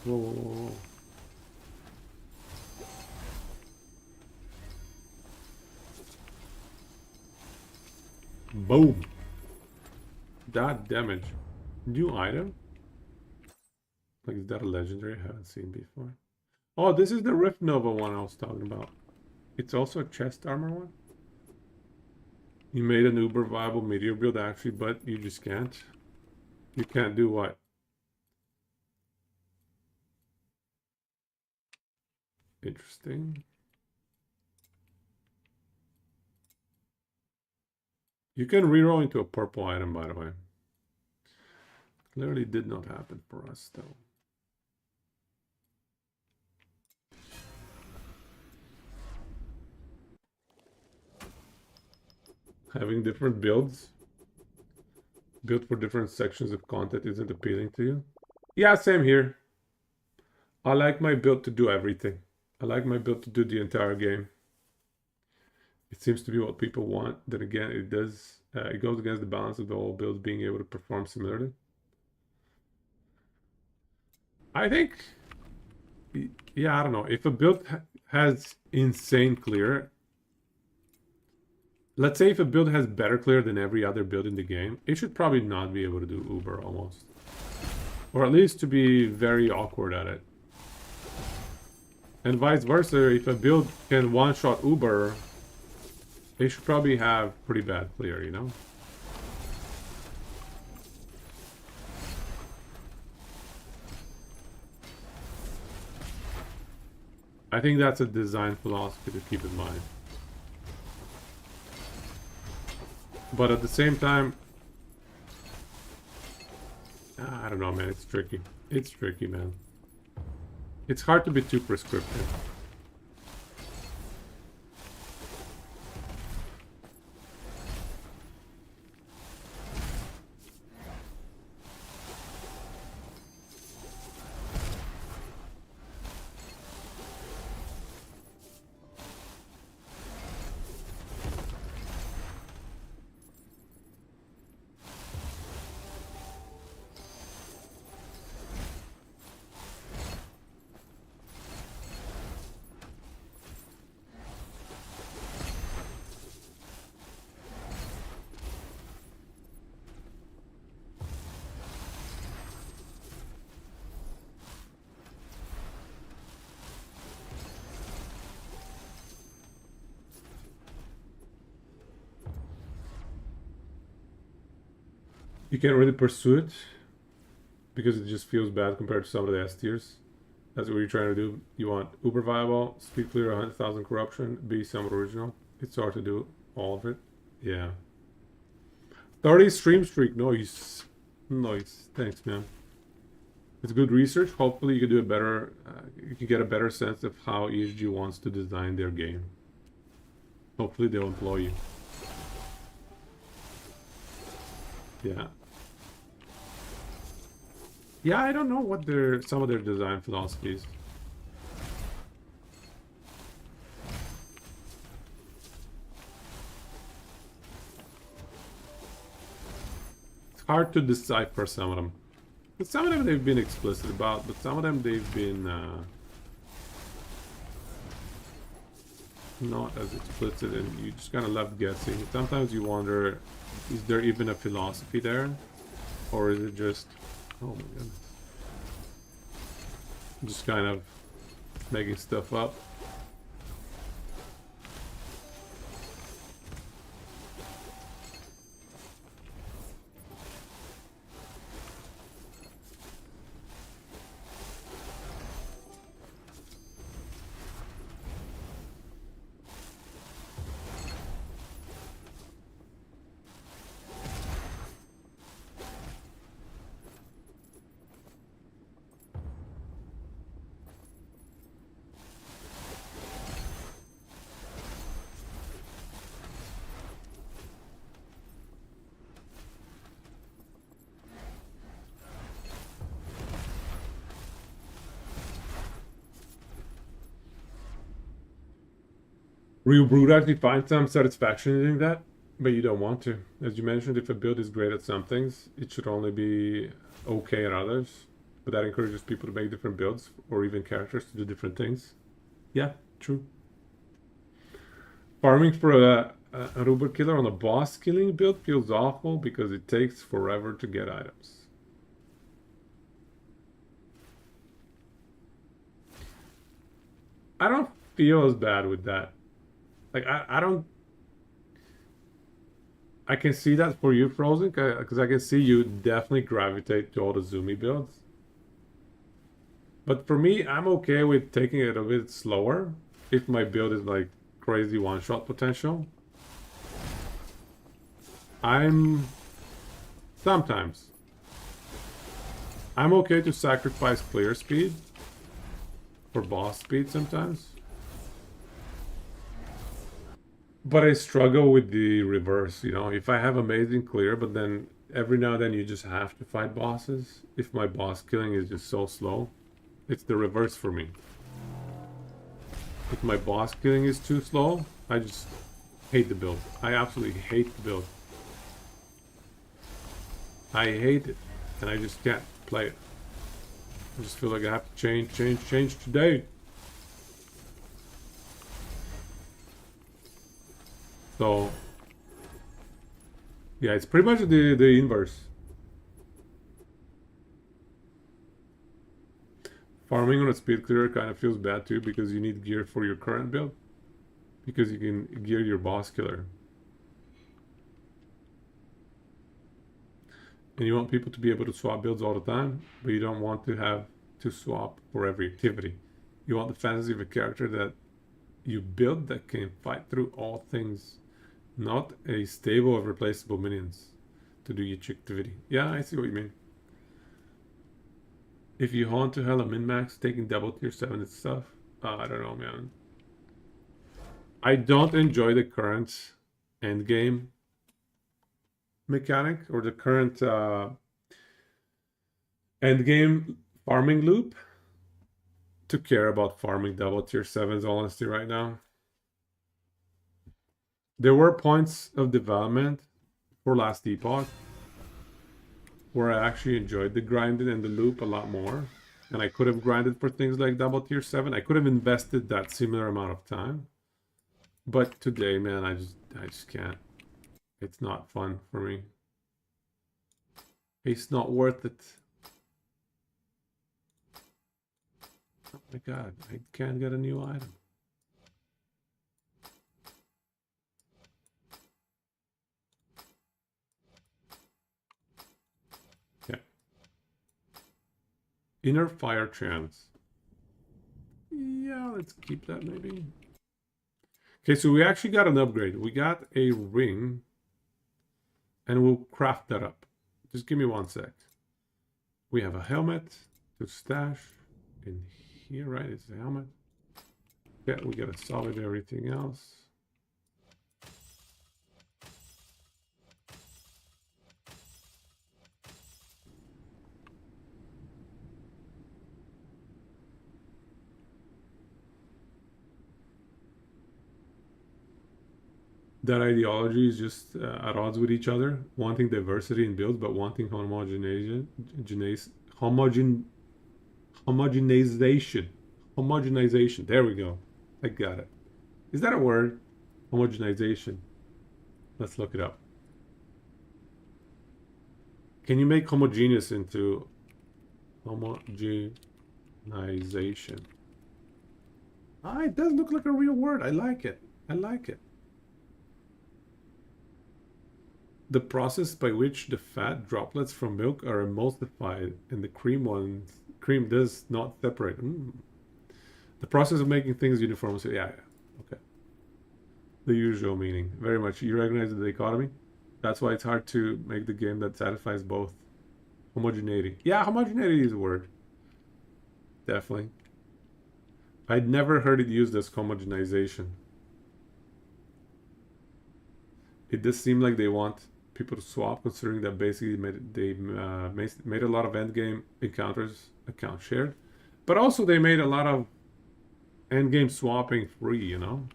Speaker 1: Whoa. Boom. That damage. New item? Like, is that a legendary I haven't seen before? Oh, this is the Rift Nova one I was talking about. It's also a chest armor one. You made an uber viable meteor build actually, but you just can't. You can't do what? Interesting. You can reroll into a purple item, by the way. Clearly did not happen for us, though. Having different builds built for different sections of content isn't appealing to you? Yeah, same here. I like my build to do everything. I like my build to do the entire game. It seems to be what people want. Then again, it does. It goes against the balance of the whole builds being able to perform similarly. I think Yeah, I don't know. If a build has insane clear, let's say if a build has better clear than every other build in the game, it should probably not be able to do Uber almost. Or at least to be very awkward at it. And vice versa, if a build can one-shot Uber, they should probably have pretty bad clear, you know? I think that's a design philosophy to keep in mind. But at the same time, I don't know, man. It's tricky. It's tricky, man. It's hard to be too prescriptive. You can't really pursue it because it just feels bad compared to some of the S tiers. That's what you're trying to do. You want uber viable, speed clear, 100,000 corruption, be somewhat original. It's hard to do all of it. Yeah. 30 stream streak. Nice. Nice. Thanks, man. It's good research. Hopefully you can do a better, you can get a better sense of how ESG wants to design their game. Hopefully they'll employ you. Yeah. Yeah, I don't know what some of their design philosophies. It's hard to decipher some of them. But some of them they've been explicit about, but some of them they've been not as explicit, and you just kind of left guessing. Sometimes you wonder, is there even a philosophy there? Or is it just... Oh my goodness. Just kind of making stuff up. Real Brood actually find some satisfaction in doing that, but you don't want to. As you mentioned, if a build is great at some things, it should only be okay at others. But that encourages people to make different builds, or even characters to do different things. Yeah, true. Farming for an Uber killer on a boss killing build feels awful because it takes forever to get items. I don't feel as bad with that. Like, I don't... I can see that for you, Frozen, because I can see you definitely gravitate to all the zoomy builds. But for me, I'm okay with taking it a bit slower if my build is like crazy one-shot potential. Sometimes. I'm okay to sacrifice clear speed for boss speed sometimes. But I struggle with the reverse, you know? If I have amazing clear, but then every now and then you just have to fight bosses. If my boss killing is just so slow, it's the reverse for me. If my boss killing is too slow, I just hate the build. I absolutely hate the build. I hate it, and I just can't play it. I just feel like I have to change today. So yeah, it's pretty much the inverse. Farming on a speed clearer kind of feels bad too because you need gear for your current build. Because you can gear your boss killer. And you want people to be able to swap builds all the time, but you don't want to have to swap for every activity. You want the fantasy of a character that you build that can fight through all things, not a stable of replaceable minions to do each activity. Yeah, I see what you mean. If you haunt to hell a min-max, taking double tier 7 and stuff, I don't know, man. I don't enjoy the current end game mechanic or the current end game farming loop to care about farming double tier 7s, honestly, right now. There were points of development for Last Epoch where I actually enjoyed the grinding and the loop a lot more. And I could have grinded for things like double tier 7. I could have invested that similar amount of time. But today, man, I just can't. It's not fun for me. It's not worth it. Oh my god, I can't get a new item. Inner fire chance. Yeah, let's keep that maybe. Okay, so we actually got an upgrade. We got a ring. And we'll craft that up. Just give me 1 sec. We have a helmet to stash in here, right? It's a helmet. Yeah, we gotta solid everything else. That ideology is just at odds with each other, wanting diversity in builds, but wanting homogenization. Homogenization. There we go. I got it. Is that a word? Homogenization. Let's look it up. Can you make homogeneous into homogenization? Ah, it does look like a real word. I like it. I like it. The process by which the fat droplets from milk are emulsified and the cream does not separate. The process of making things uniform. So yeah, okay. The usual meaning. Very much. You recognize the dichotomy? That's why it's hard to make the game that satisfies both. Homogeneity. Yeah, homogeneity is a word. Definitely. I'd never heard it used as homogenization. It does seem like they want people to swap, considering that basically they made a lot of endgame encounters account shared, but also they made a lot of endgame swapping free, you know?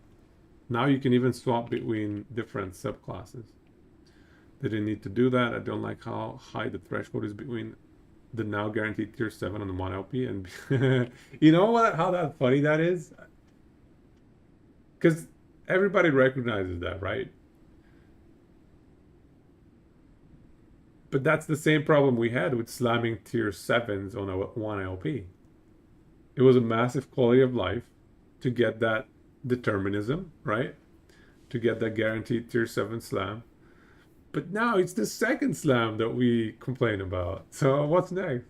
Speaker 1: Now you can even swap between different subclasses. They didn't need to do that. I don't like how high the threshold is between the now guaranteed tier 7 on the 1 LP and you know what? How that funny that is? Because everybody recognizes that, right? But that's the same problem we had with slamming tier 7s on a 1 LP. It was a massive quality of life to get that determinism, right? To get that guaranteed tier 7 slam. But now it's the second slam that we complain about. So what's next?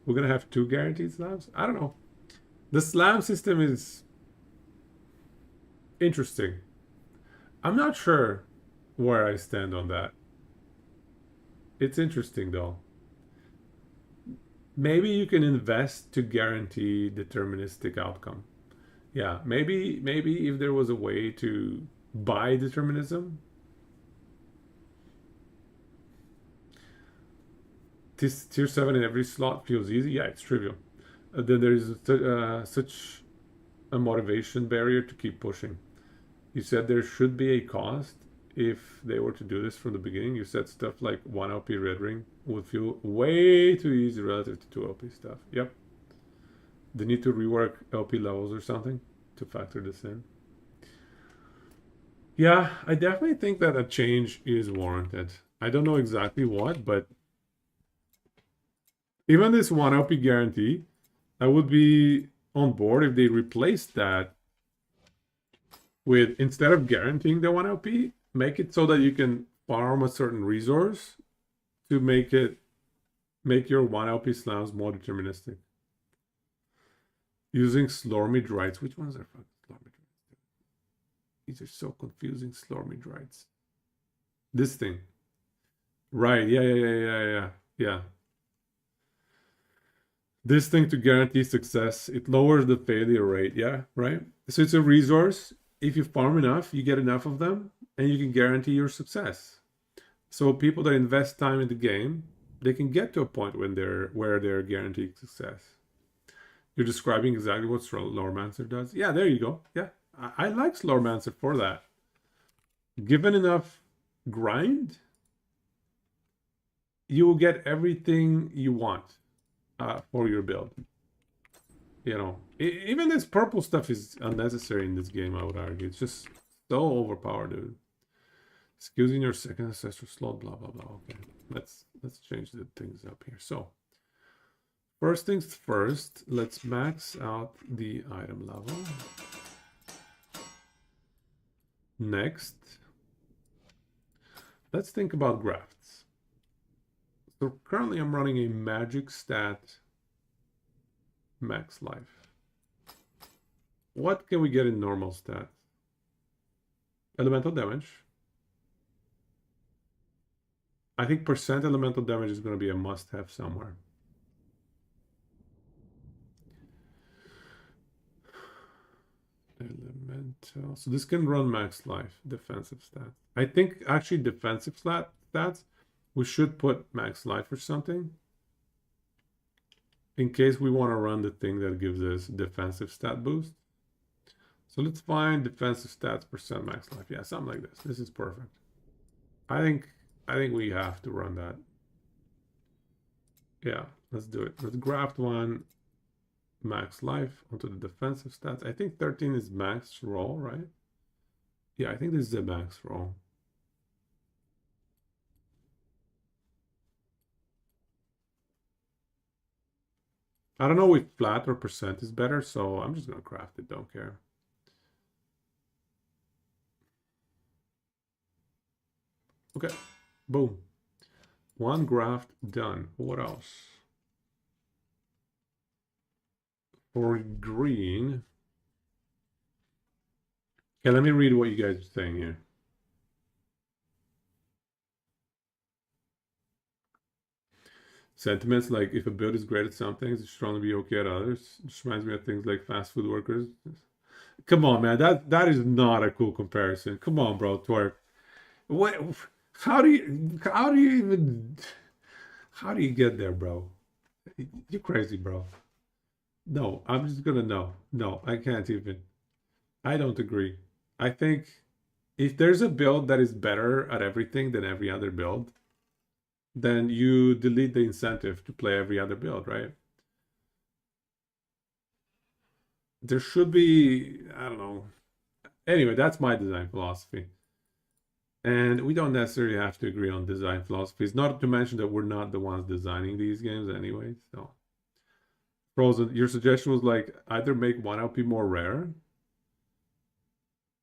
Speaker 1: We're going to have 2 guaranteed slams? I don't know. The slam system is interesting. I'm not sure where I stand on that. It's interesting though. Maybe you can invest to guarantee deterministic outcome. Yeah, maybe if there was a way to buy determinism. This tier 7 in every slot feels easy. Yeah, it's trivial. Then there's such a motivation barrier to keep pushing. You said there should be a cost if they were to do this from the beginning. You said stuff like 1 LP Red Ring would feel way too easy relative to 2 LP stuff. Yep. They need to rework LP levels or something to factor this in. Yeah, I definitely think that a change is warranted. I don't know exactly what, but even this 1 LP guarantee, I would be on board if they replaced that with, instead of guaranteeing the 1 LP, make it so that you can farm a certain resource to make your 1 LP slams more deterministic. Using Slormid rights. Which ones are fucking Slormid rights? These are so confusing, Slormid rights. This thing. Right, yeah. This thing to guarantee success, it lowers the failure rate, yeah, right? So it's a resource. If you farm enough, you get enough of them, and you can guarantee your success. So people that invest time in the game, they can get to a point where they're guaranteed success. You're describing exactly what Sloremancer does. Yeah, there you go. Yeah, I like Sloremancer for that. Given enough grind, you will get everything you want for your build. You know, even this purple stuff is unnecessary in this game, I would argue. It's just so overpowered, dude. Excusing your second ancestor slot, blah, blah, blah. Okay, let's change the things up here. So, first things first, let's max out the item level. Next, let's think about grafts. So currently I'm running a magic stat max life. What can we get in normal stats? Elemental damage. I think percent elemental damage is going to be a must-have somewhere. Elemental. So this can run max life, defensive stats. I think actually defensive stats, we should put max life or something. In case we want to run the thing that gives us defensive stat boost. So let's find defensive stats percent max life. Yeah, something like this. This is perfect. I think we have to run that. Yeah, let's do it. Let's graft one max life onto the defensive stats. I think 13 is max roll, right? Yeah, I think this is a max roll. I don't know if flat or percent is better, so I'm just gonna craft it, don't care. Okay, boom. One graft done. What else? For green. Okay, let me read what you guys are saying here. Sentiments like, if a build is great at some things, it's strongly be okay at others. It just reminds me of things like fast food workers. Come on, man. That is not a cool comparison. Come on, bro. Twerk. What? How do you get there, bro? You're crazy, bro. No, I'm just gonna no. I can't even. I don't agree. I think if there's a build that is better at everything than every other build, then you delete the incentive to play every other build, right? There should be, I don't know. Anyway, that's my design philosophy. And we don't necessarily have to agree on design philosophies, not to mention that we're not the ones designing these games anyway. So, Frozen, your suggestion was like either make 1 LP more rare,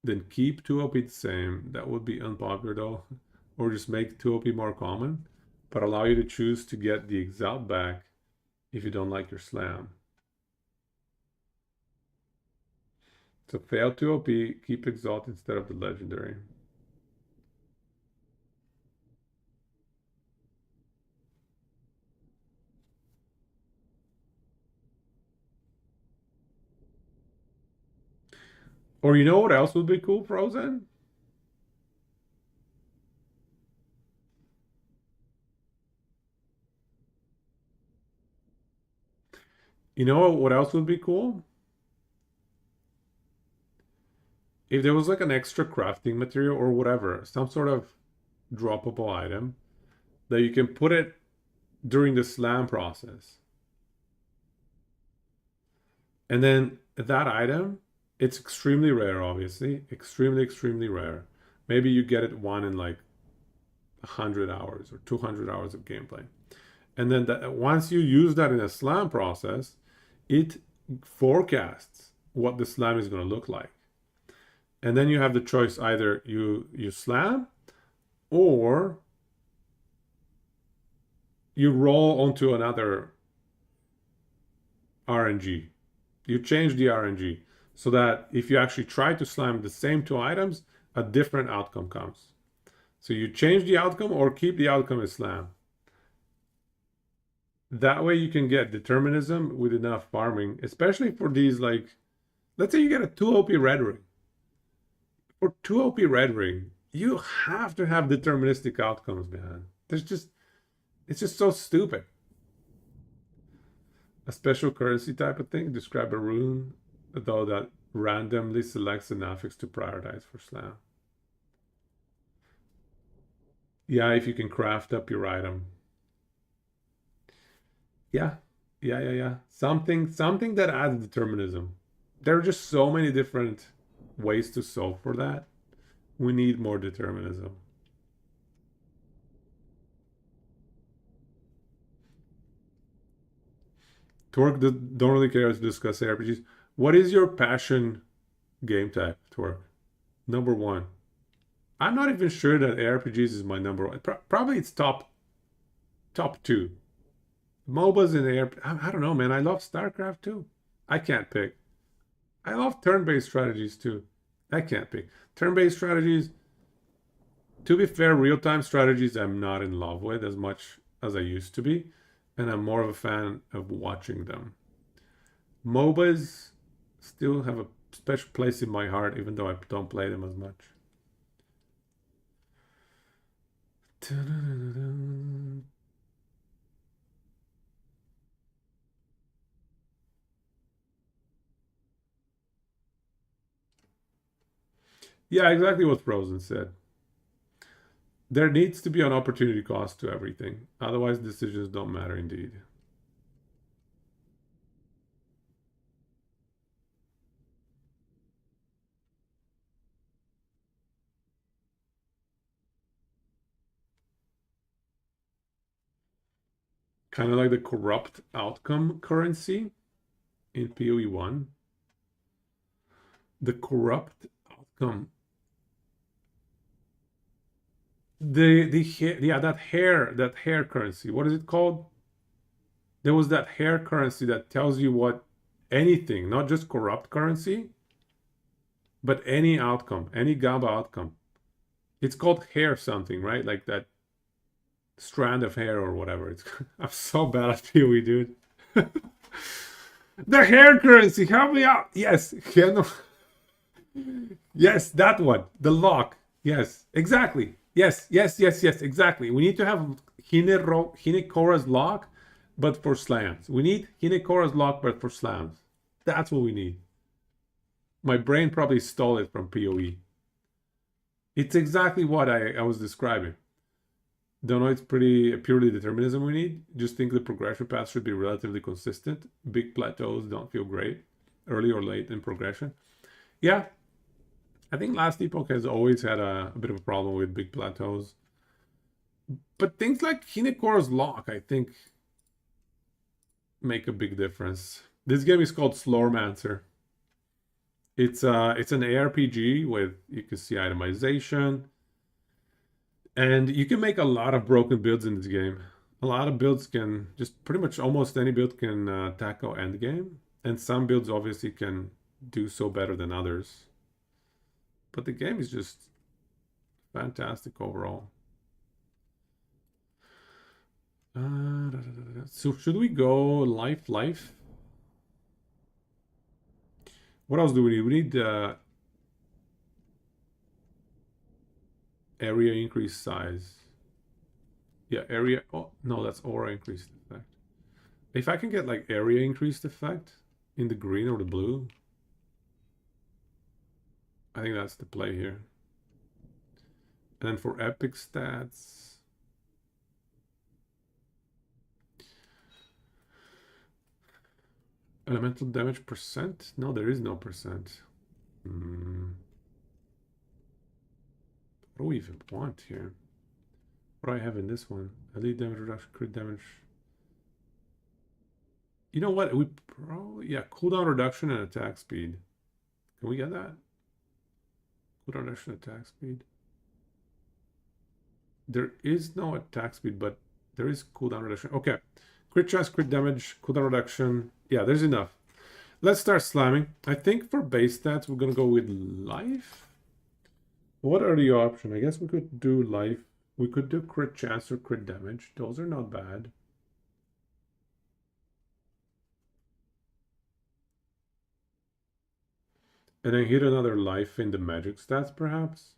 Speaker 1: then keep 2 LP the same. That would be unpopular though. Or just make 2 LP more common, but allow you to choose to get the Exalt back if you don't like your slam. So fail 2 LP, keep Exalt instead of the legendary. Or you know what else would be cool, Frozen? You know what else would be cool? If there was like an extra crafting material or whatever, some sort of droppable item that you can put it during the slam process. And then that item, it's extremely rare, obviously. Extremely, extremely rare. Maybe you get it one in like 100 hours or 200 hours of gameplay. And then once you use that in a slam process, it forecasts what the slam is going to look like. And then you have the choice, either you slam or you roll onto another RNG. You change the RNG so that if you actually try to slam the same two items, a different outcome comes. So you change the outcome or keep the outcome as slam. That way you can get determinism with enough farming, especially for these, like, let's say you get a 2 OP red ring. For 2 OP red ring, you have to have deterministic outcomes, man. It's just so stupid. A special currency type of thing, describe a rune, though, that randomly selects an affix to prioritize for slam. Yeah, if you can craft up your item. Yeah, yeah. Something that adds determinism. There are just so many different ways to solve for that. We need more determinism. Twerk don't really care to discuss RPGs. What is your passion game type, Twerk? Number one. I'm not even sure that RPGs is my number one. Probably it's top two. MOBAs and I don't know, man. I love StarCraft too. I can't pick. I love turn-based strategies too. I can't pick. Turn-based strategies, to be fair, real-time strategies I'm not in love with as much as I used to be. And I'm more of a fan of watching them. MOBAs still have a special place in my heart, even though I don't play them as much. Yeah, exactly what Frozen said. There needs to be an opportunity cost to everything. Otherwise, decisions don't matter indeed. Kind of like the corrupt outcome currency in PoE 1. The corrupt outcome. That hair currency. What is it called? There was that hair currency that tells you what anything, not just corrupt currency, but any outcome, any GABA outcome. It's called hair something, right? Like that strand of hair or whatever. It's I'm so bad at PoE, dude. The hair currency, help me out. Yes, yes, that one. The lock. Yes, exactly. Yes, exactly. We need to have Hinekora's lock, but for slams. We need Hinekora's lock, but for slams. That's what we need. My brain probably stole it from PoE. It's exactly what I was describing. Don't know, it's pretty purely determinism we need. Just think the progression path should be relatively consistent. Big plateaus don't feel great, early or late in progression. Yeah, I think Last Epoch has always had a bit of a problem with big plateaus. But things like Hinekora's lock, I think, make a big difference. This game is called Slormancer. It's an ARPG with, you can see, itemization. And you can make a lot of broken builds in this game. A lot of builds can, just pretty much almost any build can tackle endgame. And some builds obviously can do so better than others. But the game is just fantastic overall. So should we go life? What else do we need? We need area increase size. Yeah, area. Oh, no, that's aura increased effect. If I can get like area increased effect in the green or the blue, I think that's the play here. And then for epic stats, Elemental damage percent? No, there is no percent. What do we even want here? What do I have in this one? Elite damage reduction, crit damage. You know what? We probably, yeah, cooldown reduction and attack speed. Can we get that? Cooldown reduction, attack speed. There is no attack speed, but there is cooldown reduction. Okay. Crit chance, crit damage, cooldown reduction. Yeah, there's enough. Let's start slamming. I think for base stats, we're going to go with life. What are the options? I guess we could do life. We could do crit chance or crit damage. Those are not bad. And then hit another life in the magic stats, perhaps.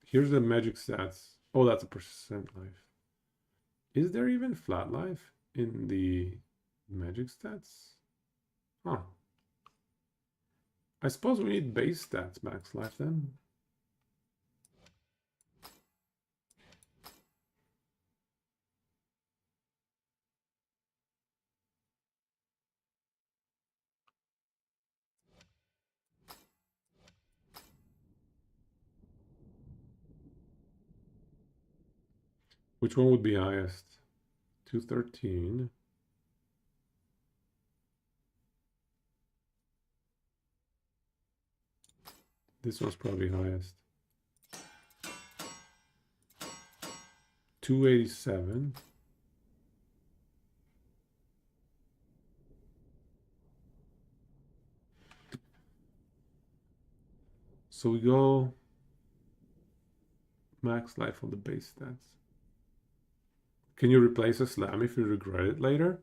Speaker 1: Here's the magic stats. Oh, that's a percent life. Is there even flat life in the magic stats? Huh. I suppose we need base stats max life then. Which one would be highest? 213. This one's probably highest. 287. So we go max life on the base stats. Can you replace a slam if you regret it later?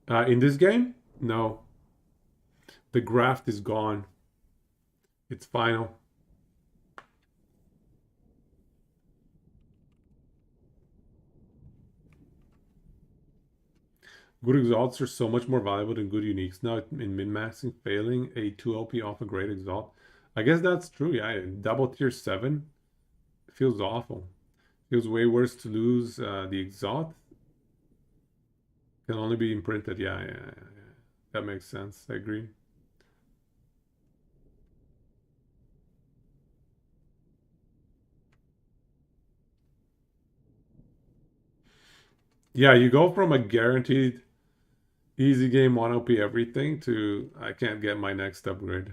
Speaker 1: In this game? No. The graft is gone. It's final. Good exalts are so much more valuable than good uniques now in min-maxing, failing a 2 LP off a great exalt. I guess that's true, yeah. Double tier 7 feels awful. Feels way worse to lose the exalt. Can only be imprinted, yeah. That makes sense, I agree. Yeah, you go from a guaranteed easy game 1 OP everything to I can't get my next upgrade.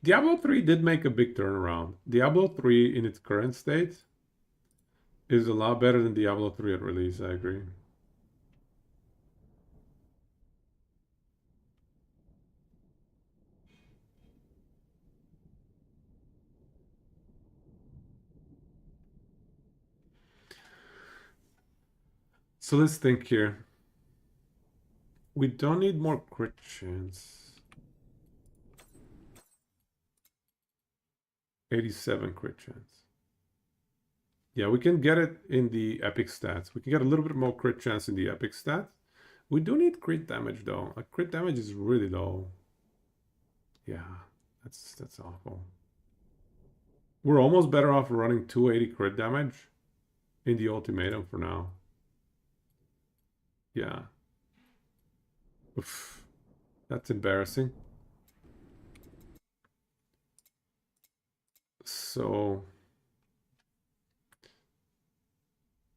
Speaker 1: Diablo 3 did make a big turnaround. Diablo 3 in its current state is a lot better than Diablo 3 at release, I agree. So let's think here. We don't need more crit chance. 87 crit chance. Yeah, we can get it in the epic stats. We can get a little bit more crit chance in the epic stats. We do need crit damage though. Crit damage is really low. Yeah, that's awful. We're almost better off running 280 crit damage in the ultimatum for now. Yeah. Oof. That's embarrassing. So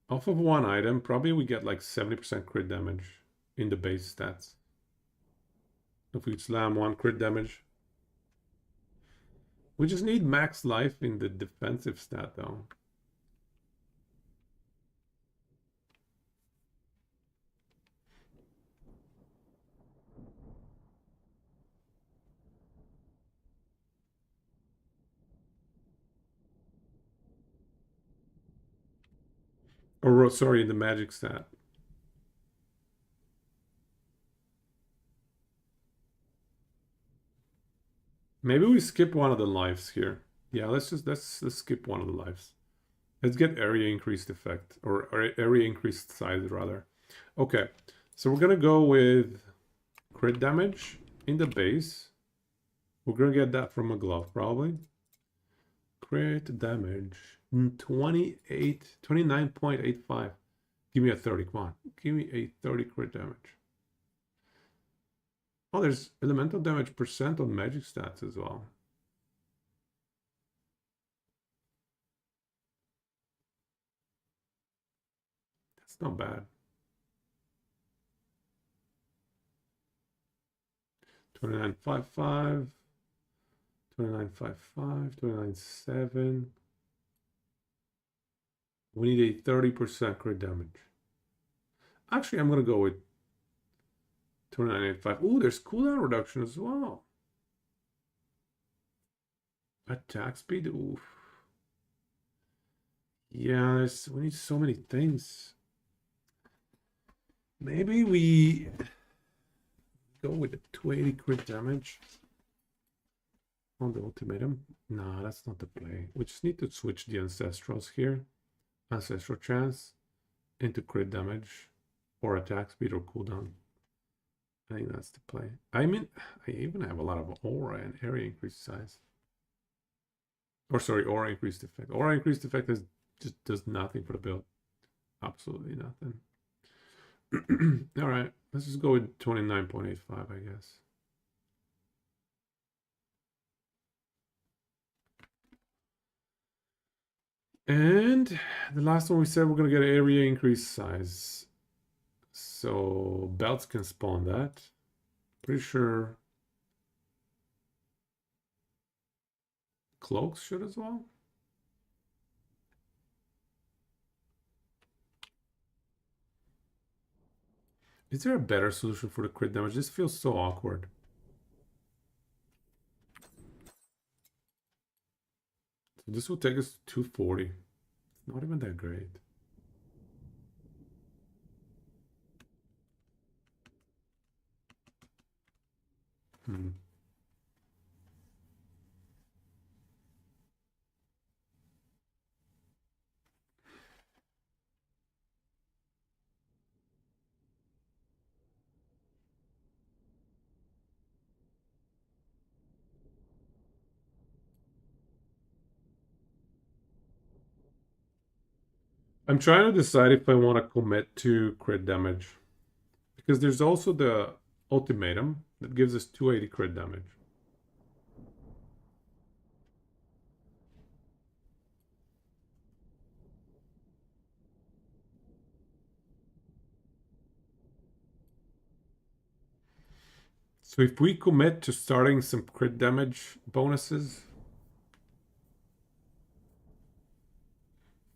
Speaker 1: off of one item, probably we get like 70% crit damage in the base stats. If we slam one crit damage. We just need max life in the defensive stat though. Or sorry, in the magic stat. Maybe we skip one of the lives here. Yeah, let's skip one of the lives. Let's get area increased effect, or area increased size rather. Okay, so we're gonna go with crit damage in the base. We're gonna get that from a glove probably. Crit damage 29.85. Give me a 30, come on. Give me a 30 crit damage. Oh, there's elemental damage percent on magic stats as well. That's not bad. 29.55, 29.55, 29.7. We need a 30% crit damage. Actually, I'm going to go with 29.85. Ooh, there's cooldown reduction as well. Attack speed, oof. Yeah, we need so many things. Maybe we go with the 280 crit damage on the ultimatum. No, that's not the play. We just need to switch the ancestrals here. Ancestral chance into crit damage or attack speed or cooldown. I think that's the play. I mean, I even have a lot of aura and area increased size. Or sorry, aura increased effect. Aura increased effect just does nothing for the build. Absolutely nothing. All right, let's just go with 29.85, I guess. And the last one we said we're gonna get area increase size. So belts can spawn that. Pretty sure cloaks should as well. Is there a better solution for the crit damage? This feels so awkward. So this will take us to 240. It's not even that great. Hmm. I'm trying to decide if I want to commit to crit damage. Because there's also the ultimatum that gives us 280 crit damage. So if we commit to starting some crit damage bonuses,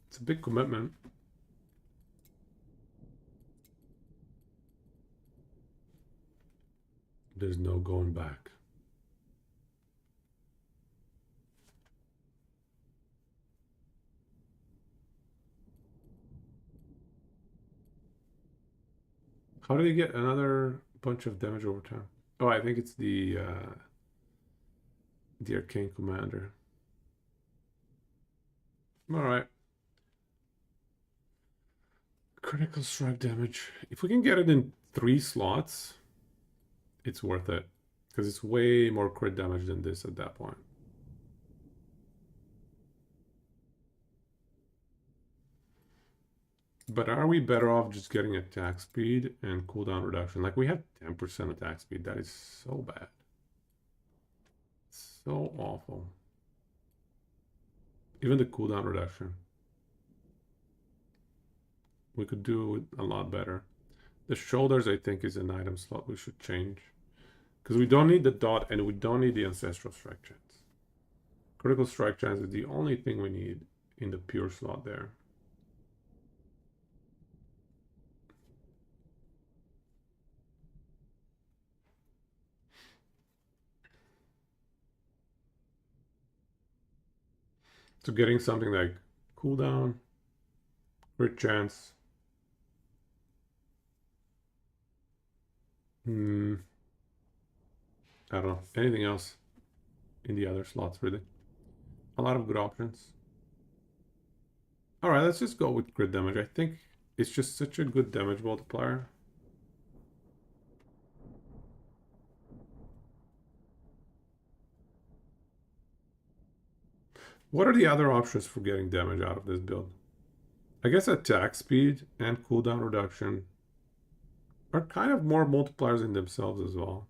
Speaker 1: it's a big commitment. There's no going back. How do they get another bunch of damage over time? Oh, I think it's the arcane commander. All right. Critical strike damage. If we can get it in 3 slots, it's worth it. Because it's way more crit damage than this at that point. But are we better off just getting attack speed and cooldown reduction? Like, we have 10% attack speed. That is so bad. So awful. Even the cooldown reduction. We could do a lot better. The shoulders, I think, is an item slot we should change. Because we don't need the dot and we don't need the ancestral strike chance. Critical strike chance is the only thing we need in the pure slot there. So getting something like cooldown, crit chance. I don't know. Anything else in the other slots, really? A lot of good options. Alright, let's just go with crit damage. I think it's just such a good damage multiplier. What are the other options for getting damage out of this build? I guess attack speed and cooldown reduction are kind of more multipliers in themselves as well.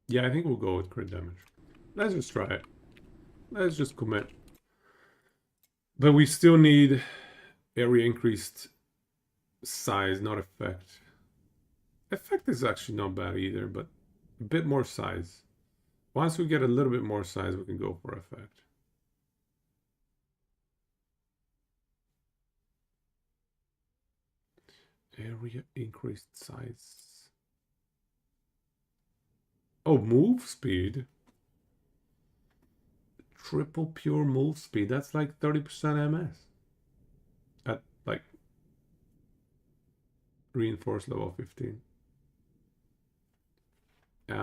Speaker 1: Yeah, I think we'll go with crit damage. Let's just try it. Let's just commit. But we still need area increased size, not effect. Effect is actually not bad either, but a bit more size. Once we get a little bit more size, we can go for effect. Area increased size. Oh, move speed. Triple pure move speed. That's like 30% MS. At like reinforced level 15.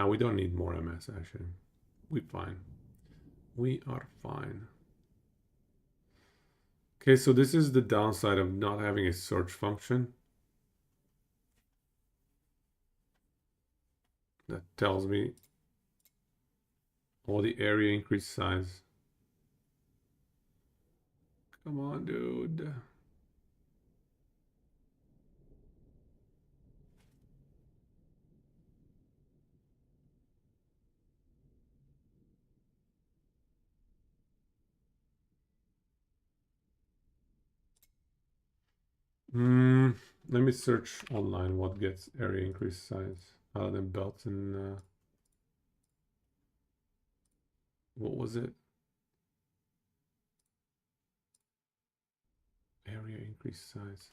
Speaker 1: We don't need more MS actually. We're fine. We are fine. Okay, so this is the downside of not having a search function. That tells me all the area increase size. Come on, dude. Let me search online what gets area increase size other than belts and what was it? Area increase size.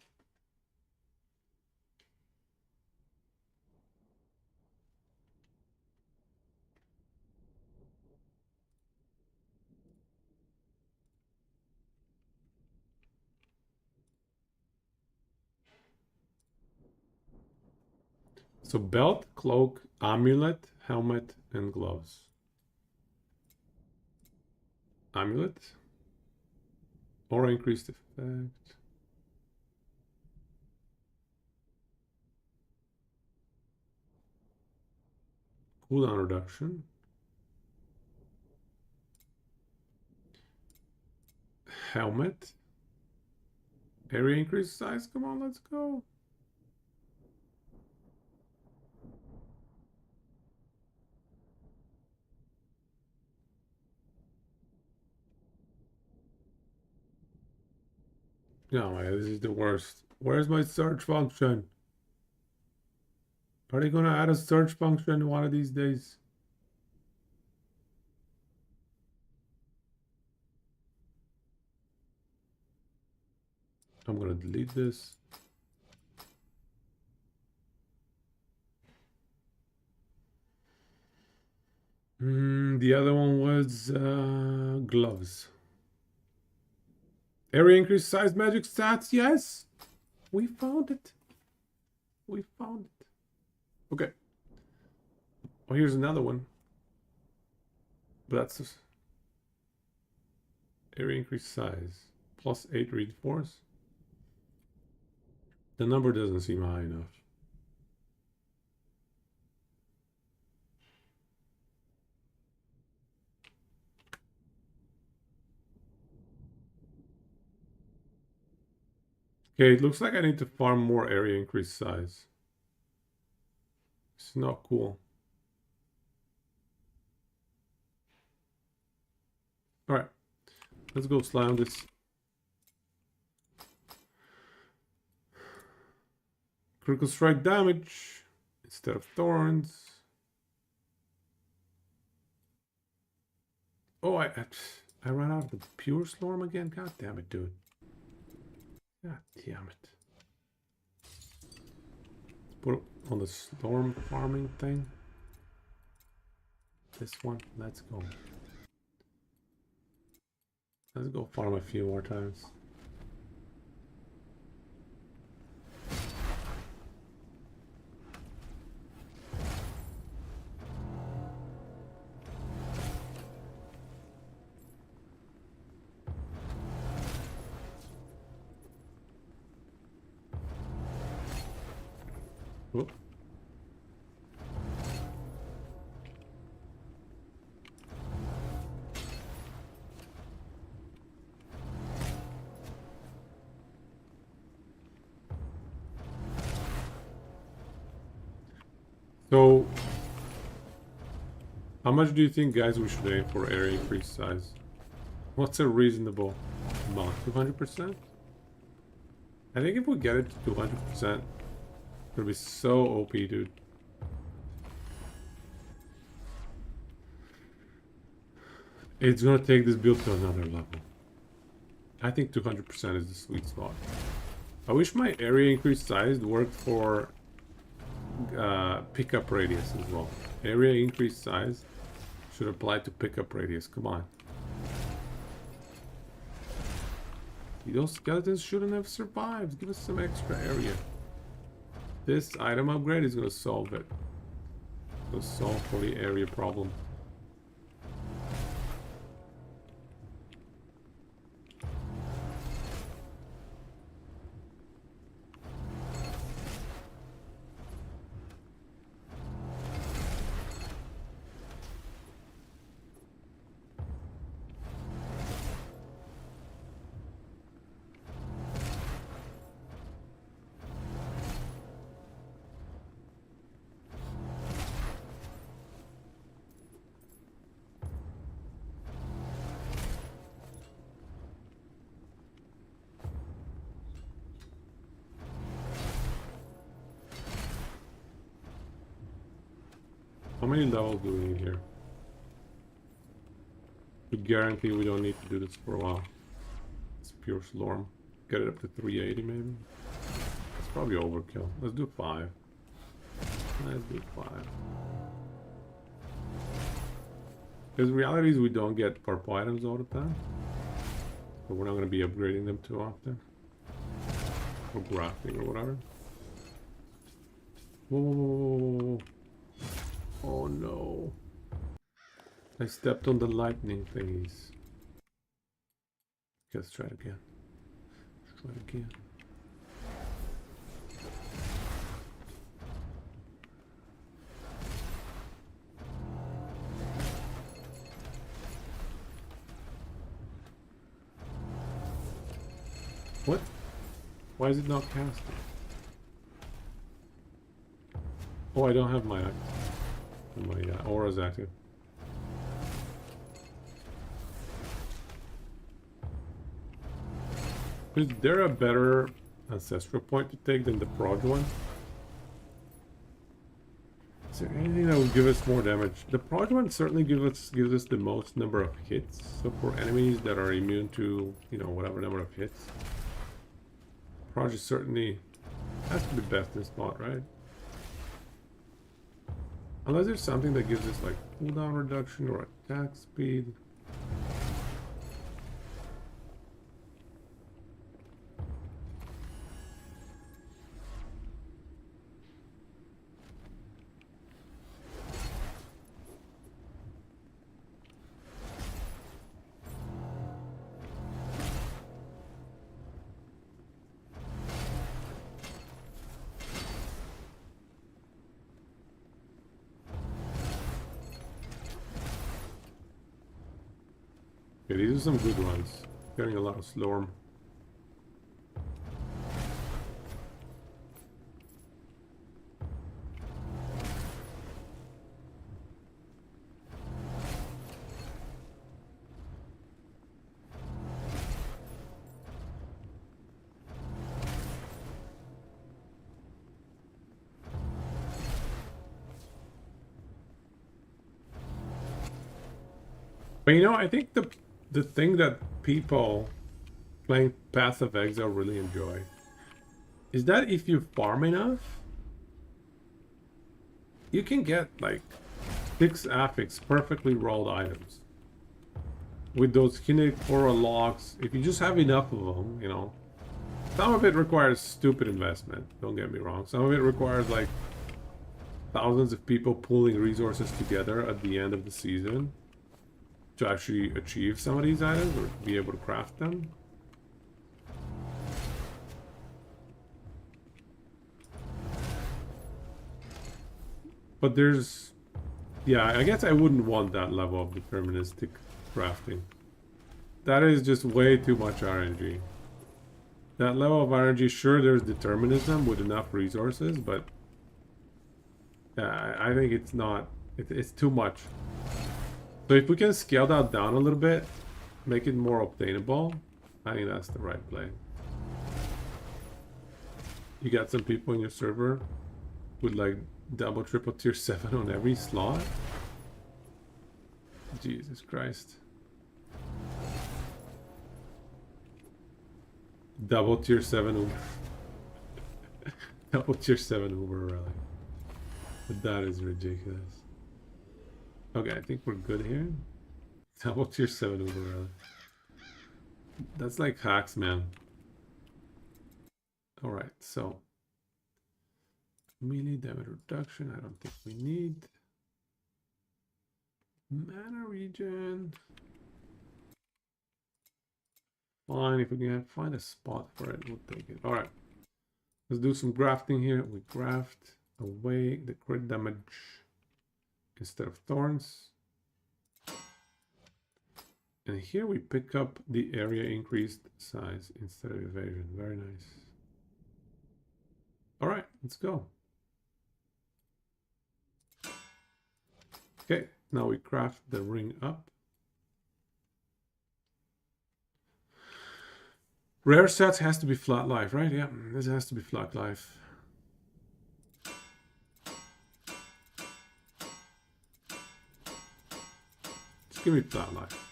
Speaker 1: So belt, cloak, amulet, helmet, and gloves. Amulet. Aura increased effect. Cooldown reduction. Helmet. Area increase size. Come on, let's go. No, this is the worst. Where's my search function? Are they gonna add a search function one of these days? I'm gonna delete this. The other one was gloves. Area increase size magic stats. Yes, we found it. We found it. Okay. Oh, here's another one. But that's area increase size. +8 reinforce. The number doesn't seem high enough. Okay, it looks like I need to farm more area increase size. It's not cool. Alright. Let's go slam this. Critical strike damage instead of thorns. Oh, I ran out of the pure storm again. God damn it, dude. God damn it. Put it on the storm farming thing. this one. Let's go. Let's go farm a few more times. Whoop. So, how much do you think, guys, we should aim for area increase size? What's a reasonable amount? 200%? I think if we get it to 200%, it'll be so OP, dude. It's gonna take this build to another level. I think 200% is the sweet spot. I wish my area increase size worked for pickup radius as well. Area increase size should apply to pickup radius. Come on. Those skeletons shouldn't have survived. Give us some extra area. This item upgrade is gonna solve it. It'll solve for the area problem. How many levels do we need here? We guarantee we don't need to do this for a while. It's pure Slorm. Get it up to 380 maybe? It's probably overkill. Let's do 5. Let's do 5. Because reality is we don't get purple items all the time. But we're not going to be upgrading them too often. Or grafting or whatever. Whoa, whoa, whoa, whoa, whoa. Oh no. I stepped on the lightning thingies. Let's try it again. Let's try it again. What? Why is it not casting? Oh, I don't have my aura's active. Is there a better ancestral point to take than the prod one? Is there anything that would give us more damage? The prod one certainly gives us the most number of hits. So for enemies that are immune to, you know, whatever number of hits, prod is certainly has to be best in spot, right? Unless there's something that gives us like cooldown reduction or attack speed. Okay, these are some good ones. Getting a lot of Slorm. But you know, I think the thing that people playing Path of Exile really enjoy is that if you farm enough, you can get like 6 affix perfectly rolled items. With those kinetic aura locks, if you just have enough of them, you know. Some of it requires stupid investment, don't get me wrong. Some of it requires like thousands of people pooling resources together at the end of the season to actually achieve some of these items or be able to craft them. But there's... yeah, I guess I wouldn't want that level of deterministic crafting. That is just way too much RNG. That level of RNG, sure, there's determinism with enough resources, but I think it's not... it's too much. So if we can scale that down a little bit, make it more obtainable, I think that's the right play. You got some people in your server with like double, triple tier 7 on every slot? Jesus Christ. Double tier 7 Uber. Double tier 7 Uber rally. But that is ridiculous. Okay, I think we're good here. Double tier 7 Uber rally. That's like hacks, man. Alright, so melee damage reduction, I don't think we need. Mana regen. Fine, if we can find a spot for it, we'll take it. Alright. Let's do some grafting here. We graft away the crit damage instead of thorns. And here we pick up the area increased size instead of evasion. Very nice. Alright, let's go. Okay, now we craft the ring up. Rare stats has to be flat life, right? Yeah, this has to be flat life. Just give me flat life.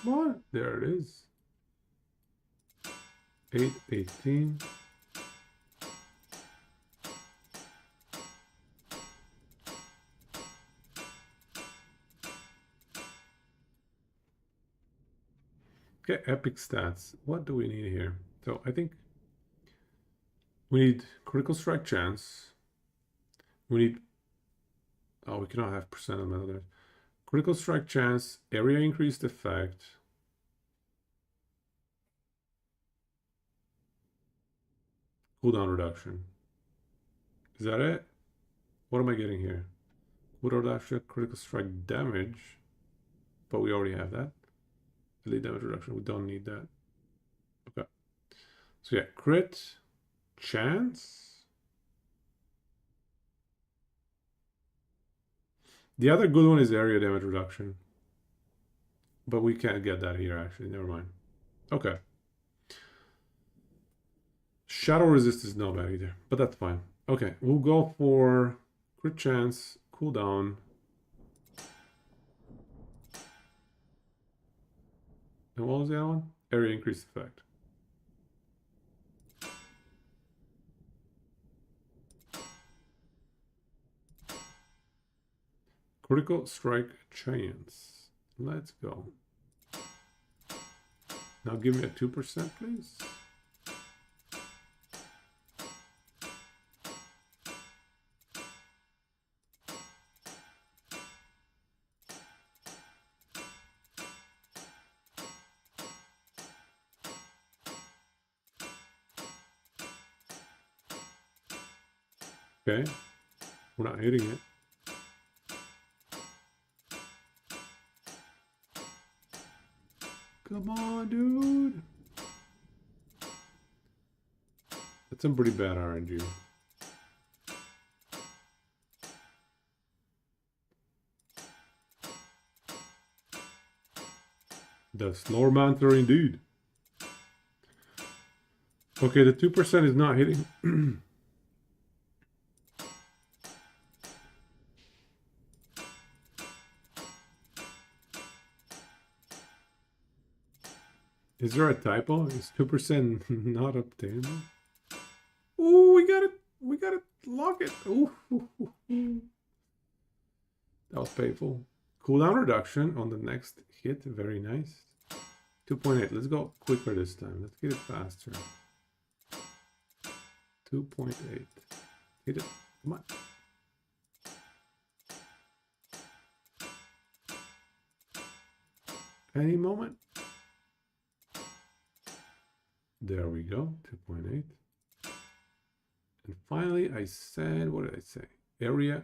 Speaker 1: What? There it is. 818. Okay, epic stats. What do we need here? So I think we need critical strike chance. We need... oh, we cannot have percent on that. Critical strike chance, area increased effect. Cooldown reduction. Is that it? What am I getting here? Cooldown reduction, critical strike damage. But we already have that. Elite damage reduction, we don't need that. Okay. So yeah, crit chance. The other good one is area damage reduction. But we can't get that here, actually. Never mind. Okay. Shadow resist is not bad either, but that's fine. Okay, we'll go for crit chance, cooldown. And what was the other one? Area increase effect. Critical strike chance. Let's go. Now give me a 2%, please. Okay, we're not hitting it. Come on, dude. That's some pretty bad RNG. The slower Manther indeed. Okay, the 2% is not hitting. Is there a typo? Is 2% not obtainable? Oh, we got it. We gotta lock it. Ooh. That was painful. Cooldown reduction on the next hit. Very nice. 2.8. Let's go quicker this time. Let's get it faster. 2.8. Hit it. Come on. Any moment. There we go. 2.8. And finally, I said, what did I say? Area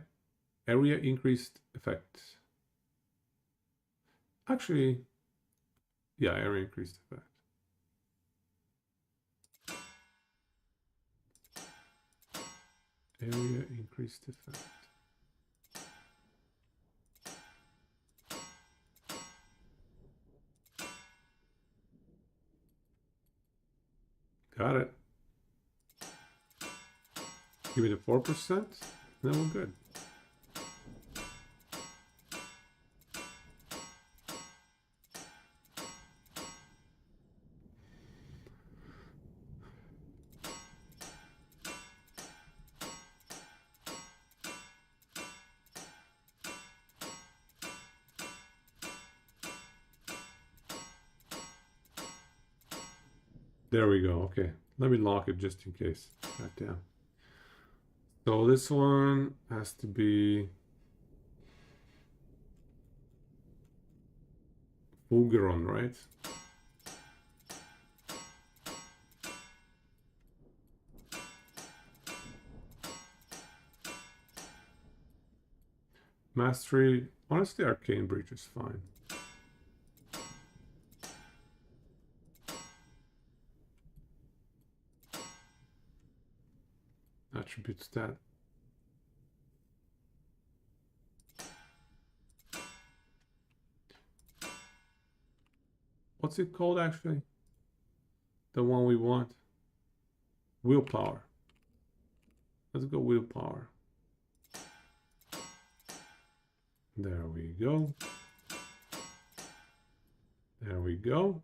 Speaker 1: increased effect. Actually, yeah, area increased effect. Area increased effect. Got it. Give me the 4%, then we're good. There we go. Okay, let me lock it just in case. God damn. So this one has to be Fulgeron, right? Mastery. Honestly, Arcane Breach is fine. Attribute stat. What's it called actually? The one we want. Willpower. Let's go willpower. There we go. There we go.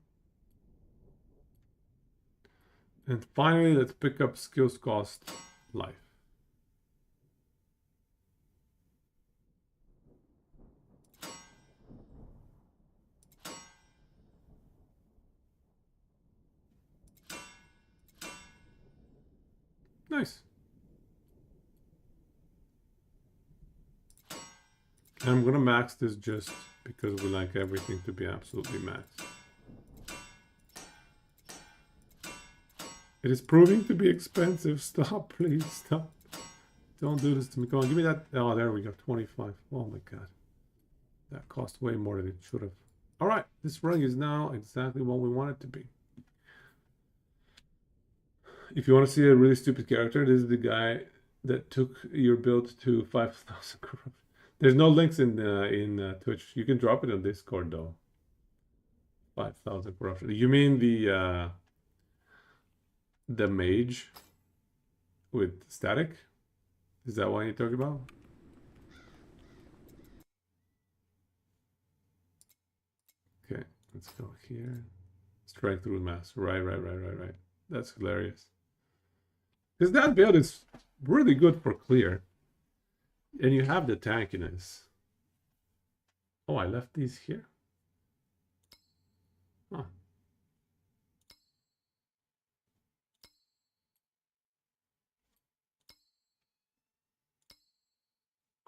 Speaker 1: And finally, let's pick up skills cost life. Nice. And I'm gonna max this just because we like everything to be absolutely maxed. It is proving to be expensive. Stop, please, stop. Don't do this to me. Come on, give me that. Oh, there we go, 25. Oh my god. That cost way more than it should have. All right, this rung is now exactly what we want it to be. If you want to see a really stupid character, this is the guy that took your build to 5,000 corruption. There's no links in Twitch. You can drop it on Discord though. 5,000 corruption. You mean the mage with static? Is that what you're talking about? Okay, let's go here. Strike through mass. Right. That's hilarious. Because that build is really good for clear. And you have the tankiness. Oh, I left these here. Huh.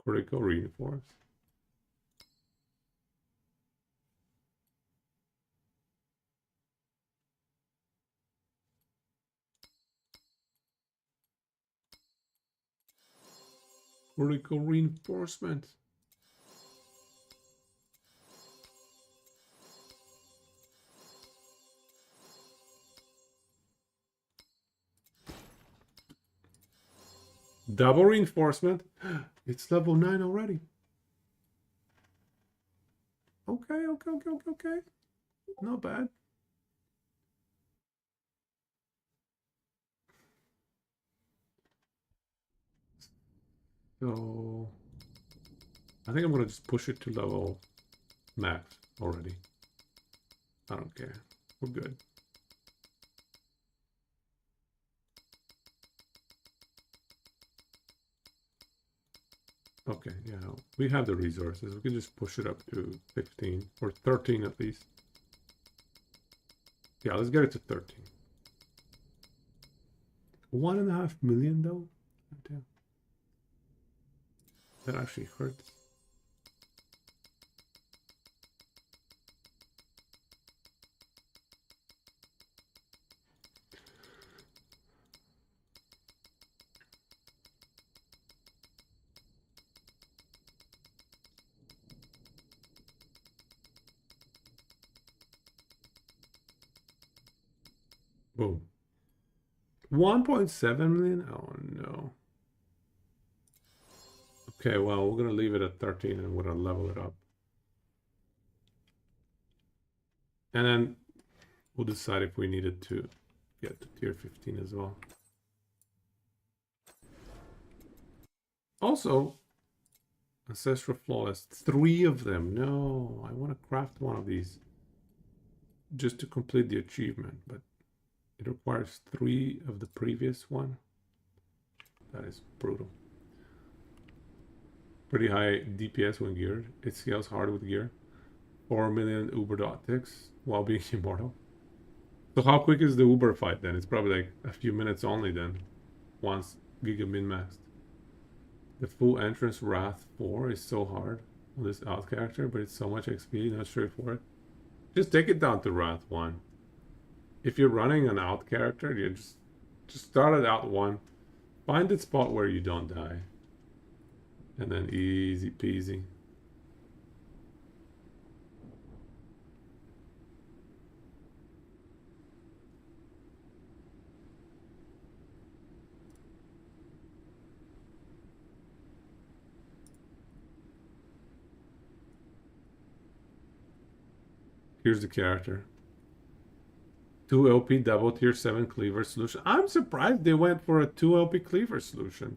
Speaker 1: Critical reinforce. Critical reinforcement. Double reinforcement. It's level 9 already. Okay. Not bad. So I think I'm gonna just push it to level max already. I don't care. We're good. Okay, yeah, we have the resources. We can just push it up to 15 or 13 at least. Yeah, let's get it to 13. 1.5 million though? Damn. That actually hurts. Boom. 1.7 million? Oh no. Okay, well, we're gonna leave it at 13 and we're gonna level it up. And then we'll decide if we needed to get to tier 15 as well. Also, Ancestral Flawless, 3 of them. No, I want to craft one of these just to complete the achievement, but it requires 3 of the previous one. That is brutal. Pretty high DPS when geared. It scales hard with gear. 4 million Uber dot ticks while being immortal. So how quick is the Uber fight then? It's probably like a few minutes only then. Once Giga min-maxed. The full entrance Wrath 4 is so hard on this out character, but it's so much XP, not straightforward. Just take it down to Wrath 1. If you're running an out character, you just start at out 1. Find the spot where you don't die. And then easy peasy. Here's the character. 2 LP double tier 7 cleaver solution. I'm surprised they went for a 2 LP cleaver solution.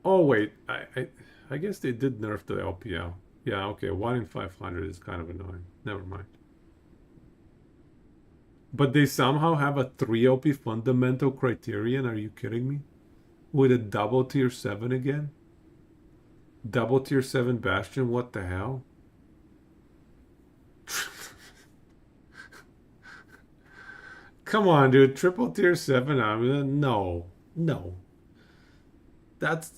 Speaker 1: Oh wait, I guess they did nerf the LPL. Yeah, okay, 1 in 500 is kind of annoying. Never mind. But they somehow have a 3 LP fundamental criterion. Are you kidding me? With a double tier 7 again? Double tier 7 Bastion, what the hell? Come on, dude. Triple tier 7. I mean, no. No. That's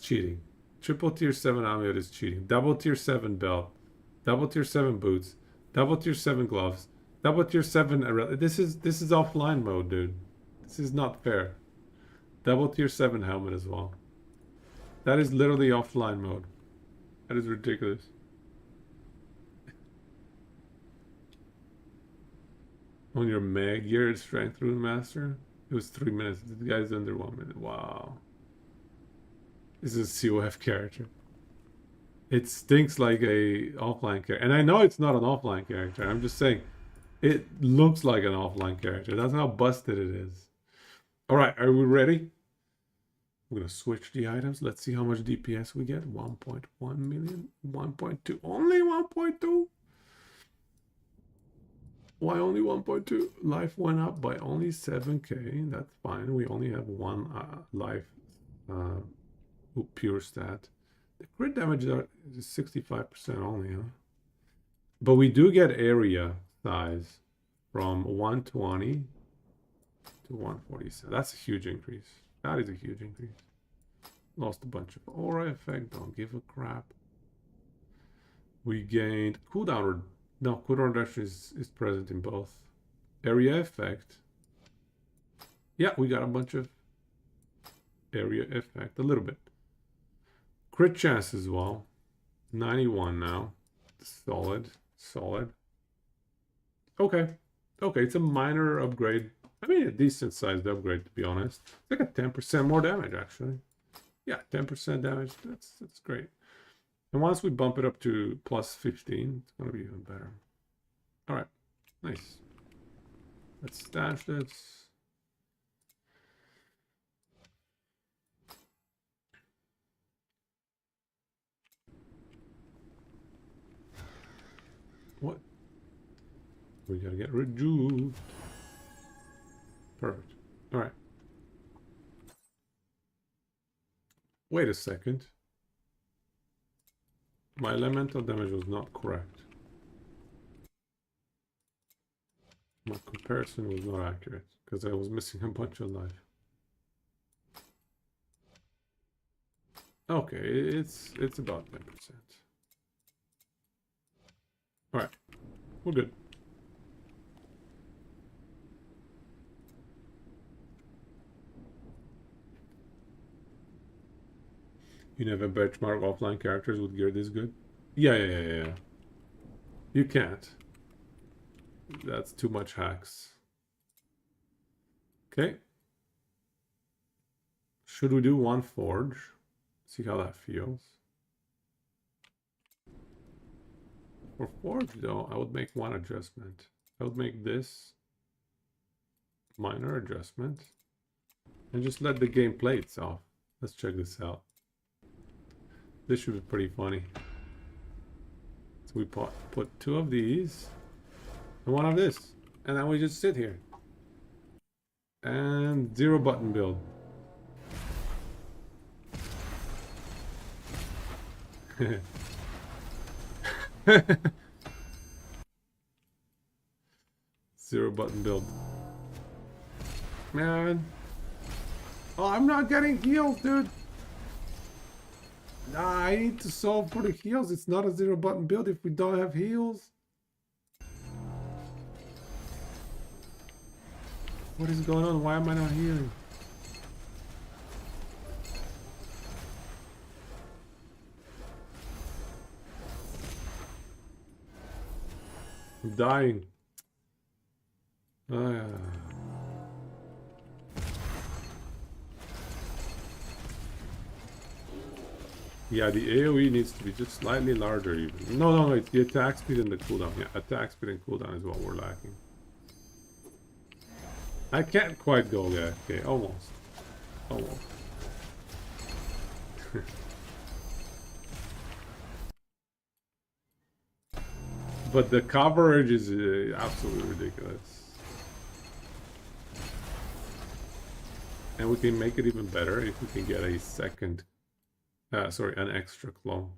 Speaker 1: cheating. Triple tier 7 amulet is cheating. Double tier 7 belt. Double tier 7 boots. Double tier 7 gloves. Double tier 7 this is offline mode, dude. This is not fair. Double tier 7 helmet as well. That is literally offline mode. That is ridiculous. On your Mage gear strength rune master, it was 3 minutes. The guy's under 1 minute. Wow. This is a COF character. It stinks like a offline character. And I know it's not an offline character. I'm just saying it looks like an offline character. That's how busted it is. Alright, are we ready? We're gonna switch the items. Let's see how much DPS we get. 1.1 million. 1.2. Only 1.2? Why only 1.2? Life went up by only 7k. That's fine. We only have 1 life pure stat. The crit damage is 65% only, huh? But we do get area size from 120 to 147. That's a huge increase. That is a huge increase. Lost a bunch of aura effect. Don't give a crap. We gained cooldown. No, cooldown reduction is present in both. Area effect. Yeah, we got a bunch of area effect. A little bit. Crit chance as well. 91 now. Solid. Solid. Okay. Okay, it's a minor upgrade. I mean, a decent sized upgrade, to be honest. It's like a 10% more damage, actually. Yeah, 10% damage. That's great. And once we bump it up to plus 15, it's going to be even better. All right. Nice. Let's stash this. What? We gotta get rejuve. Perfect. All right. Wait a second. My elemental damage was not correct. My comparison was not accurate because I was missing a bunch of life. Okay, it's about 10%. Alright, we're good. You never benchmark offline characters with gear this good? Yeah. You can't. That's too much hacks. Okay. Should we do one forge? See how that feels. For forge though, I would make one adjustment. I would make this minor adjustment and just let the game play itself. Let's check this out. This should be pretty funny. So we put 2 of these and 1 of this, and then we just sit here and 0 button build. Zero button build. Man. Oh, I'm not getting heals, dude. Nah, I need to solve for the heals. It's not a 0 button build if we don't have heals. What is going on? Why am I not healing? I'm dying. Yeah, the AoE needs to be just slightly larger even. No, it's the attack speed and the cooldown. Yeah, attack speed and cooldown is what we're lacking. I can't quite go there. Okay, almost. Almost. But the coverage is absolutely ridiculous. And we can make it even better if we can get a second... sorry, an extra clone.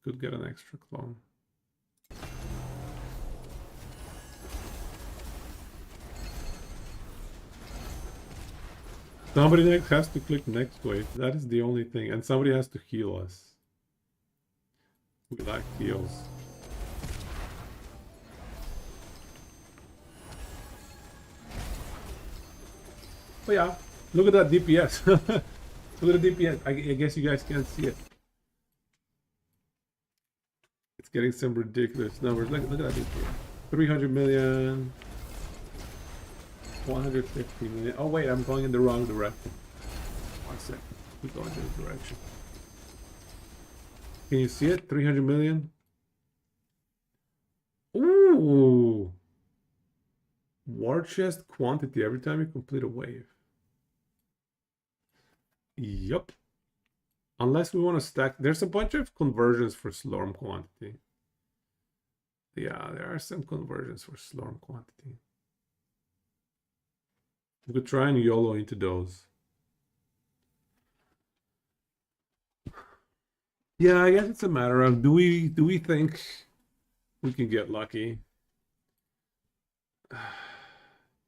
Speaker 1: Could get an extra clone. Somebody next has to click next wave. That is the only thing. And somebody has to heal us. We lack heals. Oh yeah, look at that DPS. Look at the DPS. I guess you guys can't see it. It's getting some ridiculous numbers. Look at that DPS. 300 million. 150 million. Oh wait, I'm going in the wrong direction. 1 second. We're going in this direction. Can you see it? 300 million. Ooh. War chest quantity every time you complete a wave. Yup. Unless we want to stack. There's a bunch of conversions for Slorm quantity. Yeah, there are some conversions for Slorm quantity. We could try and YOLO into those. Yeah, I guess it's a matter of do we think we can get lucky?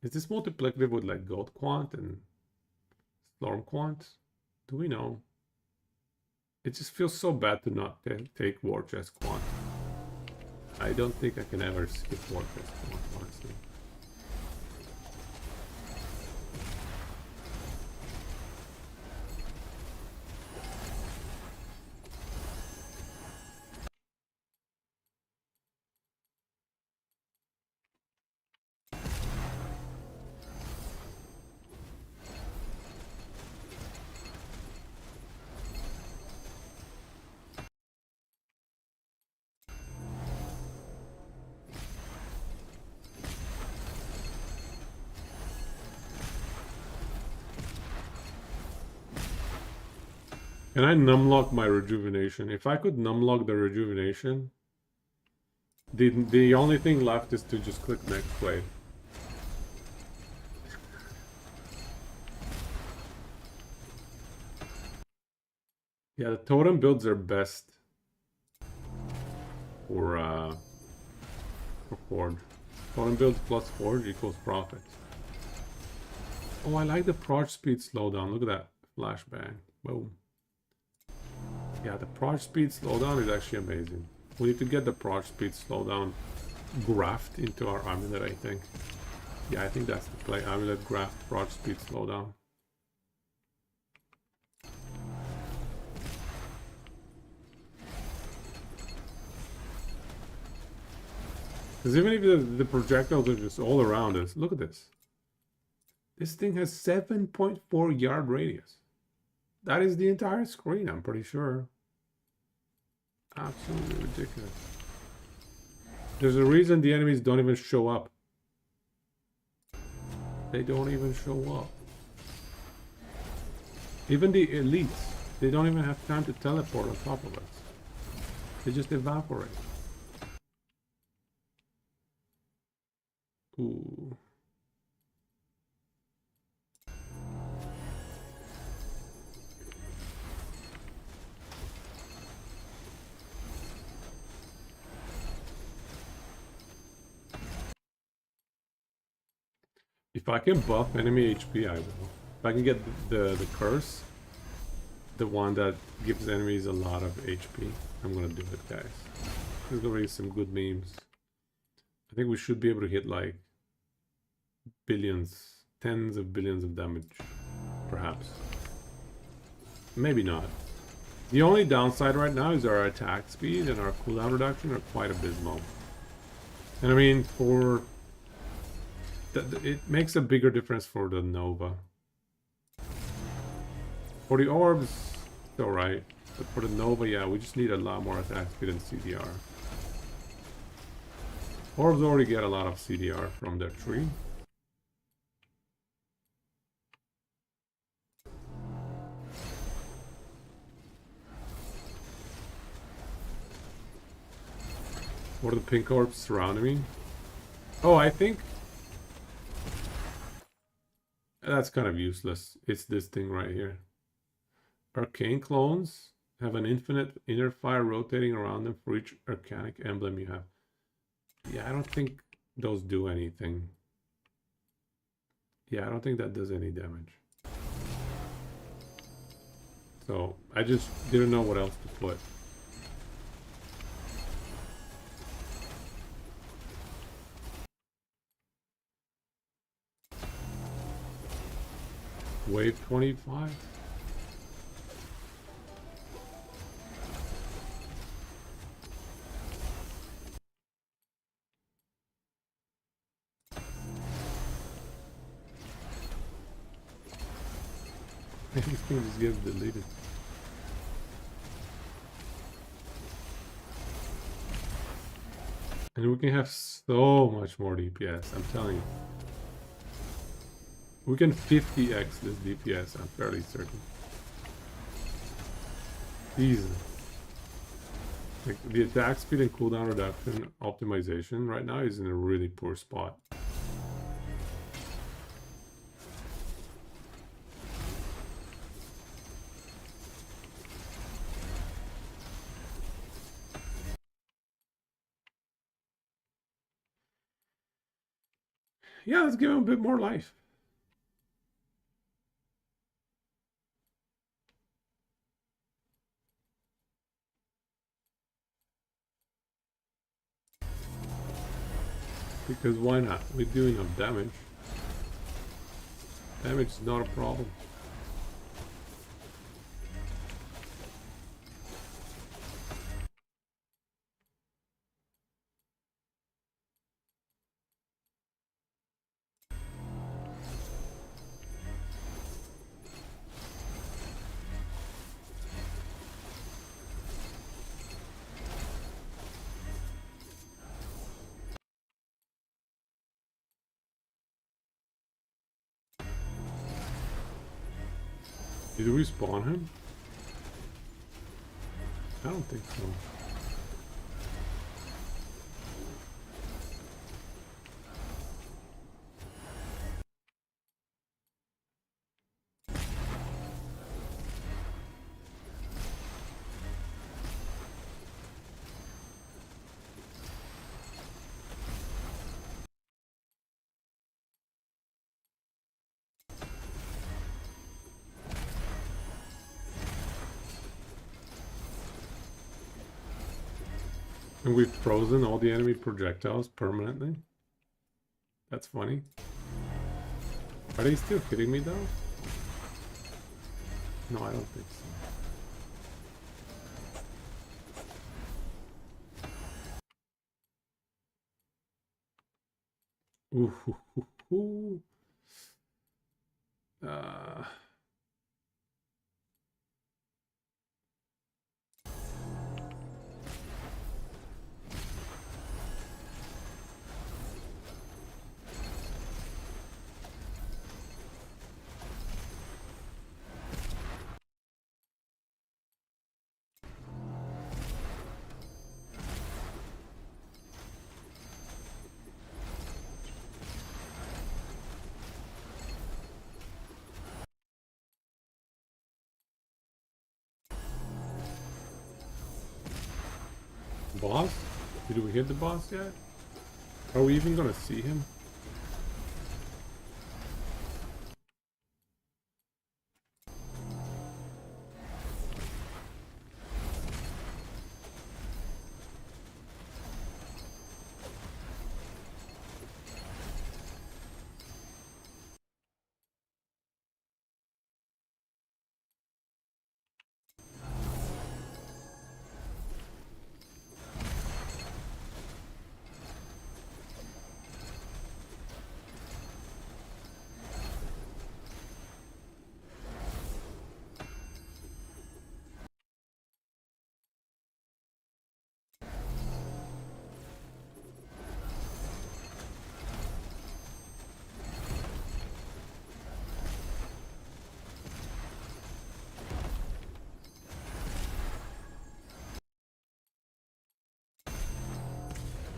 Speaker 1: Is this multiplicative with like gold quant and Slorm quant? Do we know? It just feels so bad to not take War Chest quant. I don't think I can ever skip War Chest quant, honestly. Can I numlock my rejuvenation? If I could numlock the rejuvenation, the only thing left is to just click next wave. Yeah, the totem builds are best for Forge. Totem builds plus Forge equals profit. Oh, I like the proj speed slowdown. Look at that. Flashbang. Boom. Yeah, the proj speed slowdown is actually amazing. We need to get the proj speed slowdown graft into our amulet, I think. Yeah, I think that's the play. Amulet, graft, proj speed slowdown. Because even if the projectiles are just all around us, look at this. This thing has 7.4 yard radius. That is the entire screen, I'm pretty sure. Absolutely ridiculous. There's a reason the enemies don't even show up. They don't even show up. Even the elites, they don't even have time to teleport on top of us. They just evaporate. Ooh. If I can buff enemy HP, I will. If I can get the curse, the one that gives enemies a lot of HP, I'm gonna do it, guys. There's gonna be some good memes. I think we should be able to hit like billions, tens of billions of damage, perhaps. Maybe not. The only downside right now is our attack speed and our cooldown reduction are quite abysmal. And I mean, it makes a bigger difference for the Nova. For the orbs, it's alright. But for the Nova, yeah, we just need a lot more attack speed and CDR. Orbs already get a lot of CDR from their tree. What are the pink orbs surrounding me? Oh, I think that's kind of useless. It's this thing right here. Arcane clones have an infinite inner fire rotating around them for each arcanic emblem you have. Yeah, I don't think those do anything. Yeah, I don't think that does any damage. So, I just didn't know what else to put. Wave 25? These things just get deleted. And we can have so much more DPS, I'm telling you. We can 50x this DPS, I'm fairly certain. Easily. Like, the attack speed and cooldown reduction optimization right now is in a really poor spot. Yeah, let's give him a bit more life. Because why not? We do enough damage. Damage is not a problem. Did we spawn him? I don't think so. And we've frozen all the enemy projectiles permanently. That's funny. Are they still hitting me though? No, I don't think so. Ooh, hoo, hoo, hoo. Boss? Did we hit the boss yet? Are we even gonna see him?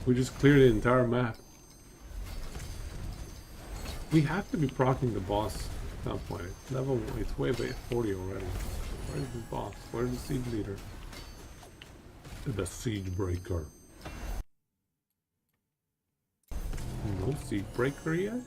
Speaker 1: We just cleared the entire map. We have to be proccing the boss at some point. Level, it's way by 40 already. Where's the boss? Where's the siege leader? The siege breaker. No siege breaker yet?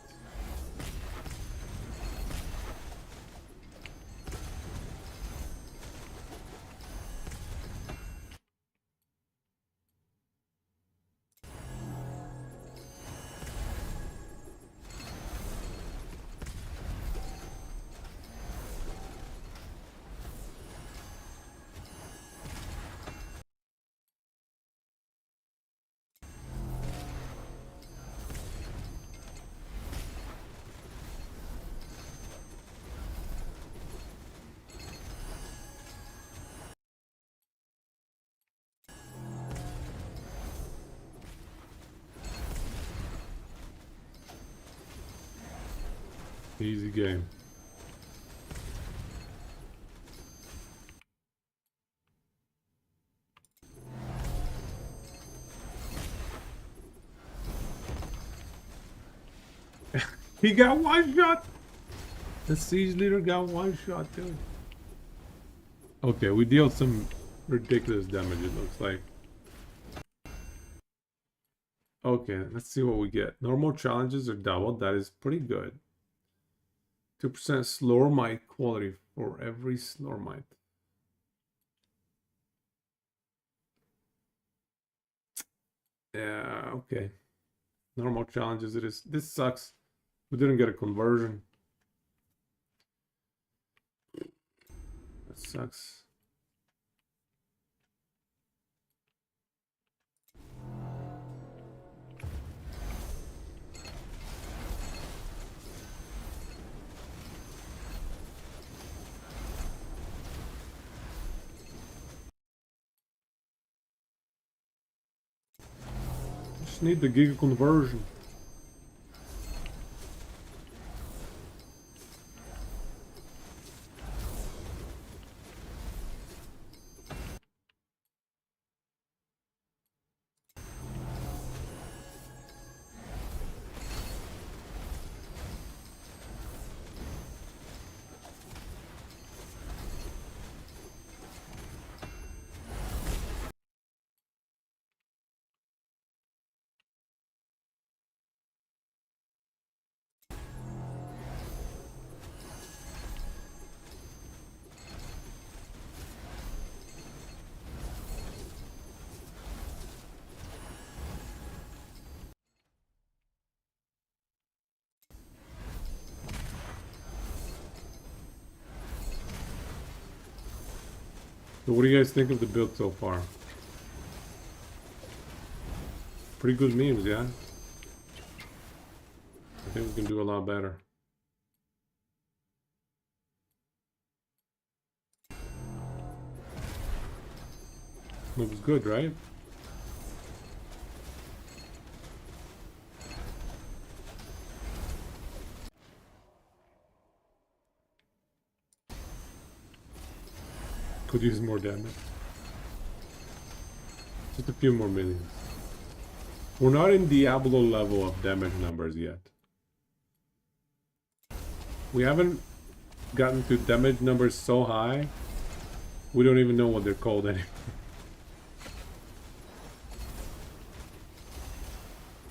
Speaker 1: Easy game. He got one shot! The siege leader got one shot too. Okay, we deal some ridiculous damage, it looks like. Okay, let's see what we get. Normal challenges are doubled. That is pretty good. 2% slower might quality for every slower might. Yeah, okay. Normal challenges it is. This sucks. We didn't get a conversion. That sucks. Just need the giga conversion. So what do you guys think of the build so far? Pretty good memes, yeah? I think we can do a lot better. Looks good, right? Could use more damage. Just a few more millions. We're not in Diablo level of damage numbers yet. We haven't gotten to damage numbers so high, we don't even know what they're called anymore.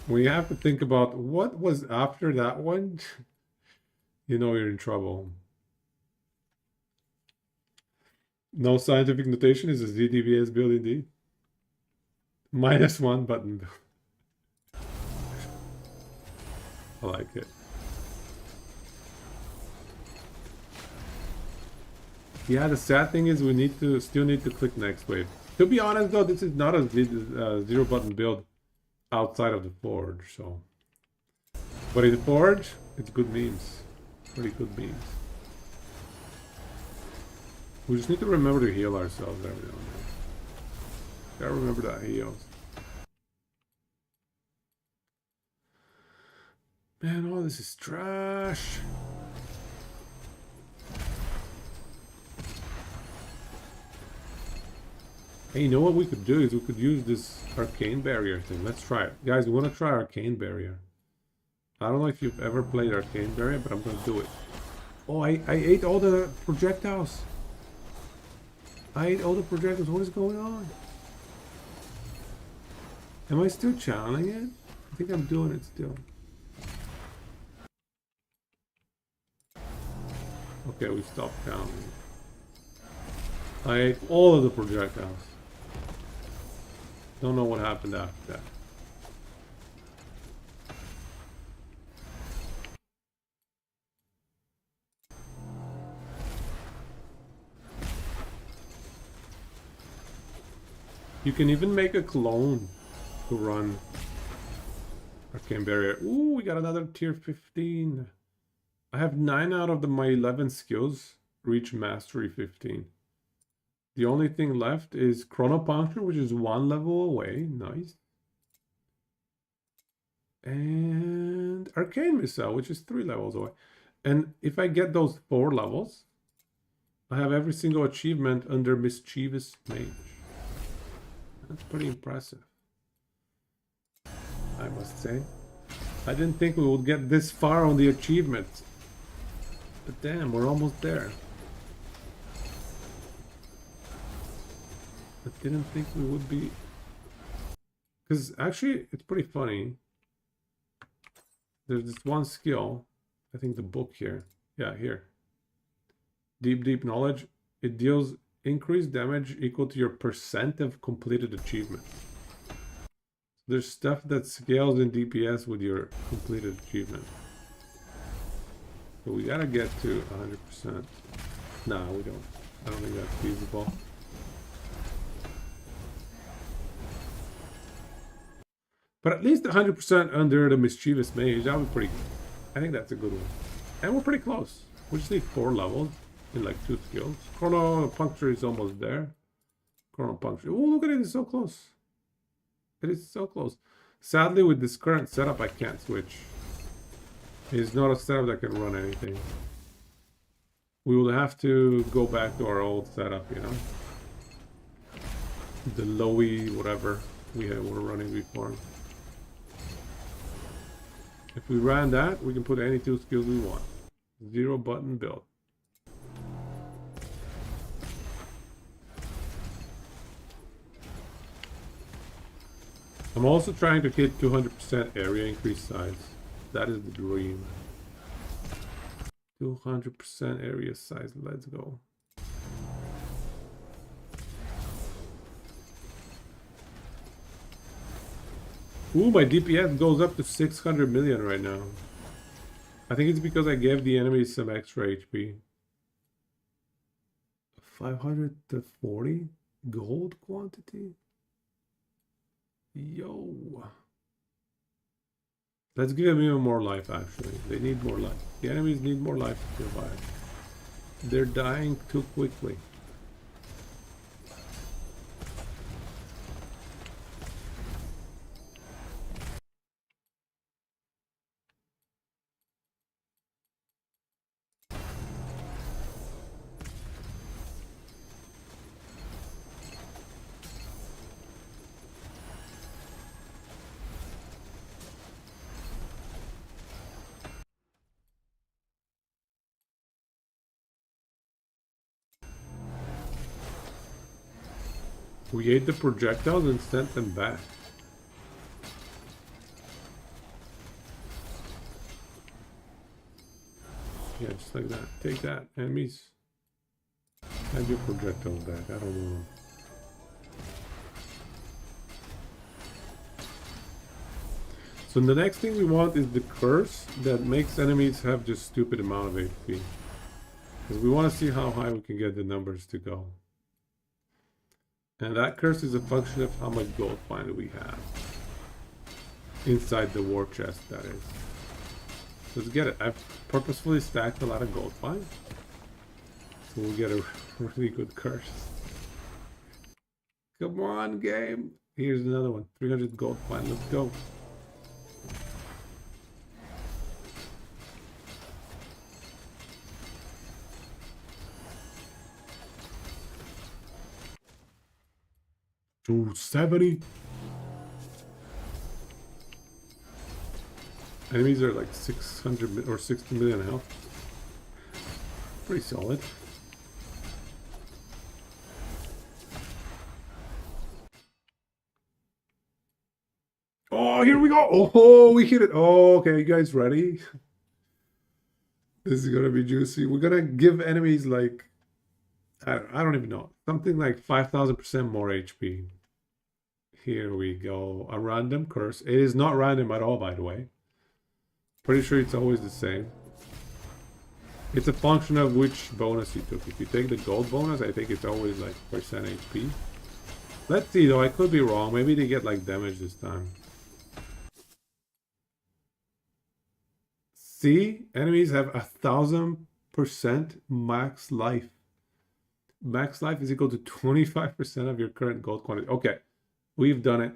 Speaker 1: When you have to think about what was after that one, you know you're in trouble. No scientific notation is a ZDVS build indeed. -1 button build. I like it. Yeah, the sad thing is we still need to click next wave. To be honest though, this is not a zero button build outside of the Forge, so. But in the Forge, it's good memes. Pretty good memes. We just need to remember to heal ourselves every now and then. Gotta remember that heals. Man, all this is trash. Hey, you know what we could do is we could use this arcane barrier thing. Let's try it. Guys, we want to try arcane barrier. I don't know if you've ever played arcane barrier, but I'm going to do it. Oh, I ate all the projectiles. I ate all the projectiles. What is going on? Am I still channeling it? I think I'm doing it still. Okay, we stopped channeling. I ate all of the projectiles. Don't know what happened after that. You can even make a clone to run arcane barrier. Ooh, we got another tier 15. I have 9 out of my 11 skills reach mastery 15. The only thing left is chronopuncture, which is 1 level away. Nice. And arcane missile, which is 3 levels away. And if I get those 4 levels, I have every single achievement under Mischievous Mage. That's pretty impressive, I must say. I didn't think we would get this far on the achievements. But damn, we're almost there. I didn't think we would be... Because actually, it's pretty funny. There's this one skill. I think the book here. Yeah, here. Deep knowledge. It deals increased damage equal to your % of completed achievement. There's stuff that scales in DPS with your completed achievement. So we gotta get to 100%. Nah, we don't. I don't think that's feasible. But at least 100% under the Mischievous Mage, that was pretty good. I think that's a good one. And we're pretty close. We just need 4 levels in like 2 skills. Chronopuncture is almost there. Chronopuncture. Oh, look at it, it's so close. It is so close. Sadly, with this current setup, I can't switch. It's not a setup that can run anything. We will have to go back to our old setup, you know? The lowy whatever we were running before. If we ran that, we can put any 2 skills we want. 0 button build. I'm also trying to hit 200% area increase size. That is the dream. 200% area size. Let's go. Ooh, my DPS goes up to 600 million right now. I think it's because I gave the enemies some extra HP. 540 gold quantity. Yo. Let's give them even more life, actually. They need more life. The enemies need more life to survive. They're dying too quickly. We ate the projectiles and sent them back. Yeah, just like that. Take that, enemies. Have your projectiles back. I don't know. So the next thing we want is the curse that makes enemies have just stupid amount of HP. Because we want to see how high we can get the numbers to go. And that curse is a function of how much gold finally we have. Inside the war chest, that is. Let's get it. I've purposefully stacked a lot of gold fine. So we'll get a really good curse. Come on, game. Here's another one. 300 gold fine. Let's go. Ooh, 70. Enemies are like 600 or 60 million health. Pretty solid. Oh, here we go. Oh, we hit it. Oh, okay. You guys ready? This is gonna be juicy. We're gonna give enemies like, I don't even know. Something like 5,000% more HP. Here we go. A random curse. It is not random at all, by the way. Pretty sure it's always the same. It's a function of which bonus you took. If you take the gold bonus, I think it's always like percent HP. Let's see though, I could be wrong. Maybe they get like damage this time. See? Enemies have 1,000% max life. Max life is equal to 25% of your current gold quantity. Okay, we've done it.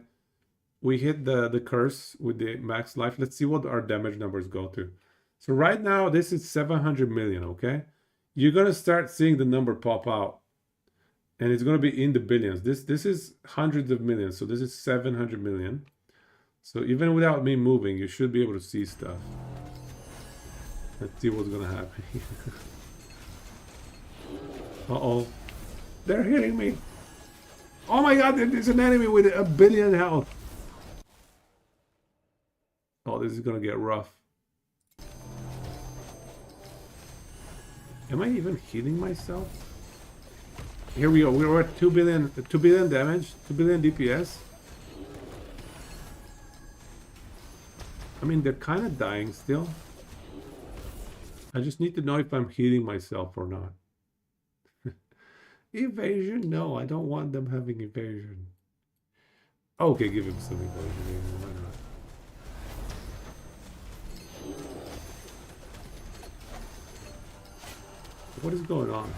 Speaker 1: We hit the curse with the max life. Let's see what our damage numbers go to. So right now, this is 700 million, okay? You're going to start seeing the number pop out. And it's going to be in the billions. This is hundreds of millions. So this is 700 million. So even without me moving, you should be able to see stuff. Let's see what's going to happen here. Uh-oh. They're hitting me. Oh my god, there's an enemy with 1 billion health. Oh, this is going to get rough. Am I even healing myself? Here we go. We're at 2 billion damage, 2 billion DPS. I mean, they're kind of dying still. I just need to know if I'm healing myself or not. Evasion? No, I don't want them having evasion. Okay, give him some evasion. Why not? What is going on?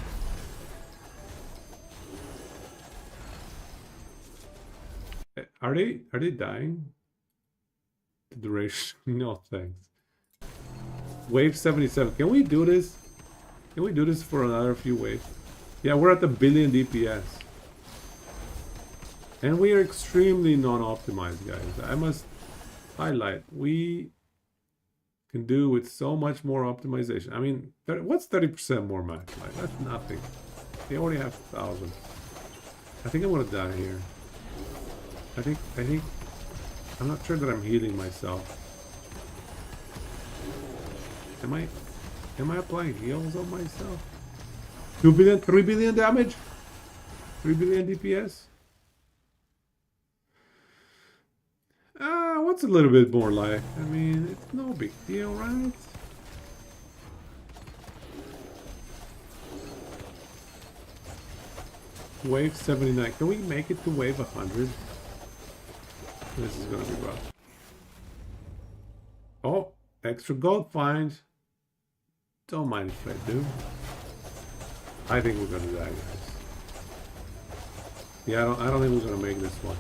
Speaker 1: Are they dying? The duration? No thanks. Wave 77. Can we do this? Can we do this for another few waves? Yeah, we're at the 1 billion DPS. And we are extremely non-optimized, guys. I must highlight. We can do with so much more optimization. I mean, what's 30% more max life? That's nothing. They already have 1,000. I think I'm gonna die here. I think I'm not sure that I'm healing myself. Am I applying heals on myself? 2 billion, 3 billion damage? 3 billion DPS? What's a little bit more life? I mean, it's no big deal, right? Wave 79. Can we make it to wave 100? This is gonna be rough. Oh, extra gold finds. Don't mind if I do. I think we're gonna die, guys. Yeah, I don't think we're gonna make this one.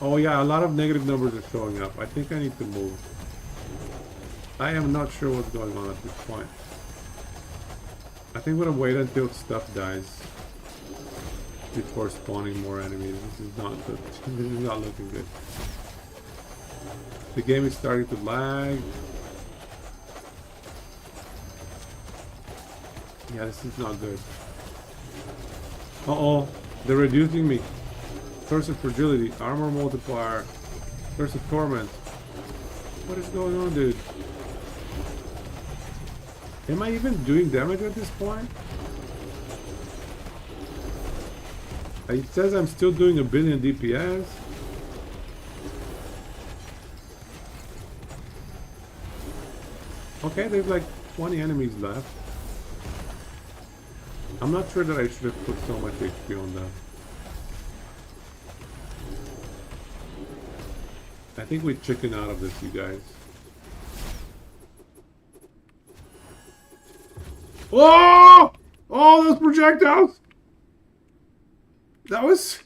Speaker 1: Oh yeah, a lot of negative numbers are showing up. I think I need to move. I am not sure what's going on at this point. I think we're gonna wait until stuff dies before spawning more enemies. This is not good. This is not looking good. The game is starting to lag. Yeah, this is not good. Uh-oh, they're reducing me. Curse of Fragility, Armor Multiplier, Curse of Torment. What is going on, dude? Am I even doing damage at this point? It says I'm still doing 1 billion DPS. Okay, there's like 20 enemies left. I'm not sure that I should have put so much HP on that. I think we chicken out of this, you guys. Oh! Oh, those projectiles! That was...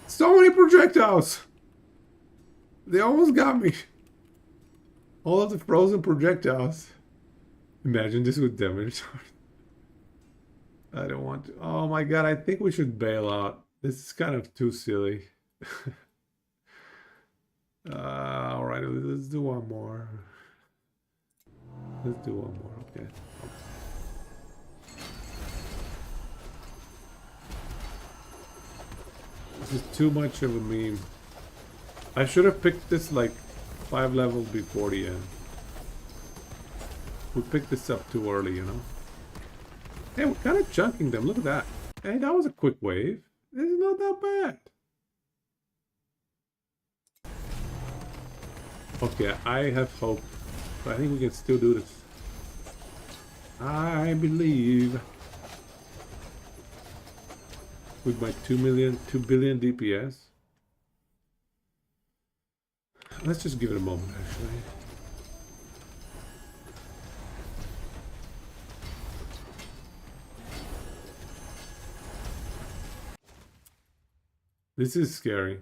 Speaker 1: so many projectiles! They almost got me. All of the frozen projectiles. Imagine this with damage. I don't want to. Oh my god, I think we should bail out. This is kind of too silly. Alright, let's do one more. Let's do one more, okay. This is too much of a meme. I should have picked this like 5 levels before the end. We picked this up too early, you know? Hey, we're kind of chunking them. Look at that. Hey, that was a quick wave. This is not that bad. Okay, I have hope. But I think we can still do this. I believe. With my 2 billion DPS. Let's just give it a moment, actually. This is scary.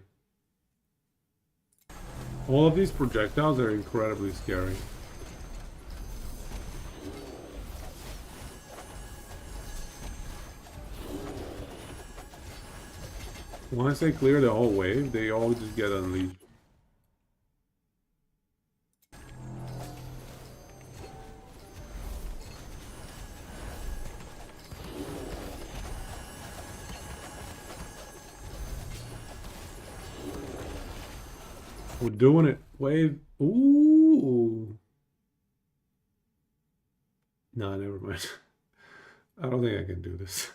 Speaker 1: All of these projectiles are incredibly scary. Once they clear the whole wave, they all just get unleashed. We're doing it. Wave. Ooh. No, never mind. I don't think I can do this.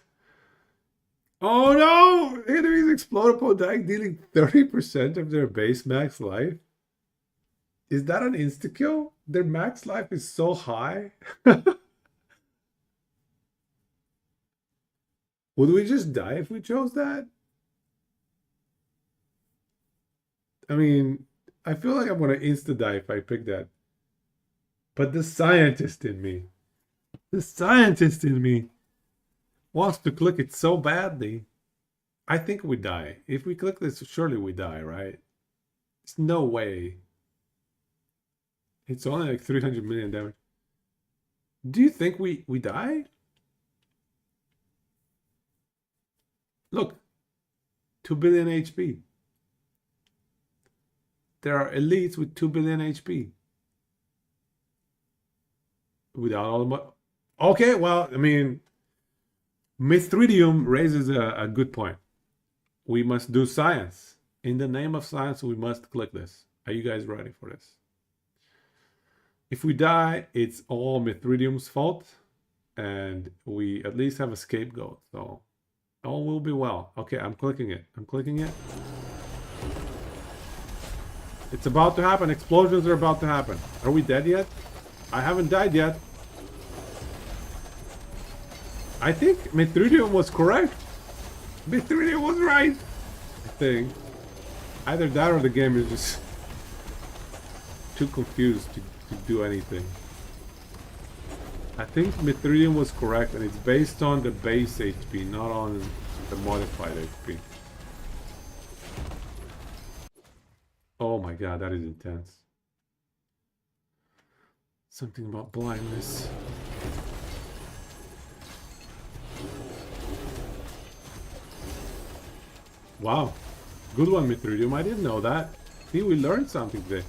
Speaker 1: Oh no! Enemies explode upon dying, dealing 30% of their base max life. Is that an insta-kill? Their max life is so high. Would we just die if we chose that? I mean, I feel like I'm gonna insta-die if I pick that. But the scientist in me wants to click it so badly. I think we die. If we click this, surely we die, right? There's no way. It's only like 300 million damage. Do you think we die? Look, 2 billion HP. There are elites with 2 billion HP. Without all the... Okay, well, I mean... Mithridium raises a good point. We must do science. In the name of science, we must click this. Are you guys ready for this? If we die, it's all Mithridium's fault. And we at least have a scapegoat. So all will be well. Okay, I'm clicking it. I'm clicking it. It's about to happen. Explosions are about to happen. Are we dead yet? I haven't died yet. I think Mithridium was correct. Mithridium was right. I think. Either that or the game is just too confused to do anything. I think Mithridium was correct, and it's based on the base HP, not on the modified HP. Oh my god, that is intense. Something about blindness. Wow. Good one, Mithridium. I didn't know that. See, we learned something today.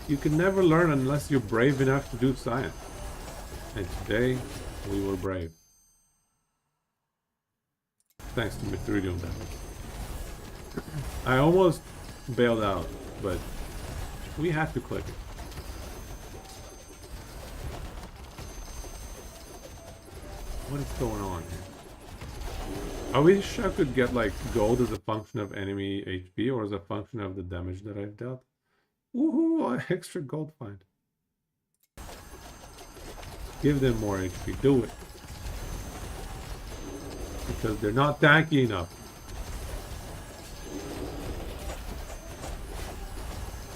Speaker 1: You can never learn unless you're brave enough to do science. And today, we were brave. Thanks to Mithridium, that was. I almost bailed out, but we have to click it. What is going on here? I wish I could get like gold as a function of enemy HP or as a function of the damage that I've dealt. Woohoo! Extra gold find. Give them more HP. Do it. Because they're not tanky enough.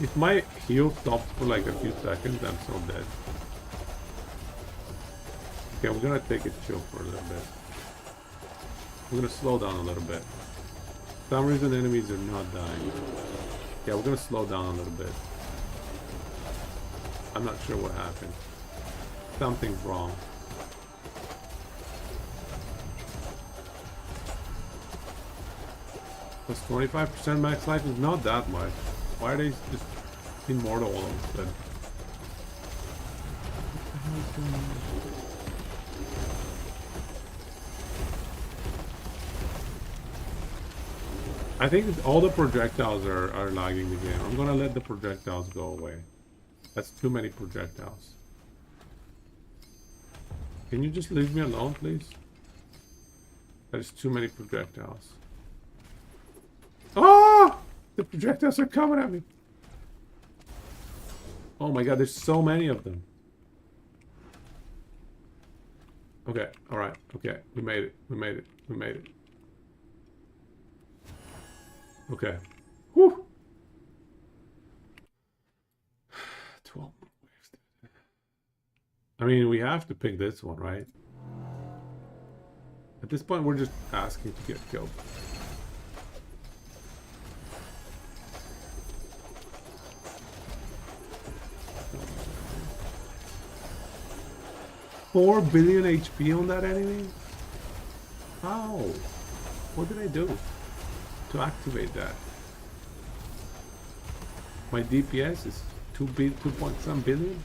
Speaker 1: If my heal stops for like a few seconds, I'm so dead. Okay, we're gonna take it chill for a little bit. We're gonna slow down a little bit. For some reason enemies are not dying. Yeah, we're gonna slow down a little bit. I'm not sure what happened. Something's wrong. Plus 25% max life is not that much. Why are they just immortal all of a sudden? I think all the projectiles are lagging the game. I'm gonna let the projectiles go away. That's too many projectiles. Can you just leave me alone, please? There's too many projectiles. Oh! The projectiles are coming at me. Oh my god, there's so many of them. Okay, alright, okay. We made it. We made it. We made it. Okay. Whew. 12 waves. I mean, we have to pick this one, right? At this point, we're just asking to get killed. $4 billion HP on that enemy? How? What did I do to activate that? My DPS is 2 point some billion?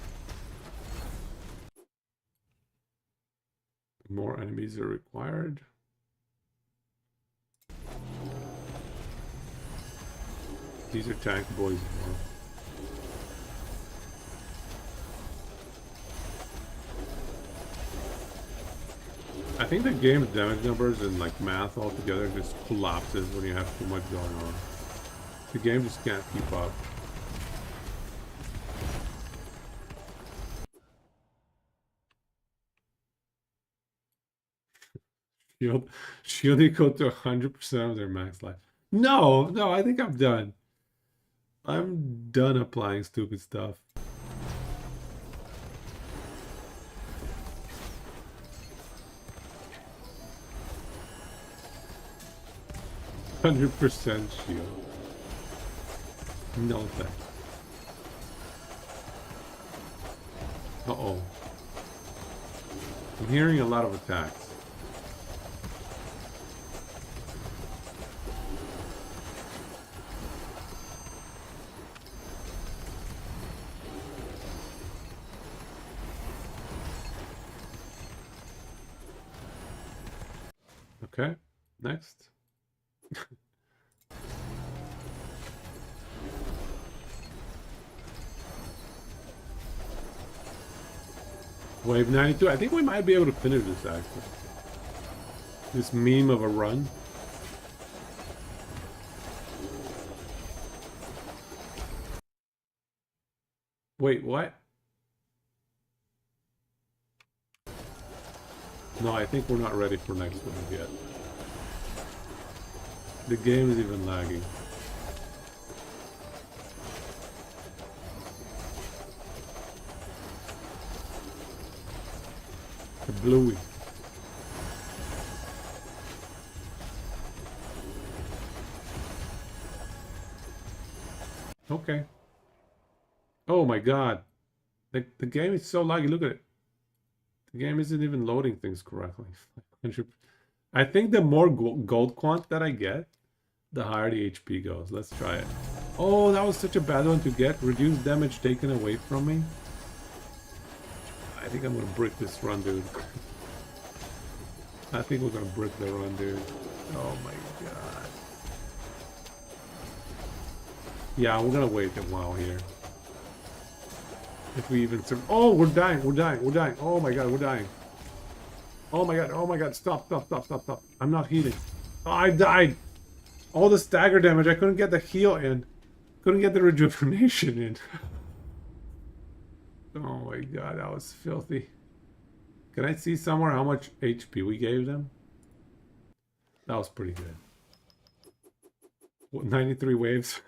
Speaker 1: More enemies are required. These are tank boys more. I think the game's damage numbers and like math altogether just collapses when you have too much going on. The game just can't keep up. Shield equal to 100% of their max life. No, I think I'm done. I'm done applying stupid stuff. %100% shield. No thanks. Uh-oh. I'm hearing a lot of attacks. Okay, next. Wave 92. I think we might be able to finish this actually. This meme of a run. Wait, what? No, I think we're not ready for next wave yet. The game is even lagging. The bluey. Okay. Oh my god. The game is so laggy. Look at it. The game isn't even loading things correctly. I think the more gold quant that I get, the higher the HP goes. Let's try it. Oh, that was such a bad one to get. Reduced damage taken away from me. I think I'm gonna brick this run, dude. I think we're gonna brick the run, dude. Oh my god. Yeah, we're gonna wait a while here. If we even oh, we're dying, we're dying, we're dying. Oh my god, we're dying. Oh my god, stop, stop, stop, stop, stop. I'm not healing. Oh, I died. All the stagger damage, I couldn't get the heal in. Couldn't get the rejuvenation in. Oh my god, that was filthy. Can I see somewhere how much HP we gave them? That was pretty good. What, 93 waves?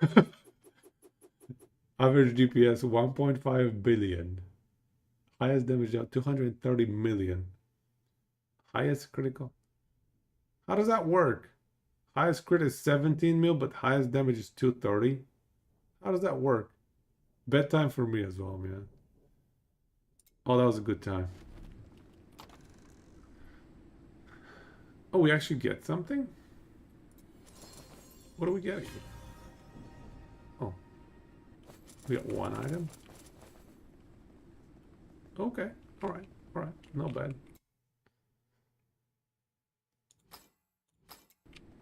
Speaker 1: Average DPS 1.5 billion. Highest damage dealt 230 million. Highest critical. How does that work? Highest crit is 17 mil, but highest damage is 230. How does that work? Bedtime for me as well, man. Oh, that was a good time. Oh, we actually get something? What do we get here? Oh. We got one item? Okay. Alright. Alright. Not bad.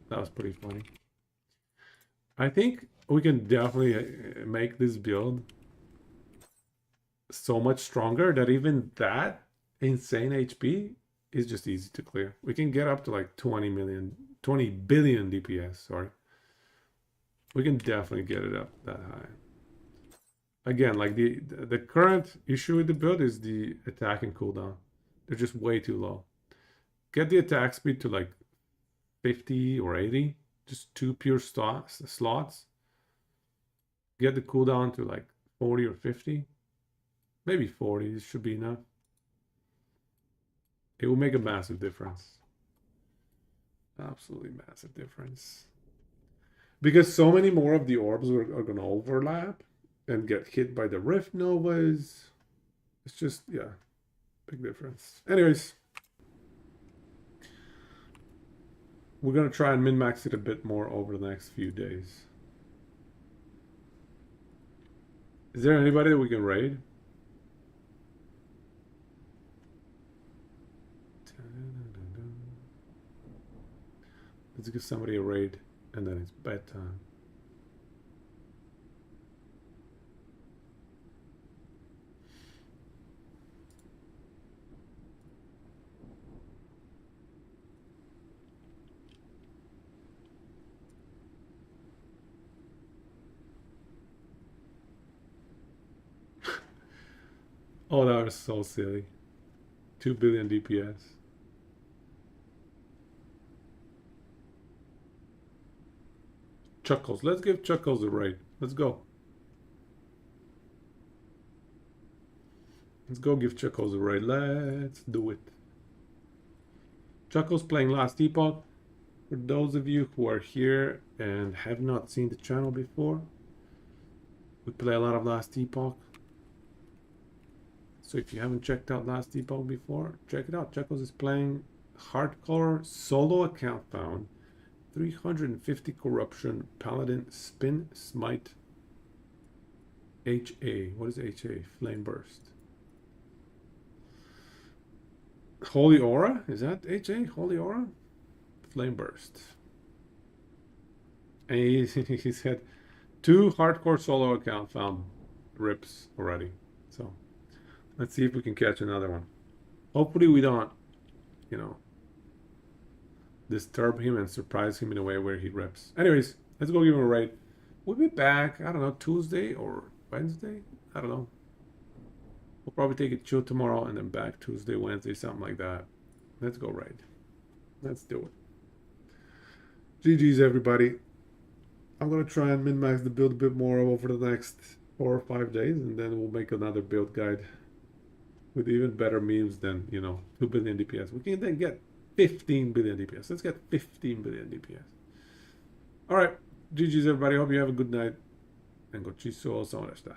Speaker 1: That was pretty funny. I think we can definitely make this build so much stronger that even that insane HP is just easy to clear. We can get up to like 20 billion DPS, sorry. We can definitely get it up that high. Again, like the current issue with the build is the attacking cooldown. They're just way too low. Get the attack speed to like 50 or 80. Just 2 pure slots. Get the cooldown to like 40 or 50. Maybe 40, this should be enough. It will make a massive difference. Absolutely massive difference. Because so many more of the orbs are going to overlap and get hit by the Rift Novas. It's just, yeah, big difference. Anyways, we're going to try and min-max it a bit more over the next few days. Is there anybody that we can raid? Let's give somebody a raid, and then it's bedtime. Oh, that was so silly. 2 billion DPS. Chuckles. Let's give Chuckles a raid. Let's go. Let's go give Chuckles a raid. Let's do it. Chuckles playing Last Epoch. For those of you who are here and have not seen the channel before, we play a lot of Last Epoch. So if you haven't checked out Last Epoch before, check it out. Chuckles is playing hardcore solo account found. 350 corruption, paladin, spin, smite, HA. What is HA? Flame burst. Holy aura? Is that HA? Holy aura? Flame burst. And he's had 2 hardcore solo account found rips already. So let's see if we can catch another one. Hopefully we don't, you know, disturb him and surprise him in a way where he rips. Anyways, let's go give him a raid. We'll be back, I don't know, Tuesday or Wednesday? I don't know. We'll probably take it chill tomorrow and then back Tuesday, Wednesday, something like that. Let's go raid. Let's do it. GG's, everybody. I'm going to try and min-max the build a bit more over the next 4 or 5 days, and then we'll make another build guide with even better memes than, 2 billion DPS. We can then get 15 billion DPS. Let's get 15 billion DPS. All right. GG's, everybody. Hope you have a good night. And go chiso, son esta.